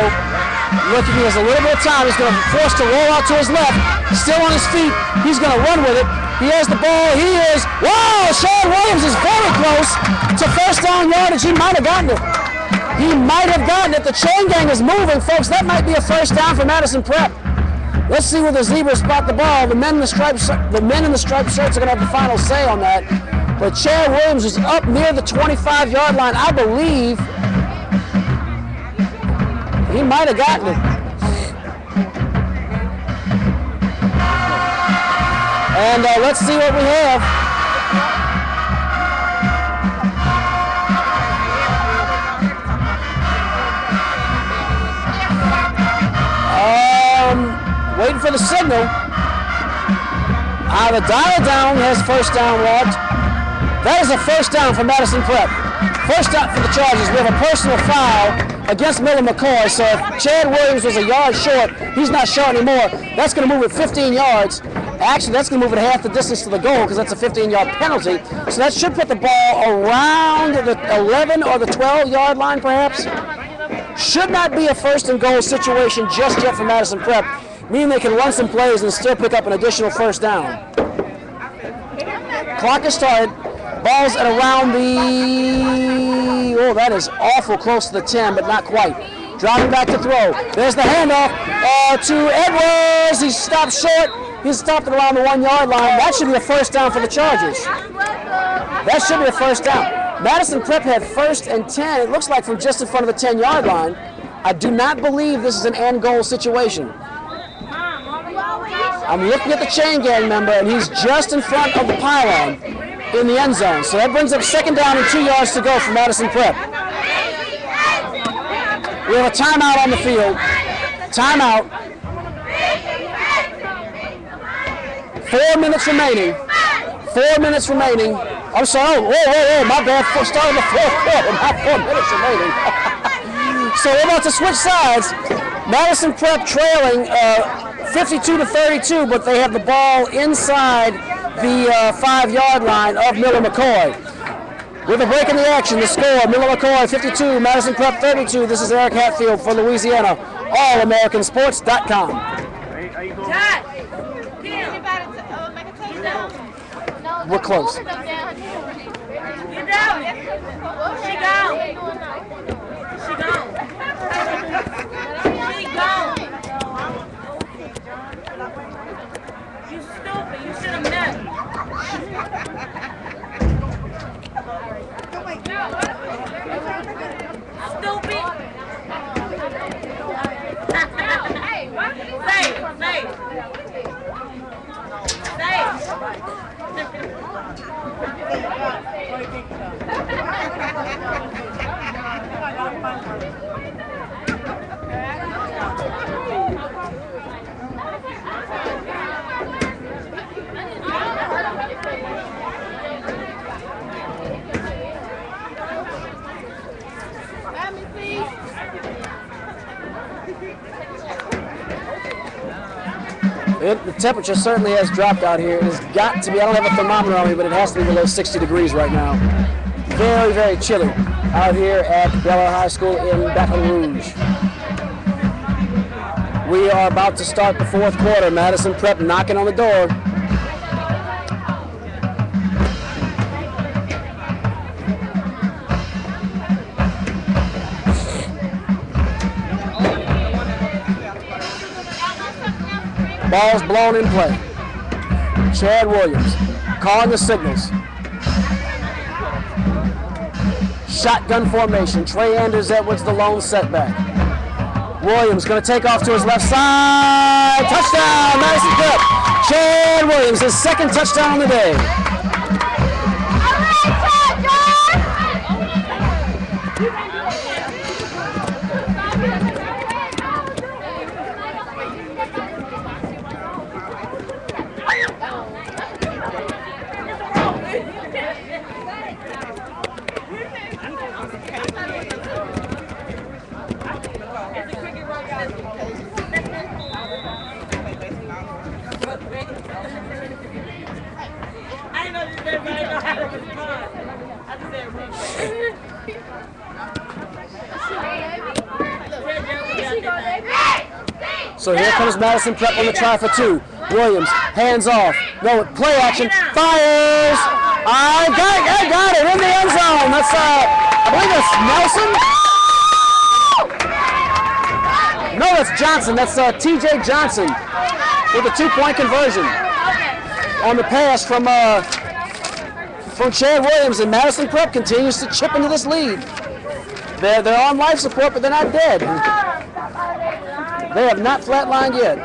Looking, he has a little bit of time. He's going to be forced to roll out to his left. Still on his feet. He's going to run with it. He has the ball. He is. Wow! Sean Williams is very close to first down yardage. He might have gotten it. He might have gotten it. The chain gang is moving, folks. That might be a first down for Madison Prep. Let's see where the Zebras spot the ball. The men in the striped shirts are going to have the final say on that. But Chad Williams is up near the 25-yard line, I believe. He might have gotten it. And let's see what we have. Waiting for the signal. The dial down has first down logged. That is a first down for Madison Prep. First down for the Chargers. We have a personal foul against Miller McCoy. So if Chad Williams was a yard short, he's not short anymore. That's going to move it 15 yards. Actually, that's going to move it half the distance to the goal because that's a 15-yard penalty. So that should put the ball around the 11 or the 12-yard line, perhaps. Should not be a first and goal situation just yet for Madison Prep, meaning they can run some plays and still pick up an additional first down. Clock is started. Ball's at around the, oh, that is awful close to the 10, but not quite. Dropping back to throw. There's the handoff to Edwards. He stopped short. He's stopped at around the 1-yard line. That should be a first down for the Chargers. That should be a first down. Madison Prep had first and 10. It looks like from just in front of the 10-yard line. I do not believe this is an end goal situation. I'm looking at the chain gang member, and he's just in front of the pylon in the end zone. So that brings up second down and 2 yards to go for Madison Prep. We have a timeout on the field. Timeout. 4 minutes remaining. 4 minutes remaining. I'm sorry. Whoa, my bad. Starting the fourth quarter, not 4 minutes remaining. So we're about to switch sides. Madison Prep trailing 52-32, but they have the ball inside the 5-yard line of Miller McCoy. With a break in the action, the score, Miller McCoy 52, Madison Prep 32. This is Eric Hatfield for Louisiana, allamericansports.com. We're close. Get down. She gone. She gone. She gone. You stupid. You should have met. Stupid. The temperature certainly has dropped out here. It has got to be, I don't have a thermometer on me, but it has to be below 60 degrees right now. Very, very chilly out here at Bel-Air High School in Baton Rouge. We are about to start the fourth quarter. Madison Prep knocking on the door. Ball's blown in play. Chad Williams calling the signals. Shotgun formation. Trey Anders Edwards, the lone setback. Williams going to take off to his left side. Touchdown, Madison Prep. Chad Williams, his second touchdown on the day. So here comes Madison Prep on the try for two. Williams, hands off. No, play action, fires. I got it in the end zone. That's, I believe that's Nelson. No, that's Johnson. That's TJ Johnson with a 2-point conversion on the pass from Chad Williams, and Madison Prep continues to chip into this lead. They're on life support, but they're not dead. They have not flatlined yet.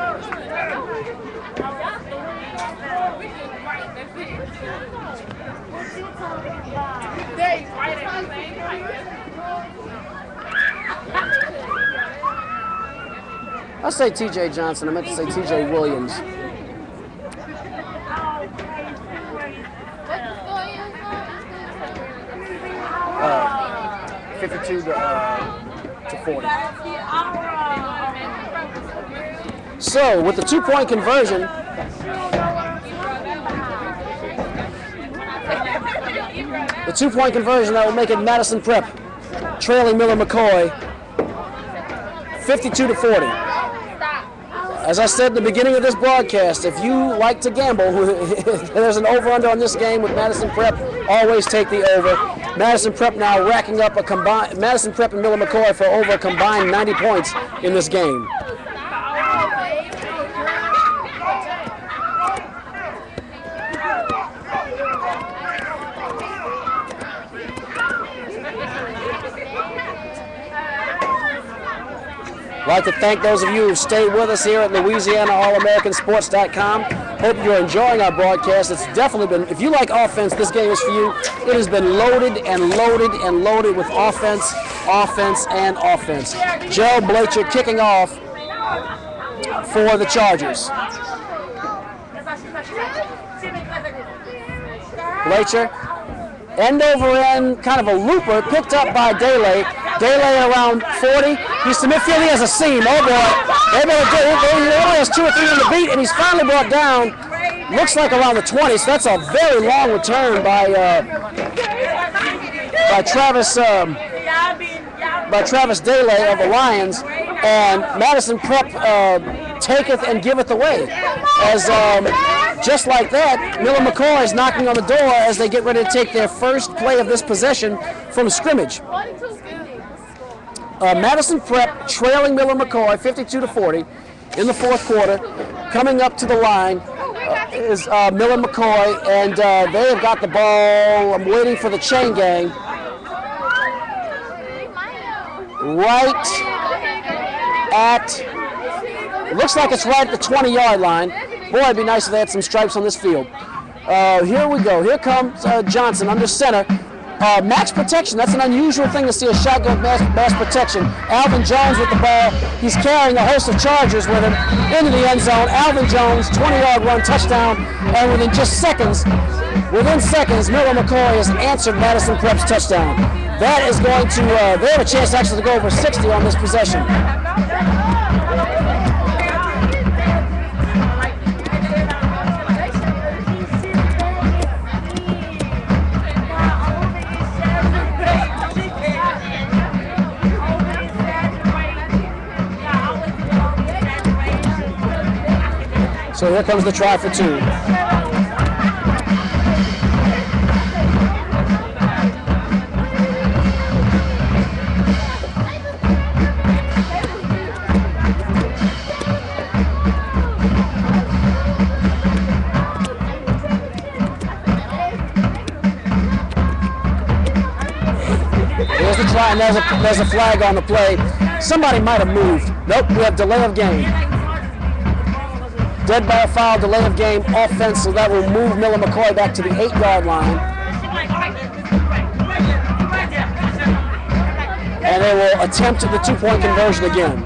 I say TJ Johnson. I meant to say TJ Williams. 52 to 40. So with the 2-point conversion, that will make it Madison Prep trailing Miller McCoy 52 to 40. As I said at the beginning of this broadcast, if you like to gamble, there's an over-under on this game with Madison Prep. Always take the over. Madison Prep now racking up a combined, Madison Prep and Miller McCoy for over a combined 90 points in this game. I'd like to thank those of you who've stayed with us here at LouisianaAllAmericanSports.com. Hope you're enjoying our broadcast. It's definitely been, if you like offense, this game is for you. It has been loaded and loaded and loaded with offense, offense, and offense. Gerald Blacher kicking off for the Chargers. Blacher, end over end, kind of a looper, picked up by Daly. Daly around 40. He's to midfield. He has a seam. Oh boy. He only has 2 or 3 on the beat, and he's finally brought down. Looks like around the 20, so that's a very long return by Travis Daley of the Lions, and Madison Prep taketh and giveth away. As just like that, Miller McCoy is knocking on the door as they get ready to take their first play of this possession from scrimmage. Madison Prep trailing Miller McCoy 52-40 in the fourth quarter. Coming up to the line is Miller McCoy, and they have got the ball. I'm waiting for the chain gang. Right at, it looks like it's right at the 20-yard line. Boy, it'd be nice if they had some stripes on this field. Here we go. Here comes Johnson under center. Max protection. That's an unusual thing to see, a shotgun max protection. Alvin Jones with the ball. He's carrying a host of Chargers with him into the end zone. Alvin Jones, 20-yard run, touchdown, and within seconds, Miller McCoy has answered Madison Prep's touchdown. That is going to, they have a chance actually to go over 60 on this possession. So here comes the try for 2. Here's the try, and there's a flag on the play. Somebody might have moved. Nope, we have delay of game. Dead by a foul, delay of game, offense, so that will move Miller McCoy back to the 8-yard line. And they will attempt the 2-point conversion again.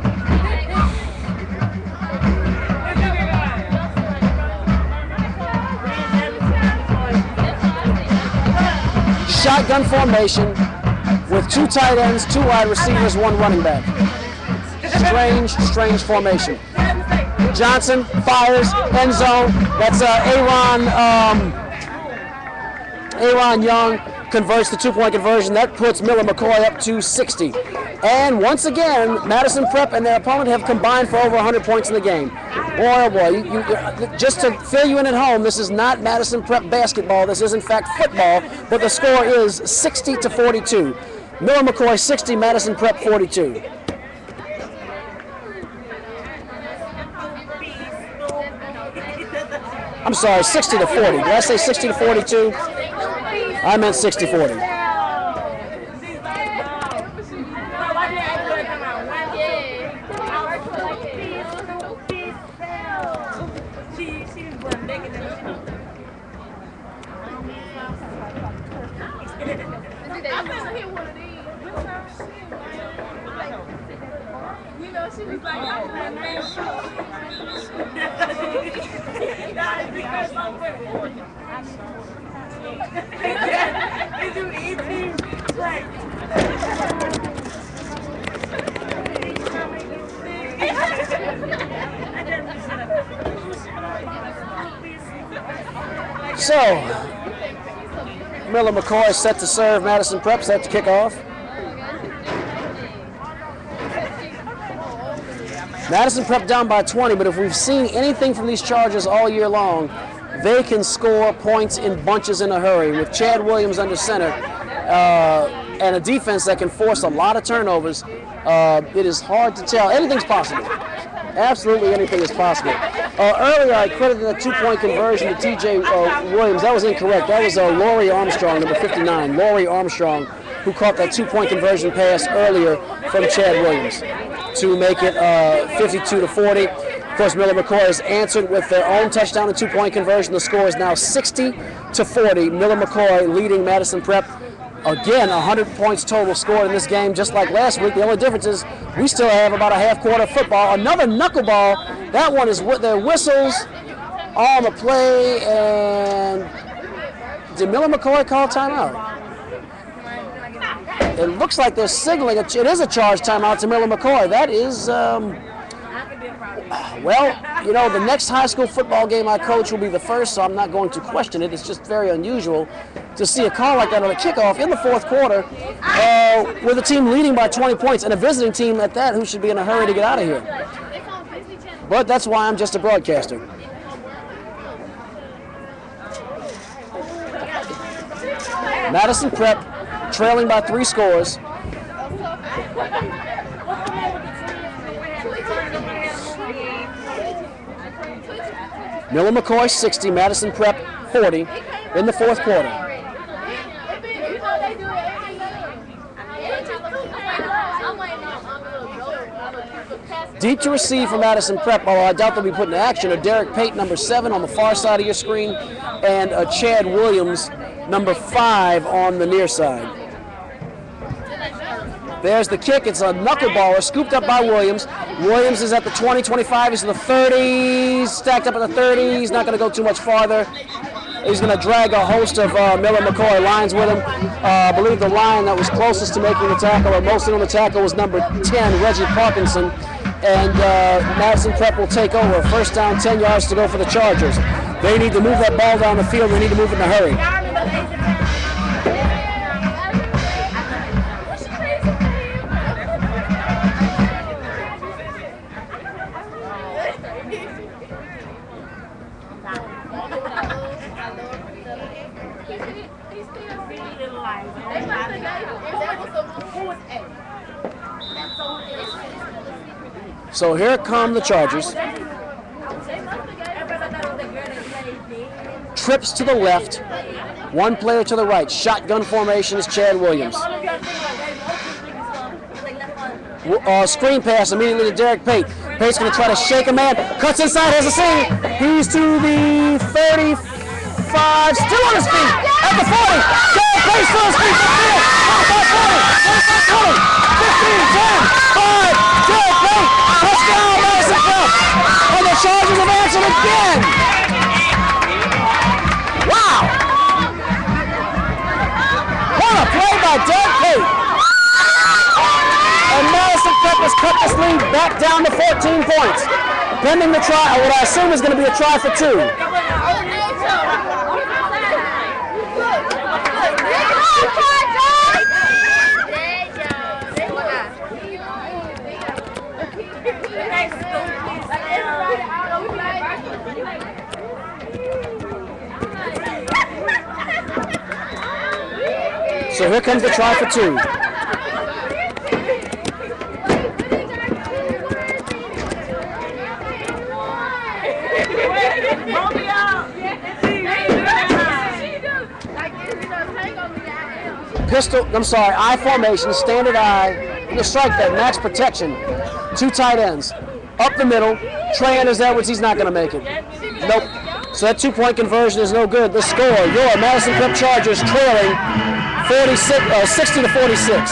Shotgun formation with 2 tight ends, 2 wide receivers, 1 running back. Strange formation. Johnson fires, end zone. That's Aaron Young converts the 2-point conversion. That puts Miller McCoy up to 60. And once again, Madison Prep and their opponent have combined for over 100 points in the game. Boy, oh boy, just to fill you in at home, this is not Madison Prep basketball. This is in fact football, but the score is 60-42. Miller McCoy 60, Madison Prep 42. I'm sorry, 60-40. Did I say 60-42? I meant 60-40. She was like, So, Miller McCoy set to serve, Madison Prep set to kick off. Madison Prep down by 20, but if we've seen anything from these Chargers all year long, they can score points in bunches in a hurry. With Chad Williams under center and a defense that can force a lot of turnovers, it is hard to tell. Anything's possible. Absolutely anything is possible. Earlier, I credited the 2-point conversion to T.J. Williams. That was incorrect. That was Laurie Armstrong, number 59. Laurie Armstrong, who caught that 2-point conversion pass earlier from Chad Williams to make it 52-40. Of course, Miller McCoy has answered with their own touchdown and 2-point conversion. The score is now 60-40. Miller McCoy leading Madison Prep. Again, 100 points total scored in this game, just like last week. The only difference is we still have about a half quarter of football. Another knuckleball. That one is with their whistles on the play. And did Miller McCoy call timeout? It looks like they're signaling. It is a charge timeout to Miller McCoy. That is Well, you know, the next high school football game I coach will be the first, so I'm not going to question it. It's just very unusual to see a call like that on a kickoff in the fourth quarter with a team leading by 20 points and a visiting team at that who should be in a hurry to get out of here. But that's why I'm just a broadcaster. Madison Prep trailing by 3 scores. Miller McCoy 60, Madison Prep 40 in the fourth quarter. Deep to receive for Madison Prep, although I doubt they'll be put in action, are Derek Pate, number 7 on the far side of your screen, and Chad Williams, number 5 on the near side. There's the kick. It's a knuckleballer scooped up by Williams. Williams is at the 20, 25. He's in the 30s, stacked up at the 30. He's not going to go too much farther. He's going to drag a host of Miller McCoy lines with him. I believe the line that was closest to making the tackle or most in on the tackle was number 10, Reggie Parkinson. And Madison Prep will take over. First down, 10 yards to go for the Chargers. They need to move that ball down the field. They need to move it in a hurry. So here come the Chargers. Trips to the left, one player to the right. Shotgun formation is Chad Williams. Screen pass immediately to Derek Pate. Pate's going to try to shake a man. Cuts inside, has a seam. He's to the 35, still on his feet. At the 40. Derek Pate still on his feet. 15, 10, 5, Derek Pate. Touchdown, Madison Prep. And the Chargers have answered again. Wow. What a play by Derek Pate. And Madison Prep has cut this lead back down to 14 points. Pending the try, what I assume is going to be a try for 2. So here comes the try for 2. Pistol, I'm sorry, I formation, standard I. You strike that, max protection. 2 tight ends. Up the middle, Trey Edwards, he's not going to make it. Nope. So that 2-point conversion is no good. The score, your Madison Prep Chargers trailing 60 to 46.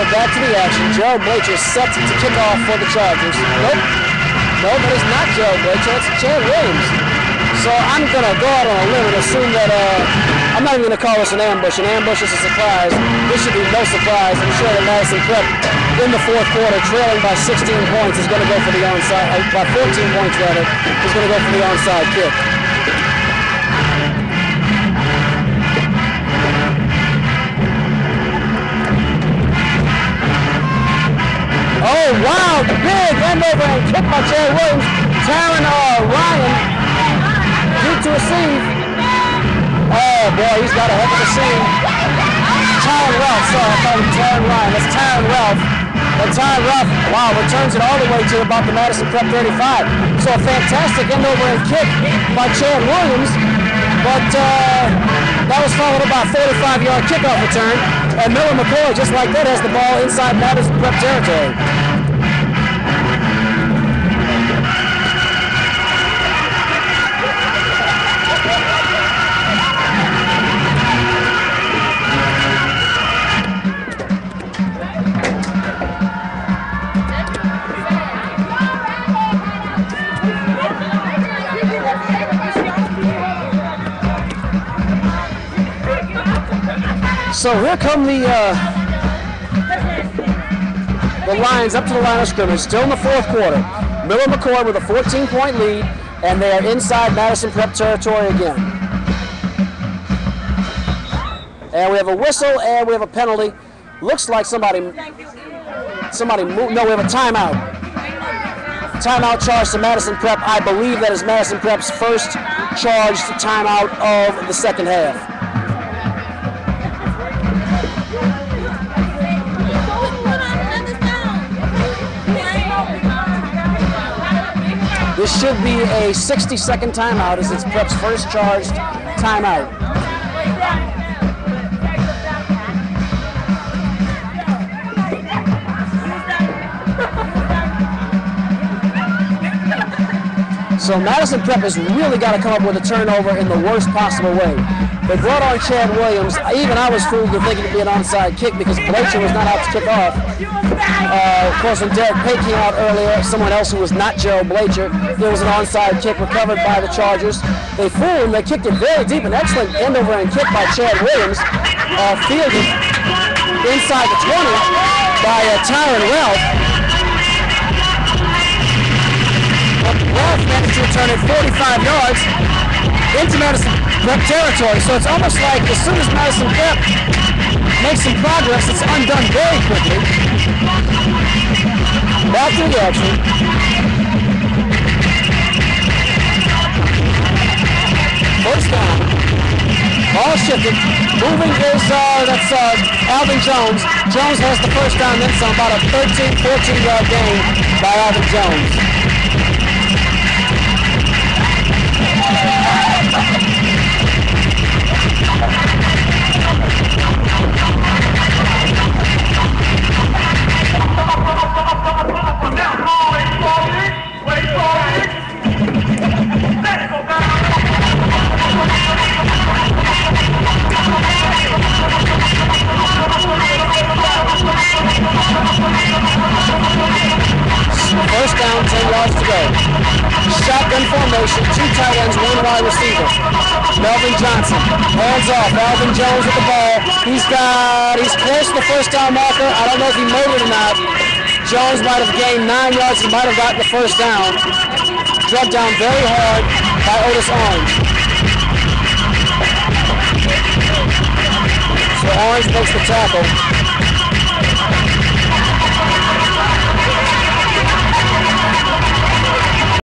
Back to the action. Gerald Blacher set to kick off for the Chargers. Nope. No, that is not Gerald Blacher. That's Chad Williams. So I'm going to go out on a limb and assume that I'm not even going to call this an ambush. An ambush is a surprise. This should be no surprise. I'm sure that Madison Prep in the fourth quarter, trailing by 16 points, is going to go for the onside, by 14 points rather, is going to go for the onside kick. Oh, wow, big end over and kick by Chad Williams. Taron Ryan, deep to receive. Oh, boy, he's got a heck of a seam. Taron Ralph, sorry, I called him Taron Ryan. That's Taron Ralph. And Taron Ralph, wow, returns it all the way to about the Madison Prep 35. So a fantastic end over and kick by Chad Williams. But that was followed up by a 45-yard kickoff return. And Miller McCoy, just like that, has the ball inside Madison Prep territory. So here come the Lions up to the line of scrimmage, still in the fourth quarter. Miller McCoy with a 14-point lead, and they are inside Madison Prep territory again. And we have a whistle, and we have a penalty. Looks like somebody moved. No, we have a timeout. Timeout charge to Madison Prep. I believe that is Madison Prep's first charged timeout of the second half. This should be a 60-second timeout as it's Prep's first charged timeout. So Madison Prep has really got to come up with a turnover in the worst possible way. They brought on Chad Williams. Even I was fooled to think it would be an onside kick because Blacher was not out to kick off. Of course, when Derek Pate came out earlier, someone else who was not Gerald Blacher, there was an onside kick recovered by the Chargers. They fooled him. They kicked it very deep. An excellent end over and kick by Chad Williams. Fielded inside the 20 by Taron Ralph. Ralph managed to return it 45 yards into Madison Prep territory. So it's almost like as soon as Madison Prep makes some progress, it's undone very quickly. Back to the action. First down. Ball shifted. Moving is, that's Alvin Jones. Jones has the first down, then some, about a 13, 14-yard gain by Alvin Jones. First down, 10 yards to go. Shotgun formation, two tight ends, one wide receiver. Melvin Johnson, hands off. Alvin Jones with the ball. He's close to the first down marker. I don't know if he made it or not. Jones might have gained 9 yards. He might have gotten the first down. Drugged down very hard by Otis Orange. So Orange makes the tackle.